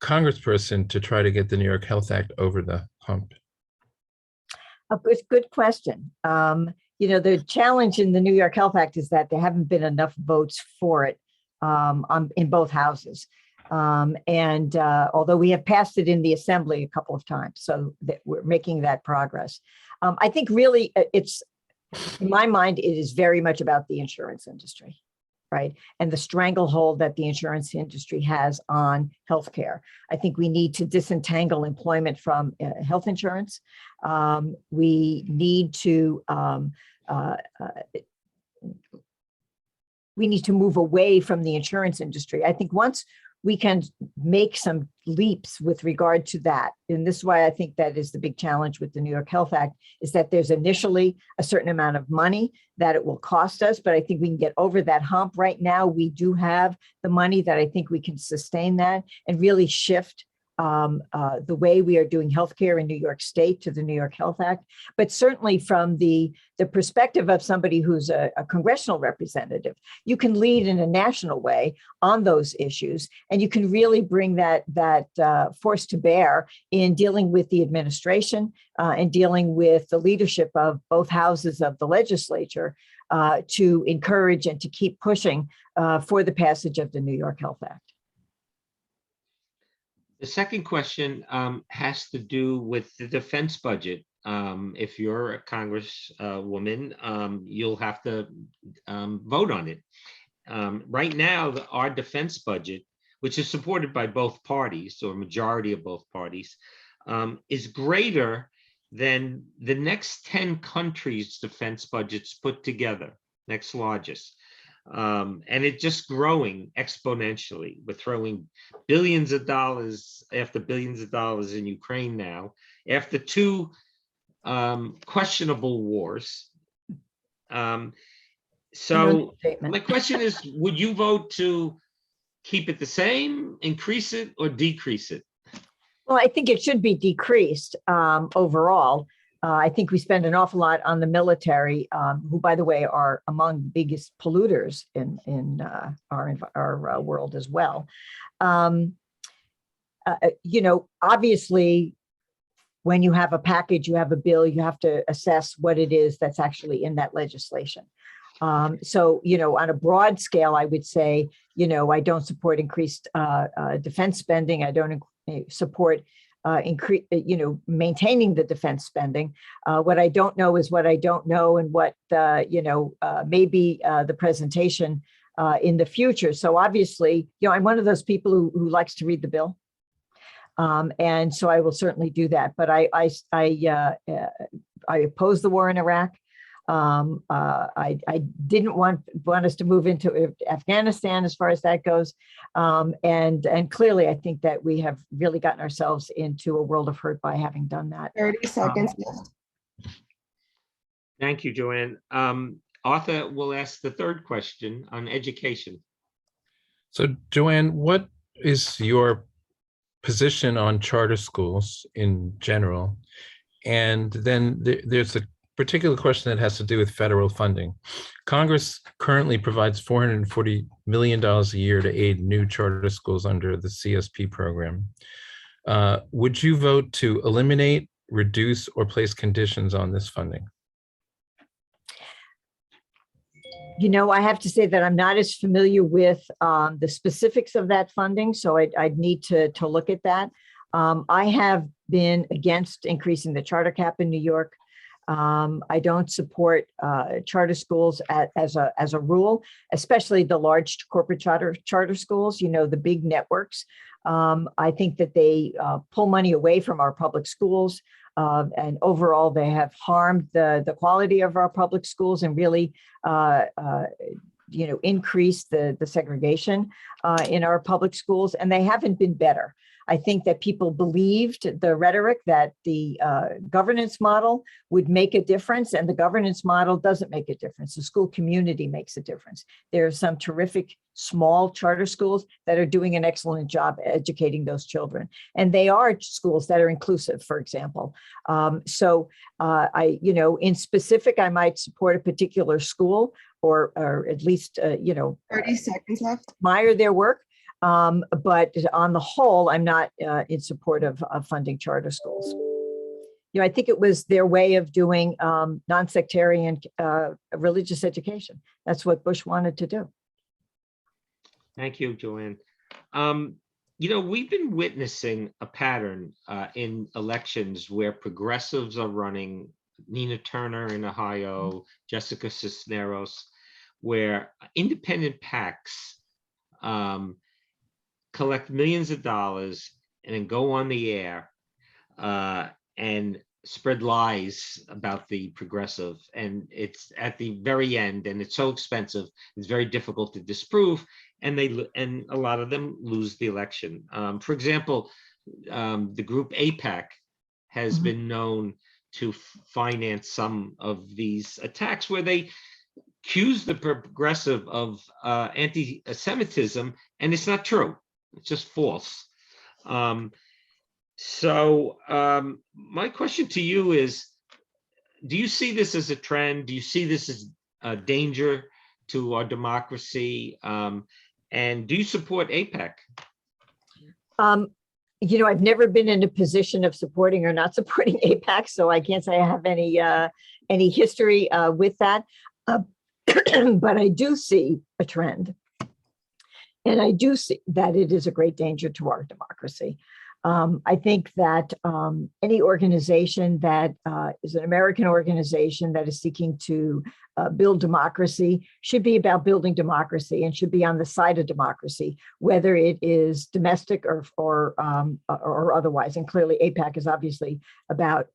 Speaker 6: congressperson to try to get the New York Health Act over the hump?
Speaker 13: A good question. The challenge in the New York Health Act is that there haven't been enough votes for it in both houses. Although we have passed it in the assembly a couple of times, so that we're making that progress. I think really in my mind, it is very much about the insurance industry, right? And the stranglehold that the insurance industry has on healthcare. I think we need to disentangle employment from health insurance. We need to move away from the insurance industry. I think once we can make some leaps with regard to that. And this is why I think that is the big challenge with the New York Health Act, is that there's initially a certain amount of money that it will cost us, but I think we can get over that hump. Right now, we do have the money that I think we can sustain that and really shift the way we are doing healthcare in New York State to the New York Health Act. But certainly from the perspective of somebody who's a congressional representative, you can lead in a national way on those issues, and you can really bring that force to bear in dealing with the administration and dealing with the leadership of both houses of the legislature to encourage and to keep pushing for the passage of the New York Health Act.
Speaker 2: The second question has to do with the defense budget. If you're a Congresswoman, you'll have to vote on it. Right now, our defense budget, which is supported by both parties or majority of both parties, is greater than the next 10 countries' defense budgets put together, next largest. And it's just growing exponentially. We're throwing billions of dollars after billions of dollars in Ukraine now, after two questionable wars. So my question is, would you vote to keep it the same, increase it, or decrease it?
Speaker 13: Well, I think it should be decreased overall. I think we spend an awful lot on the military, who, by the way, are among the biggest polluters in our world as well. You know, obviously, when you have a package, you have a bill, you have to assess what it is that's actually in that legislation. So, you know, on a broad scale, I would say, you know, I don't support increased defense spending. I don't support maintaining the defense spending. What I don't know is what I don't know, and what maybe the presentation in the future. So obviously, you know, I'm one of those people who likes to read the bill, and so I will certainly do that. But I oppose the war in Iraq. I didn't want us to move into Afghanistan as far as that goes. And clearly, I think that we have really gotten ourselves into a world of hurt by having done that.
Speaker 10: 30 seconds left.
Speaker 2: Thank you, Joanne. Arthur will ask the third question on education.
Speaker 6: So, Joanne, what is your position on charter schools in general? And then there's a particular question that has to do with federal funding. Congress currently provides $440 million a year to aid new charter schools under the CSP program. Would you vote to eliminate, reduce, or place conditions on this funding?
Speaker 13: You know, I have to say that I'm not as familiar with the specifics of that funding, so I'd need to look at that. I have been against increasing the charter cap in New York. I don't support charter schools as a rule, especially the large corporate charter schools, you know, the big networks. I think that they pull money away from our public schools, and overall they have harmed the quality of our public schools and really increased the segregation in our public schools, and they haven't been better. I think that people believed the rhetoric that the governance model would make a difference, and the governance model doesn't make a difference. The school community makes a difference. There are some terrific small charter schools that are doing an excellent job educating those children. And they are schools that are inclusive, for example. In specific, I might support a particular school or at least,
Speaker 10: 30 seconds left.
Speaker 13: Admire their work. But on the whole, I'm not in support of funding charter schools. You know, I think it was their way of doing non-sectarian religious education. That's what Bush wanted to do.
Speaker 2: Thank you, Joanne. You know, we've been witnessing a pattern in elections where progressives are running, Nina Turner in Ohio, Jessica Cisneros, where independent PACs collect millions of dollars and then go on the air and spread lies about the progressive. And it's at the very end, and it's so expensive, it's very difficult to disprove. And a lot of them lose the election. For example, the group AIPAC has been known to finance some of these attacks where they accuse the progressive of anti-Semitism, and it's not true. It's just false. So my question to you is, do you see this as a trend? Do you see this as a danger to our democracy? And do you support AIPAC?
Speaker 13: You know, I've never been in a position of supporting or not supporting AIPAC, so I can't say I have any history with that. But I do see a trend. And I do see that it is a great danger to our democracy. I think that any organization that is an American organization that is seeking to build democracy should be about building democracy and should be on the side of democracy, whether it is domestic or otherwise. And clearly, AIPAC is obviously about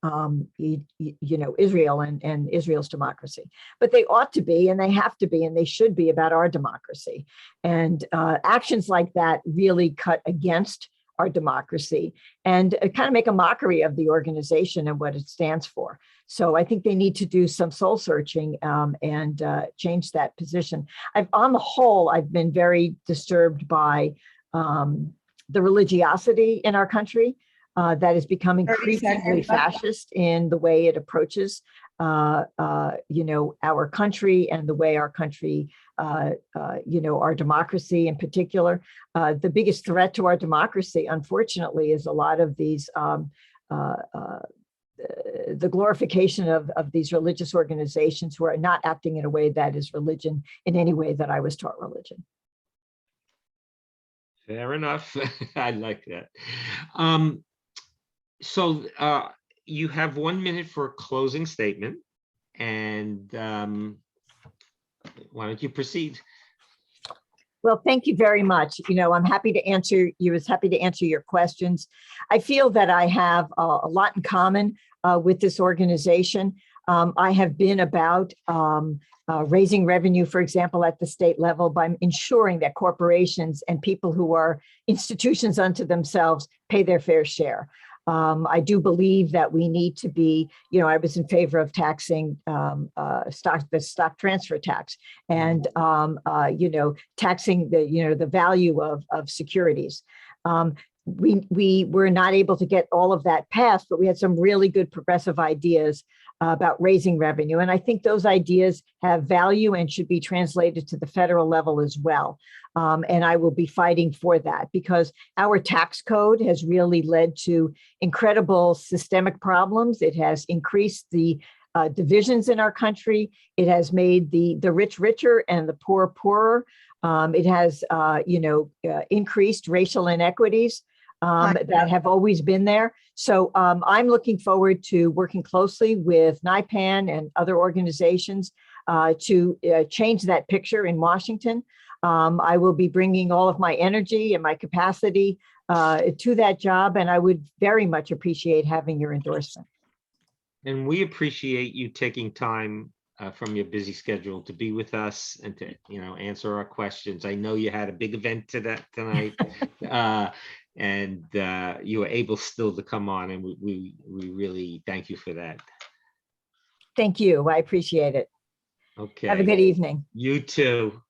Speaker 13: Israel and Israel's democracy. But they ought to be, and they have to be, and they should be about our democracy. And actions like that really cut against our democracy and kind of make a mockery of the organization and what it stands for. So I think they need to do some soul searching and change that position. On the whole, I've been very disturbed by the religiosity in our country that is becoming increasingly fascist in the way it approaches our country and the way our country, our democracy in particular. The biggest threat to our democracy, unfortunately, is a lot of these, the glorification of these religious organizations who are not acting in a way that is religion in any way that I was taught religion.
Speaker 2: Fair enough. I like that. So you have 1 minute for a closing statement, and why don't you proceed?
Speaker 13: Well, thank you very much. I'm happy to answer your questions. I feel that I have a lot in common with this organization. I have been about raising revenue, for example, at the state level by ensuring that corporations and people who are institutions unto themselves pay their fair share. I do believe that we need to be, I was in favor of taxing the stock transfer tax and, taxing the value of securities. We were not able to get all of that passed, but we had some really good progressive ideas about raising revenue. And I think those ideas have value and should be translated to the federal level as well. And I will be fighting for that because our tax code has really led to incredible systemic problems. It has increased the divisions in our country. It has made the rich richer and the poor poorer. It has, increased racial inequities that have always been there. So I'm looking forward to working closely with NIPAN and other organizations to change that picture in Washington. I will be bringing all of my energy and my capacity to that job, and I would very much appreciate having your endorsement.
Speaker 2: And we appreciate you taking time from your busy schedule to be with us and to answer our questions. I know you had a big event tonight, and you were able still to come on, and we really thank you for that.
Speaker 13: Thank you. I appreciate it.
Speaker 2: Okay.
Speaker 13: Have a good evening.
Speaker 2: You too.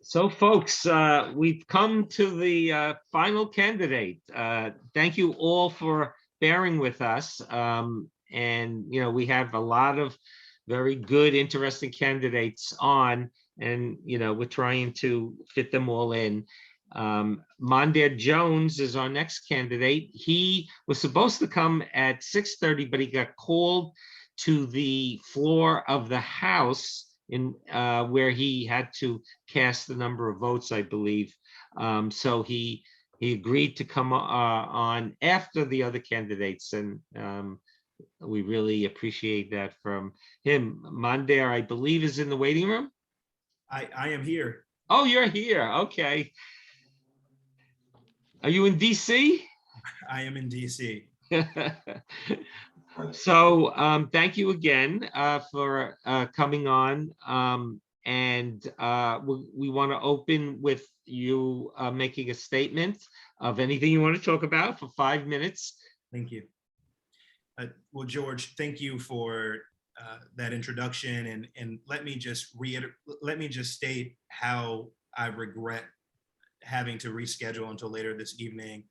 Speaker 2: So folks, we've come to the final candidate. Thank you all for bearing with us. And, we have a lot of very good, interesting candidates on, and, we're trying to fit them all in. Mondaire Jones is our next candidate. He was supposed to come at 6:30, but he got called to the floor of the House in where he had to cast the number of votes, I believe. So he agreed to come on after the other candidates, and we really appreciate that from him. Mondaire, I believe, is in the waiting room.
Speaker 14: I am here.
Speaker 2: Oh, you're here. Okay. Are you in DC?
Speaker 14: I am in DC.
Speaker 2: So thank you again for coming on. And we want to open with you making a statement of anything you want to talk about for 5 minutes.
Speaker 14: Thank you. Well, George, thank you for that introduction. And let me just state how I regret having to reschedule until later this evening.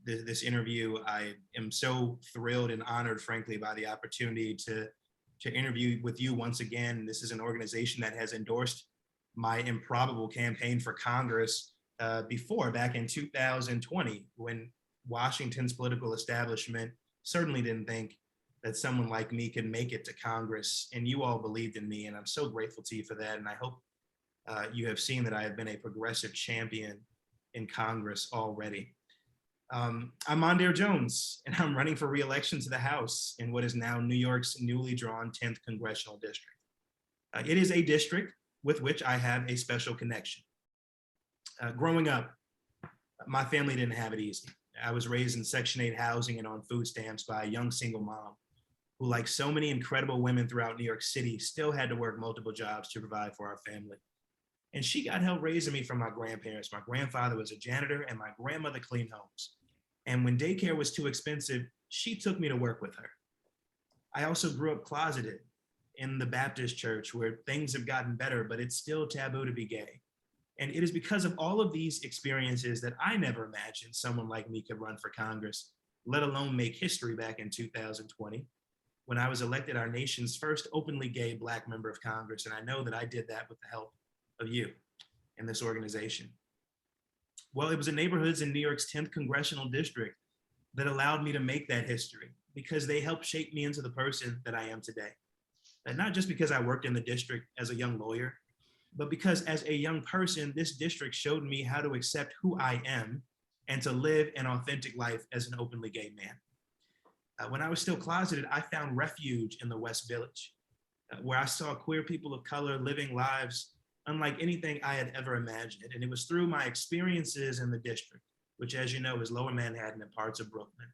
Speaker 14: This interview. I am so thrilled and honored, frankly, by the opportunity to interview with you once again. This is an organization that has endorsed my improbable campaign for Congress before, back in 2020, when Washington's political establishment certainly didn't think that someone like me could make it to Congress. And you all believed in me, and I'm so grateful to you for that. And I hope you have seen that I have been a progressive champion in Congress already. I'm Mondaire Jones, and I'm running for re-election to the House in what is now New York's newly drawn 10th Congressional District. It is a district with which I have a special connection. Growing up, my family didn't have it easy. I was raised in Section 8 housing and on food stamps by a young single mom who, like so many incredible women throughout New York City, still had to work multiple jobs to provide for our family. And she got help raising me from my grandparents. My grandfather was a janitor and my grandmother cleaned homes. And when daycare was too expensive, she took me to work with her. I also grew up closeted in the Baptist church where things have gotten better, but it's still taboo to be gay. And it is because of all of these experiences that I never imagined someone like me could run for Congress, let alone make history back in 2020, when I was elected our nation's first openly gay Black member of Congress. And I know that I did that with the help of you and this organization. Well, it was the neighborhoods in New York's 10th Congressional District that allowed me to make that history, because they helped shape me into the person that I am today. And not just because I worked in the district as a young lawyer, but because as a young person, this district showed me how to accept who I am and to live an authentic life as an openly gay man. When I was still closeted, I found refuge in the West Village, where I saw queer people of color living lives unlike anything I had ever imagined. And it was through my experiences in the district, which, as you know, is Lower Manhattan and parts of Brooklyn,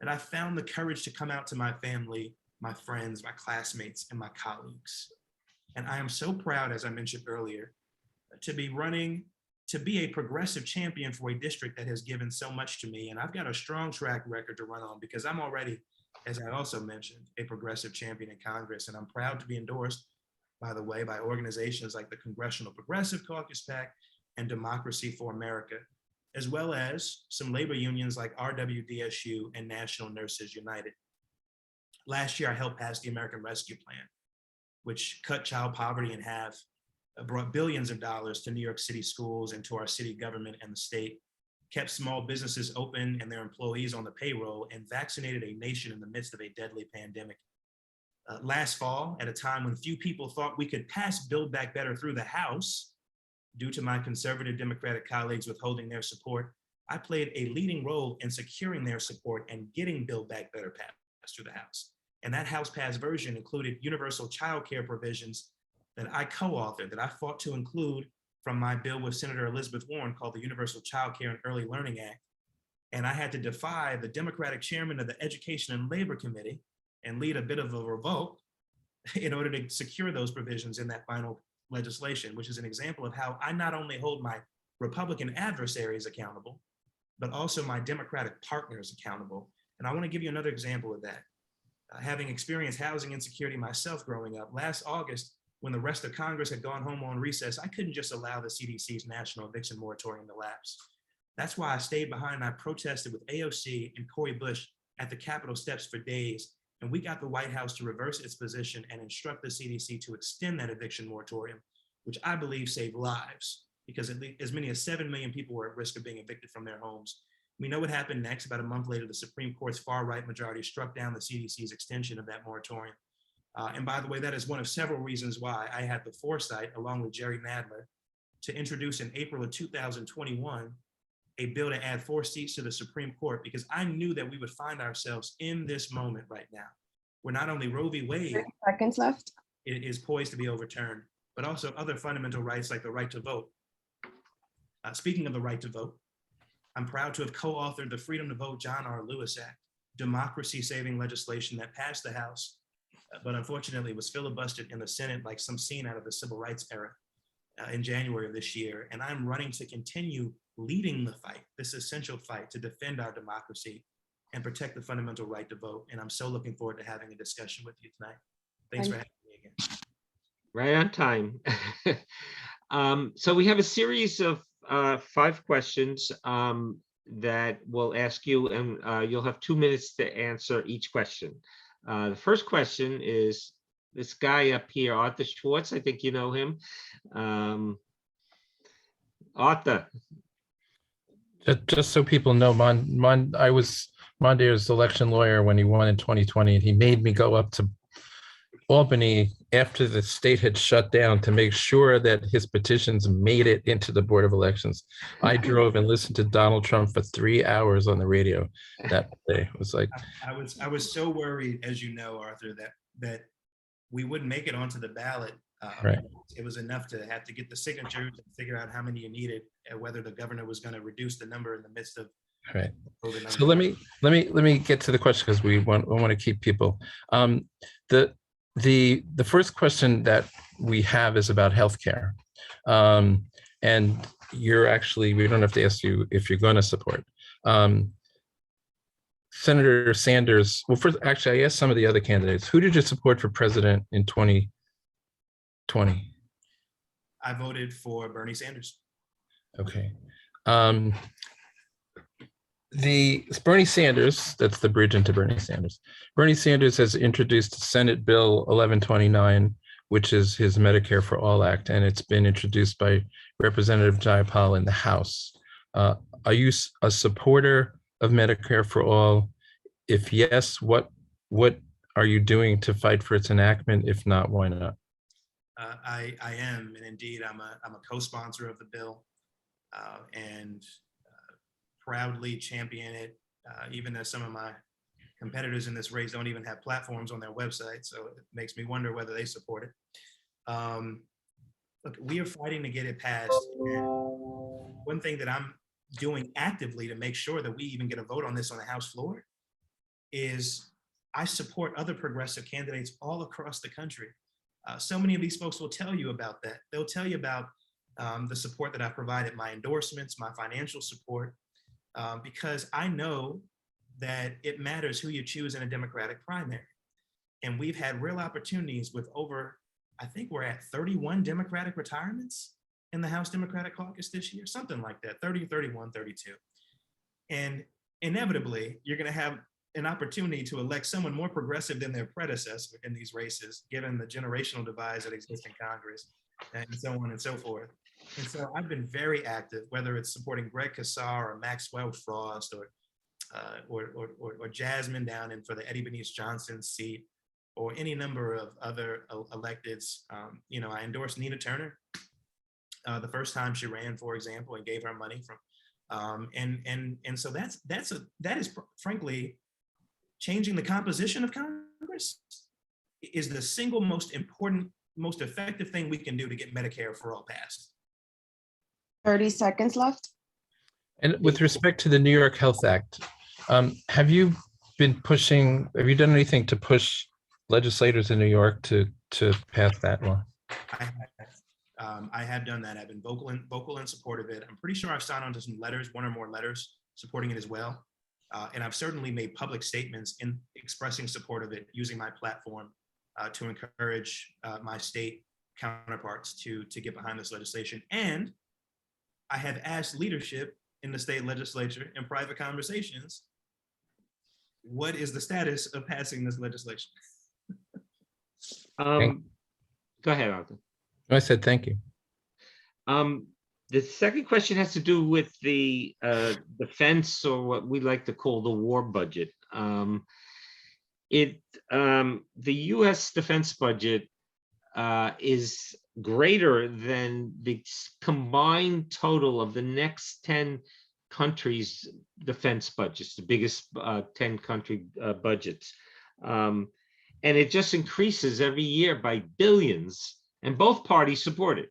Speaker 14: that I found the courage to come out to my family, my friends, my classmates, and my colleagues. And I am so proud, as I mentioned earlier, to be running to be a progressive champion for a district that has given so much to me. And I've got a strong track record to run on, because I'm already, as I also mentioned, a progressive champion in Congress. And I'm proud to be endorsed, by the way, by organizations like the Congressional Progressive Caucus PAC and Democracy for America, as well as some labor unions like RWDSU and National Nurses United. Last year, I helped pass the American Rescue Plan, which cut child poverty in half, brought billions of dollars to New York City schools and to our city government and the state, kept small businesses open and their employees on the payroll, and vaccinated a nation in the midst of a deadly pandemic. Last fall, at a time when few people thought we could pass Build Back Better through the House, due to my conservative Democratic colleagues withholding their support, I played a leading role in securing their support and getting Build Back Better passed through the House. And that House passed version included universal child care provisions that I co-authored, that I fought to include from my bill with Senator Elizabeth Warren called the Universal Child Care and Early Learning Act. And I had to defy the Democratic chairman of the Education and Labor Committee and lead a bit of a revolt in order to secure those provisions in that final legislation, which is an example of how I not only hold my Republican adversaries accountable, but also my Democratic partners accountable. And I want to give you another example of that. Having experienced housing insecurity myself growing up, last August, when the rest of Congress had gone home on recess, I couldn't just allow the CDC's national eviction moratorium to lapse. That's why I stayed behind and I protested with AOC and Cori Bush at the Capitol steps for days. And we got the White House to reverse its position and instruct the CDC to extend that eviction moratorium, which I believe saved lives, because as many as 7 million people were at risk of being evicted from their homes. We know what happened next. About a month later, the Supreme Court's far-right majority struck down the CDC's extension of that moratorium. And by the way, that is one of several reasons why I had the foresight, along with Jerry Nadler, to introduce in April of 2021 a bill to add 4 seats to the Supreme Court, because I knew that we would find ourselves in this moment right now, where not only Roe v. Wade
Speaker 10: 30 seconds left
Speaker 14: is poised to be overturned, but also other fundamental rights like the right to vote. Speaking of the right to vote, I'm proud to have co-authored the Freedom to Vote John R. Lewis Act, democracy-saving legislation that passed the House, but unfortunately was filibustered in the Senate like some scene out of the Civil Rights era in January of this year. And I'm running to continue leading the fight, this essential fight to defend our democracy and protect the fundamental right to vote. And I'm so looking forward to having a discussion with you tonight. Thanks for having me again.
Speaker 2: Right on time. So we have a series of 5 questions that we'll ask you, and you'll have 2 minutes to answer each question. The first question is this guy up here, Arthur Schwartz. I think you know him. Arthur.
Speaker 6: Just so people know, I was Mondaire's election lawyer when he won in 2020, and he made me go up to Albany after the state had shut down to make sure that his petitions made it into the Board of Elections. I drove and listened to Donald Trump for 3 hours on the radio that day. It was like,
Speaker 14: I was so worried, as you know, Arthur, that we wouldn't make it onto the ballot.
Speaker 6: Right.
Speaker 14: It was enough to have to get the signatures and figure out how many you needed and whether the governor was going to reduce the number in the midst of
Speaker 6: right. So let me get to the question, because we want to keep people. The first question that we have is about healthcare, and you're actually, we don't have to ask you if you're going to support. Senator Sanders. Well, first, actually, I asked some of the other candidates. Who did you support for president in 2020?
Speaker 14: I voted for Bernie Sanders.
Speaker 6: Okay. Bernie Sanders, that's the bridge into Bernie Sanders. Bernie Sanders has introduced Senate Bill 1129, which is his Medicare for All Act, and it's been introduced by Representative Jayapal in the House. Are you a supporter of Medicare for All? If yes, what are you doing to fight for its enactment? If not, why not?
Speaker 14: I am, and indeed, I'm a co-sponsor of the bill, and proudly champion it, even though some of my competitors in this race don't even have platforms on their website, so it makes me wonder whether they support it. Look, we are fighting to get it passed, and one thing that I'm doing actively to make sure that we even get a vote on this on the House floor is I support other progressive candidates all across the country. So many of these folks will tell you about that. They'll tell you about the support that I provided, my endorsements, my financial support, because I know that it matters who you choose in a Democratic primary. And we've had real opportunities with over, I think we're at 31 Democratic retirements in the House Democratic Caucus this year, something like that, 30, 31, 32. And inevitably, you're gonna have an opportunity to elect someone more progressive than their predecessor in these races, given the generational divides that exist in Congress, and so on and so forth. And so I've been very active, whether it's supporting Greg Casar or Maxwell Frost or Jasmine down in for the Eddie Benice Johnson seat, or any number of other electeds. You know, I endorsed Nina Turner the first time she ran, for example, and gave her money from, and so that is frankly changing the composition of Congress is the single most important, most effective thing we can do to get Medicare for All passed.
Speaker 10: 30 seconds left.
Speaker 6: And with respect to the New York Health Act, have you done anything to push legislators in New York to pass that law?
Speaker 14: I have done that. I've been vocal in support of it. I'm pretty sure I've signed on to some letters, one or more letters supporting it as well. And I've certainly made public statements in expressing support of it, using my platform to encourage my state counterparts to get behind this legislation. And I have asked leadership in the state legislature in private conversations, what is the status of passing this legislation?
Speaker 2: Go ahead, Arthur.
Speaker 6: I said thank you.
Speaker 2: The second question has to do with the defense, or what we like to call the war budget. The U.S. defense budget is greater than the combined total of the next 10 countries' defense budgets, the biggest 10 country budgets. And it just increases every year by billions, and both parties support it.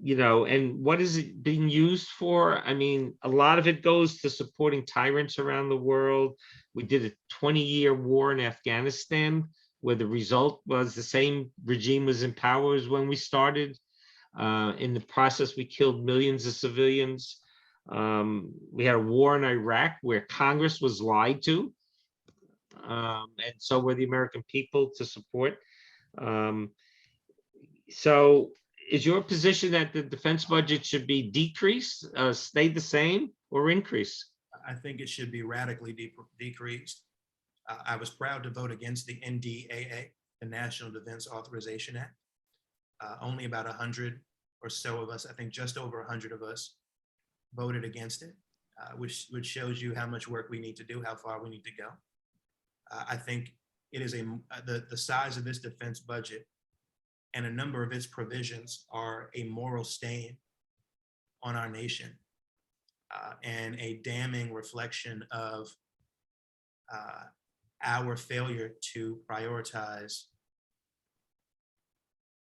Speaker 2: You know, and what is it being used for? I mean, a lot of it goes to supporting tyrants around the world. We did a 20-year war in Afghanistan, where the result was the same regime was in power as when we started. In the process, we killed millions of civilians. We had a war in Iraq where Congress was lied to, and so were the American people to support. So is your position that the defense budget should be decreased, stay the same, or increase?
Speaker 14: I think it should be radically decreased. I was proud to vote against the NDAA, the National Defense Authorization Act. Only about 100 or so of us, I think just over 100 of us, voted against it, which shows you how much work we need to do, how far we need to go. I think it is the size of this defense budget and a number of its provisions are a moral stain on our nation, and a damning reflection of our failure to prioritize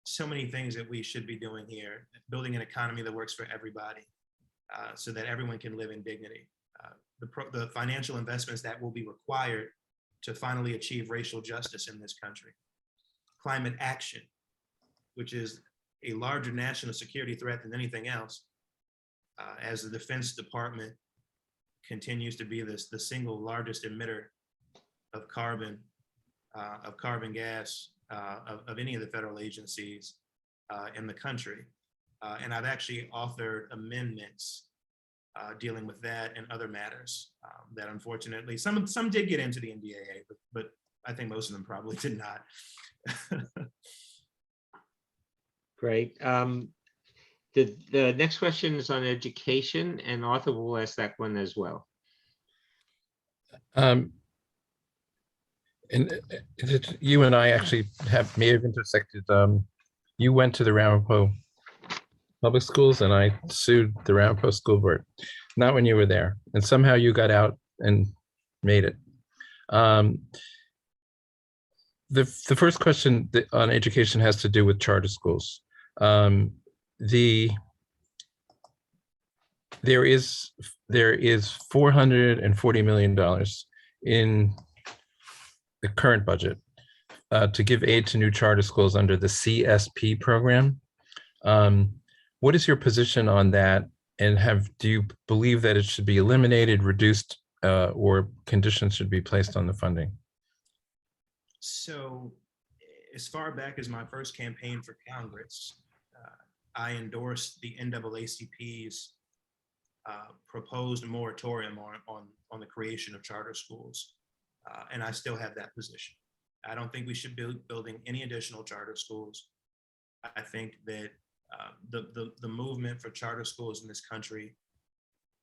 Speaker 14: so many things that we should be doing here, building an economy that works for everybody, so that everyone can live in dignity. The financial investments that will be required to finally achieve racial justice in this country. Climate action, which is a larger national security threat than anything else, as the Defense Department continues to be the single largest emitter of carbon gas of any of the federal agencies in the country. And I've actually authored amendments dealing with that and other matters that unfortunately, some did get into the NDAA, but I think most of them probably did not.
Speaker 2: Great. The next question is on education, and Arthur will ask that one as well.
Speaker 6: And you and I actually may have intersected. You went to the Ramapo Public Schools, and I sued the Ramapo School Board. Not when you were there, and somehow you got out and made it. The first question on education has to do with charter schools. There is $440 million in the current budget to give aid to new charter schools under the CSP program. What is your position on that? And do you believe that it should be eliminated, reduced, or conditions should be placed on the funding?
Speaker 14: So as far back as my first campaign for Congress, I endorsed the NAACP's proposed moratorium on the creation of charter schools. And I still have that position. I don't think we should be building any additional charter schools. I think that the movement for charter schools in this country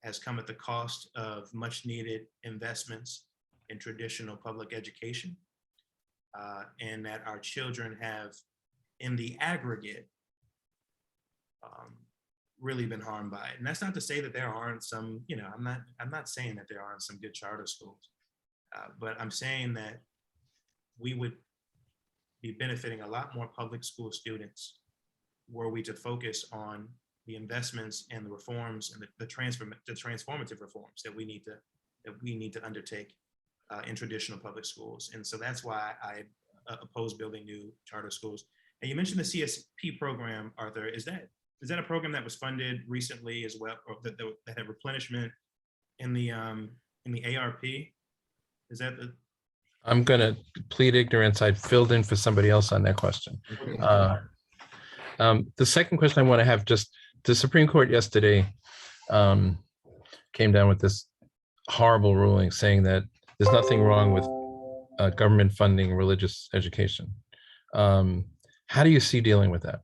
Speaker 14: has come at the cost of much needed investments in traditional public education, and that our children have, in the aggregate, really been harmed by it. And that's not to say that there aren't some, I'm not saying that there aren't some good charter schools, but I'm saying that we would be benefiting a lot more public school students were we to focus on the investments and the reforms and the transformative reforms that we need to undertake in traditional public schools. And so that's why I oppose building new charter schools. And you mentioned the CSP program, Arthur. Is that a program that was funded recently as well, or that had replenishment in the ARP? Is that the?
Speaker 6: I'm going to plead ignorance. I filled in for somebody else on that question.
Speaker 14: Okay.
Speaker 6: The second question I want to have, just the Supreme Court yesterday came down with this horrible ruling saying that there's nothing wrong with government funding religious education. How do you see dealing with that?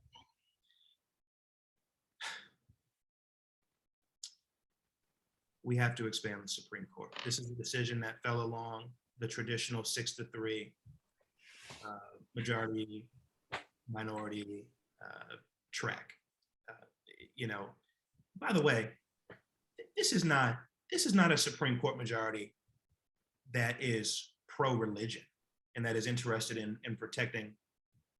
Speaker 14: We have to expand the Supreme Court. This is a decision that fell along the traditional 6-3 majority minority track. By the way, this is not a Supreme Court majority that is pro-religion and that is interested in protecting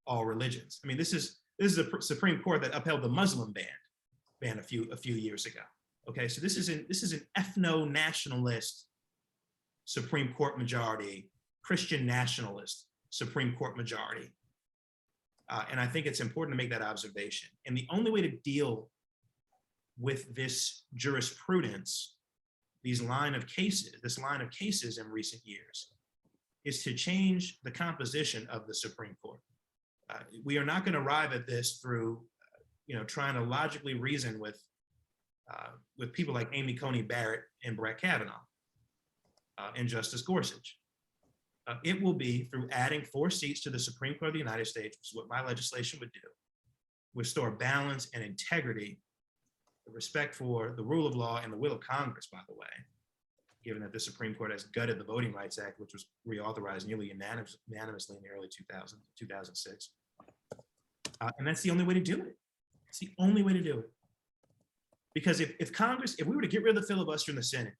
Speaker 14: all religions. I mean, this is a Supreme Court that upheld the Muslim ban a few years ago. Okay, so this is an ethno-nationalist Supreme Court majority, Christian nationalist Supreme Court majority. And I think it's important to make that observation. And the only way to deal with this jurisprudence, this line of cases in recent years, is to change the composition of the Supreme Court. We are not going to arrive at this through, trying to logically reason with people like Amy Coney Barrett and Brett Kavanaugh and Justice Gorsuch. It will be through adding 4 seats to the Supreme Court of the United States, which is what my legislation would do, restore balance and integrity, respect for the rule of law and the will of Congress, by the way, given that the Supreme Court has gutted the Voting Rights Act, which was reauthorized nearly unanimously in the early 2006. And that's the only way to do it. It's the only way to do it. Because if Congress, if we were to get rid of the filibuster in the Senate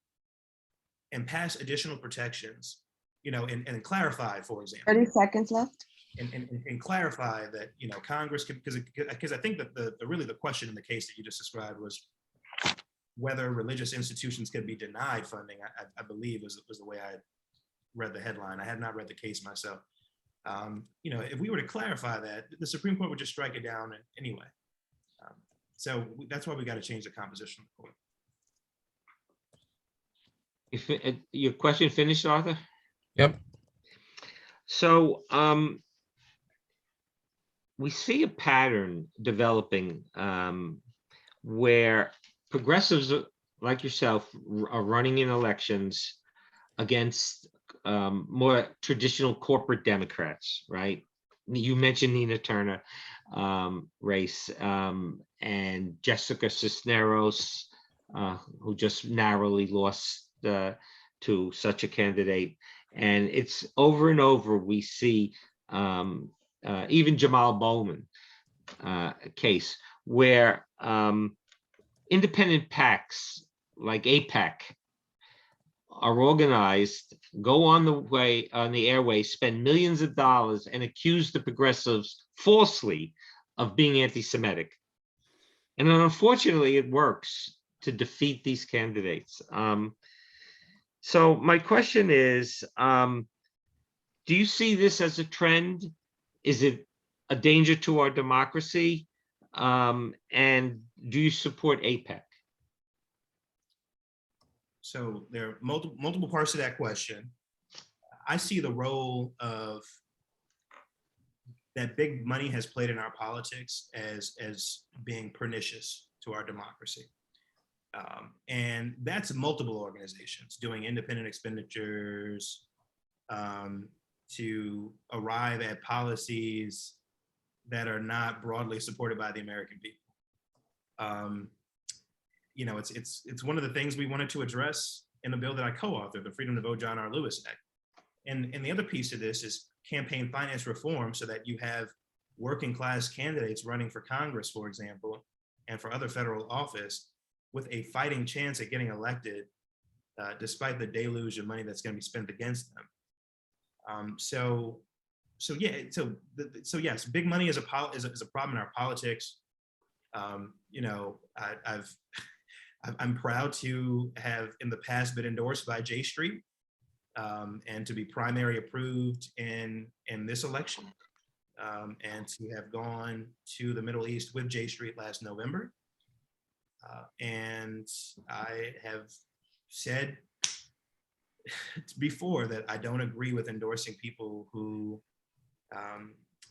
Speaker 14: and pass additional protections, you know, and clarify, for example.
Speaker 10: 30 seconds left.
Speaker 14: And clarify that, you know, Congress could, because I think that the really the question in the case that you just described was whether religious institutions could be denied funding. I believe was the way I read the headline. I had not read the case myself. You know, if we were to clarify that, the Supreme Court would just strike it down anyway. So that's why we got to change the composition of the court.
Speaker 2: If your question finished, Arthur?
Speaker 6: Yep.
Speaker 2: So we see a pattern developing where progressives like yourself are running in elections against more traditional corporate Democrats, right? You mentioned Nina Turner race and Jessica Cisneros, who just narrowly lost to such a candidate. And it's over and over we see even Jamal Bowman case where independent PACs like AIPAC are organized, go on the airways, spend millions of dollars and accuse the progressives falsely of being anti-Semitic. And unfortunately, it works to defeat these candidates. So my question is, do you see this as a trend? Is it a danger to our democracy? And do you support AIPAC?
Speaker 14: So there are multiple parts to that question. I see the role of that big money has played in our politics as being pernicious to our democracy. And that's multiple organizations doing independent expenditures to arrive at policies that are not broadly supported by the American people. You know, it's one of the things we wanted to address in the bill that I co-authored, the Freedom to Vote John R. Lewis Act. And the other piece of this is campaign finance reform, so that you have working class candidates running for Congress, for example, and for other federal office with a fighting chance at getting elected, despite the deluge of money that's going to be spent against them. So yes, big money is a problem in our politics. You know, I'm proud to have in the past been endorsed by J Street and to be primary approved in this election, and to have gone to the Middle East with J Street last November. And I have said before that I don't agree with endorsing people who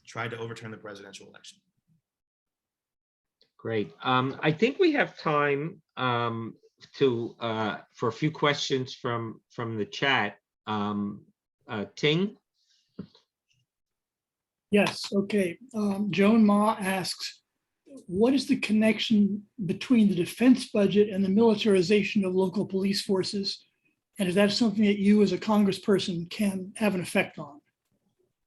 Speaker 14: tried to overturn the presidential election.
Speaker 2: Great. I think we have time for a few questions from the chat. Ting?
Speaker 11: Yes, okay. Joan Ma asks, what is the connection between the defense budget and the militarization of local police forces? And is that something that you as a congressperson can have an effect on?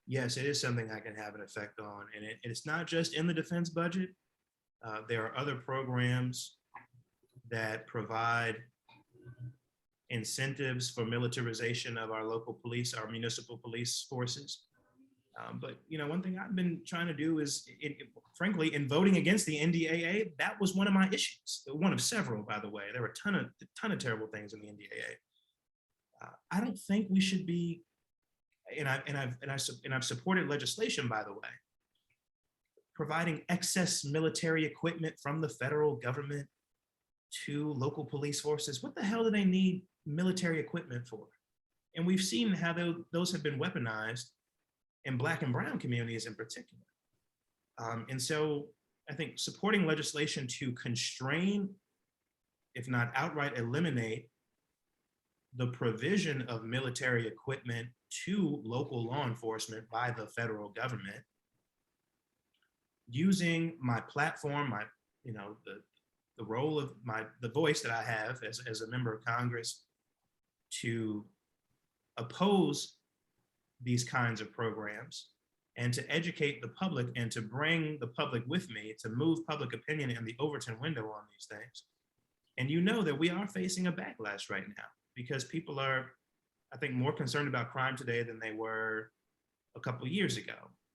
Speaker 14: Yes, it is something I can have an effect on. And it's not just in the defense budget. There are other programs that provide incentives for militarization of our local police, our municipal police forces. But you know, one thing I've been trying to do is, frankly, in voting against the NDAA, that was one of my issues. One of several, by the way. There were a ton of terrible things in the NDAA. I don't think we should be, and I've supported legislation, by the way, providing excess military equipment from the federal government to local police forces. What the hell do they need military equipment for? And we've seen how those have been weaponized in Black and brown communities in particular. And so I think supporting legislation to constrain, if not outright eliminate, the provision of military equipment to local law enforcement by the federal government, using my platform, the role of the voice that I have as a member of Congress to oppose these kinds of programs and to educate the public and to bring the public with me to move public opinion in the Overton window on these things. And you know that we are facing a backlash right now because people are, I think, more concerned about crime today than they were a couple years ago.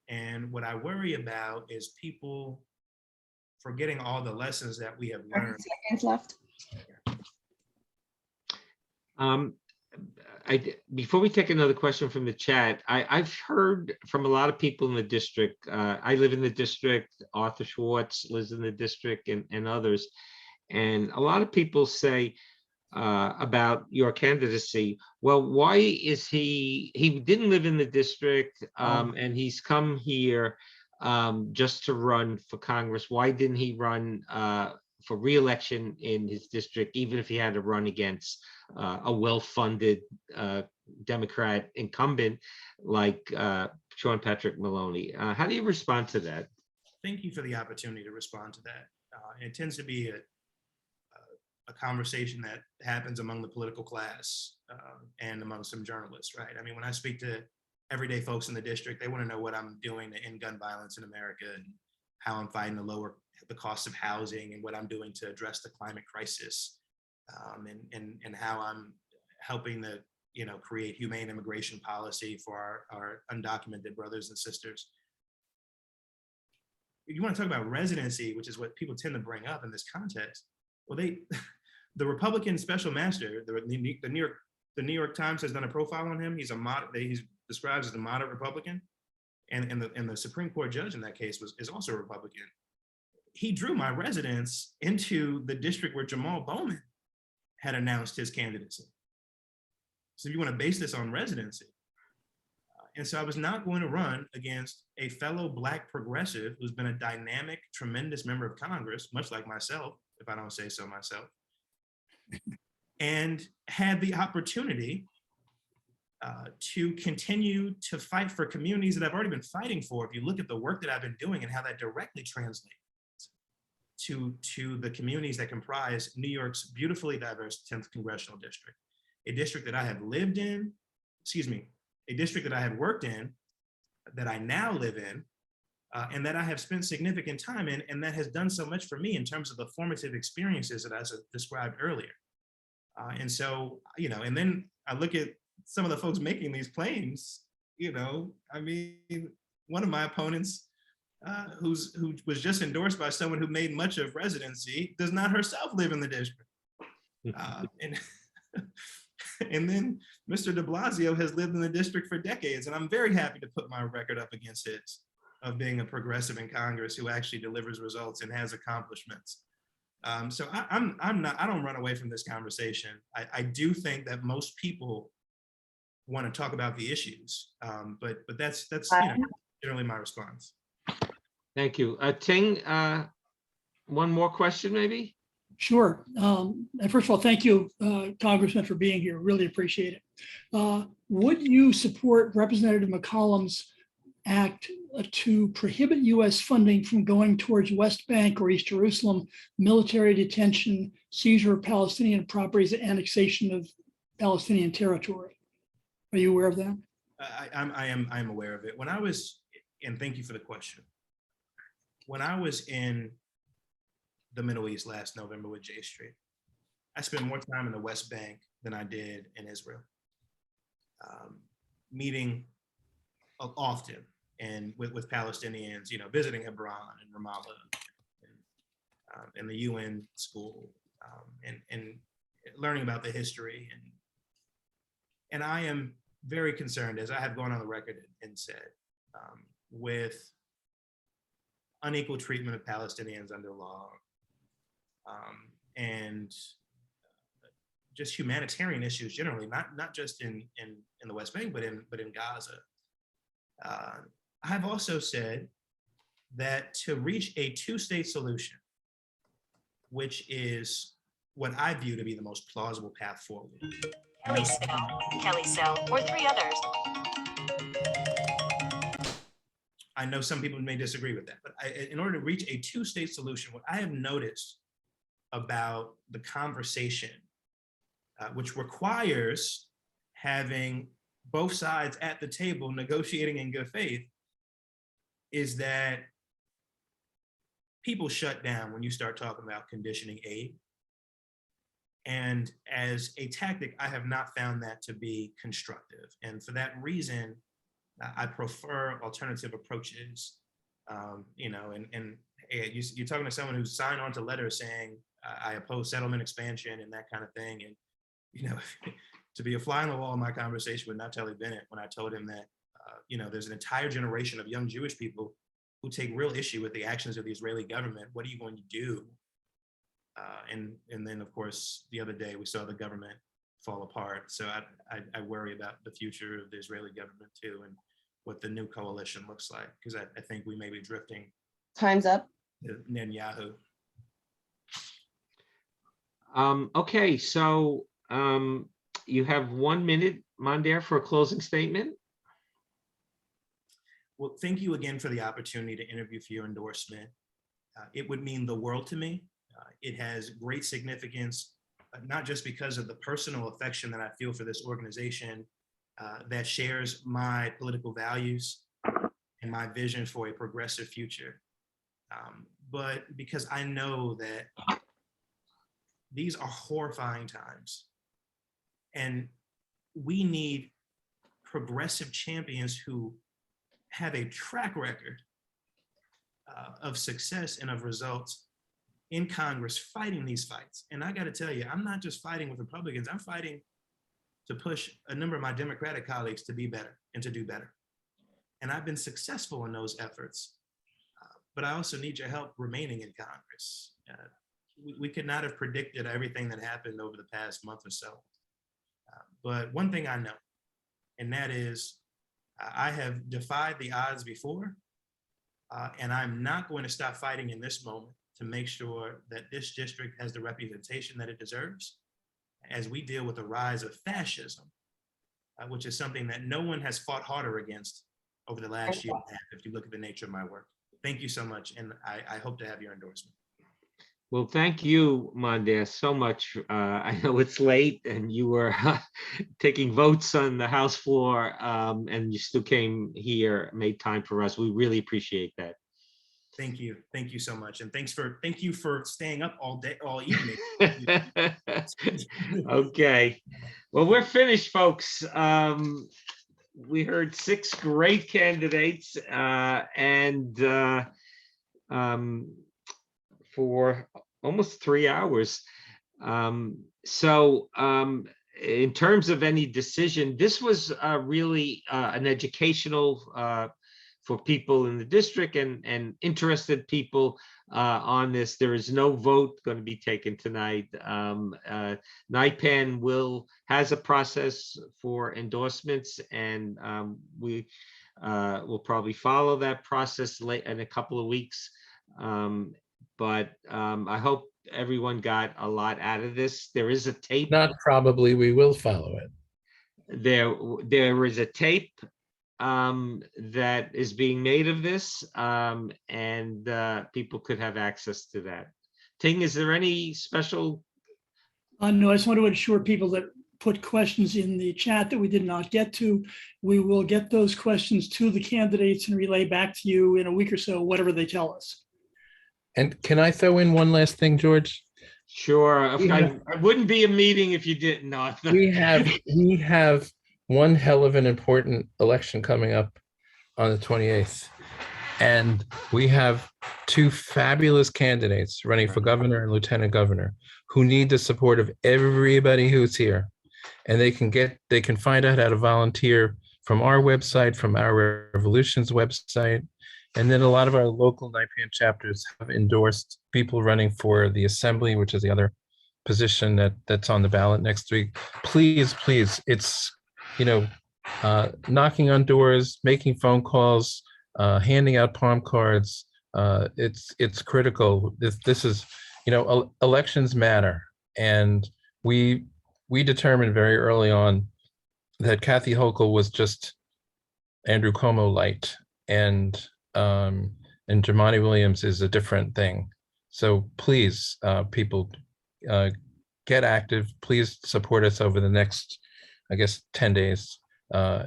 Speaker 14: And what I worry about is people forgetting all the lessons that we have learned.
Speaker 10: 30 seconds left.
Speaker 2: Before we take another question from the chat, I've heard from a lot of people in the district. I live in the district, Arthur Schwartz lives in the district, and others. And a lot of people say about your candidacy, well, why is he didn't live in the district and he's come here just to run for Congress. Why didn't he run for re-election in his district, even if he had to run against a well-funded Democrat incumbent like Sean Patrick Maloney? How do you respond to that?
Speaker 14: Thank you for the opportunity to respond to that. It tends to be a conversation that happens among the political class and among some journalists, right? I mean, when I speak to everyday folks in the district, they want to know what I'm doing to end gun violence in America and how I'm fighting to lower the cost of housing and what I'm doing to address the climate crisis and how I'm helping to, create humane immigration policy for our undocumented brothers and sisters. If you want to talk about residency, which is what people tend to bring up in this context, well, the Republican special master, the New York Times has done a profile on him. He's described as a moderate Republican, and the Supreme Court judge in that case is also a Republican. He drew my residence into the district where Jamal Bowman had announced his candidacy. So if you want to base this on residency. And so I was not going to run against a fellow Black progressive who's been a dynamic, tremendous member of Congress, much like myself, if I don't say so myself, and had the opportunity to continue to fight for communities that I've already been fighting for. If you look at the work that I've been doing and how that directly translates to the communities that comprise New York's beautifully diverse 10th congressional district, a district that I have lived in, a district that I have worked in, that I now live in, and that I have spent significant time in, and that has done so much for me in terms of the formative experiences that I described earlier. And so, and then I look at some of the folks making these claims, I mean, one of my opponents who was just endorsed by someone who made much of residency does not herself live in the district. And then Mr. de Blasio has lived in the district for decades, and I'm very happy to put my record up against his of being a progressive in Congress who actually delivers results and has accomplishments. So I don't run away from this conversation. I do think that most people want to talk about the issues, but that's generally my response.
Speaker 2: Thank you. Ting, one more question maybe?
Speaker 11: Sure. And first of all, thank you, Congressman, for being here. Really appreciate it. Would you support Representative McCollum's act to prohibit U.S. funding from going towards West Bank or East Jerusalem, military detention, seizure of Palestinian properties, and annexation of Palestinian territory? Are you aware of that?
Speaker 14: I am aware of it. When I was, and thank you for the question. When I was in the Middle East last November with J Street, I spent more time in the West Bank than I did in Israel, meeting often and with Palestinians, visiting Hebron and Ramallah and the UN school and learning about the history. And I am very concerned, as I have gone on the record and said, with unequal treatment of Palestinians under law, and just humanitarian issues generally, not just in the West Bank, but in Gaza. I have also said that to reach a two-state solution, which is what I view to be the most plausible path forward.
Speaker 15: Kelly Sell, or three others.
Speaker 14: I know some people may disagree with that, but in order to reach a two-state solution, what I have noticed about the conversation which requires having both sides at the table negotiating in good faith, is that people shut down when you start talking about conditioning aid. And as a tactic, I have not found that to be constructive. And for that reason, I prefer alternative approaches. And you're talking to someone who's signed on to letters saying, I oppose settlement expansion and that kind of thing. And, to be a fly on the wall in my conversation with Naftali Bennett, when I told him that, there's an entire generation of young Jewish people who take real issue with the actions of the Israeli government. What are you going to do? And then, of course, the other day we saw the government fall apart. So I worry about the future of the Israeli government too, and what the new coalition looks like, because I think we may be drifting.
Speaker 10: Time's up.
Speaker 14: Netanyahu.
Speaker 2: Okay, so you have 1 minute, Mondaire, for a closing statement.
Speaker 14: Well, thank you again for the opportunity to interview for your endorsement. It would mean the world to me. It has great significance, not just because of the personal affection that I feel for this organization that shares my political values and my vision for a progressive future, but because I know that these are horrifying times, and we need progressive champions who have a track record of success and of results in Congress fighting these fights. And I got to tell you, I'm not just fighting with Republicans, I'm fighting to push a number of my Democratic colleagues to be better and to do better. And I've been successful in those efforts, but I also need your help remaining in Congress. We could not have predicted everything that happened over the past month or so. But one thing I know, and that is I have defied the odds before, and I'm not going to stop fighting in this moment to make sure that this district has the representation that it deserves as we deal with the rise of fascism, which is something that no one has fought harder against over the last year and a half, if you look at the nature of my work. Thank you so much, and I hope to have your endorsement.
Speaker 2: Well, thank you, Mondaire, so much. I know it's late and you were taking votes on the House floor, and you still came here, made time for us. We really appreciate that.
Speaker 14: Thank you so much, and thank you for staying up all day, all evening.
Speaker 2: Okay, well, we're finished, folks. We heard 6 great candidates, and for almost 3 hours. In terms of any decision, this was really an educational for people in the district and interested people on this. There is no vote going to be taken tonight. NIPAN has a process for endorsements, and we will probably follow that process late in a couple of weeks. But I hope everyone got a lot out of this. There is a tape.
Speaker 6: Not probably, we will follow it.
Speaker 2: There is a tape that is being made of this, and people could have access to that. Ting, is there any special?
Speaker 11: No, I just want to assure people that put questions in the chat that we did not get to. We will get those questions to the candidates and relay back to you in a week or so, whatever they tell us.
Speaker 6: And can I throw in one last thing, George?
Speaker 2: Sure. I wouldn't be a meeting if you didn't. No.
Speaker 6: we have one hell of an important election coming up on the 28th. And we have 2 fabulous candidates running for governor and lieutenant governor who need the support of everybody who's here. And they can find out how to volunteer from our website, from our Revolution's website. And then a lot of our local NIPAN chapters have endorsed people running for the assembly, which is the other position that's on the ballot next week. Please, it's, knocking on doors, making phone calls, handing out palm cards. It's critical. This is, elections matter. And we determined very early on that Kathy Hochul was just Andrew Cuomo light, and Jumaane Williams is a different thing. So please, people, get active. Please support us over the next, I guess, 10 days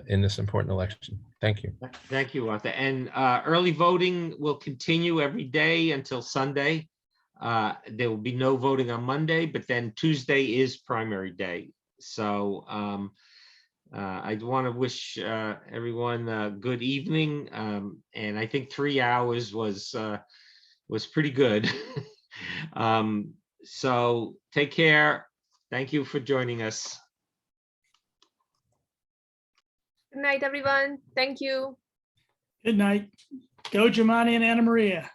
Speaker 6: in this important election. Thank you.
Speaker 2: Thank you, Arthur. And early voting will continue every day until Sunday. There will be no voting on Monday, but then Tuesday is primary day. So I want to wish everyone a good evening. And I think 3 hours was pretty good. So take care. Thank you for joining us.
Speaker 4: Good night, everyone. Thank you.
Speaker 11: Good night. Go, Jemani and Anna Maria.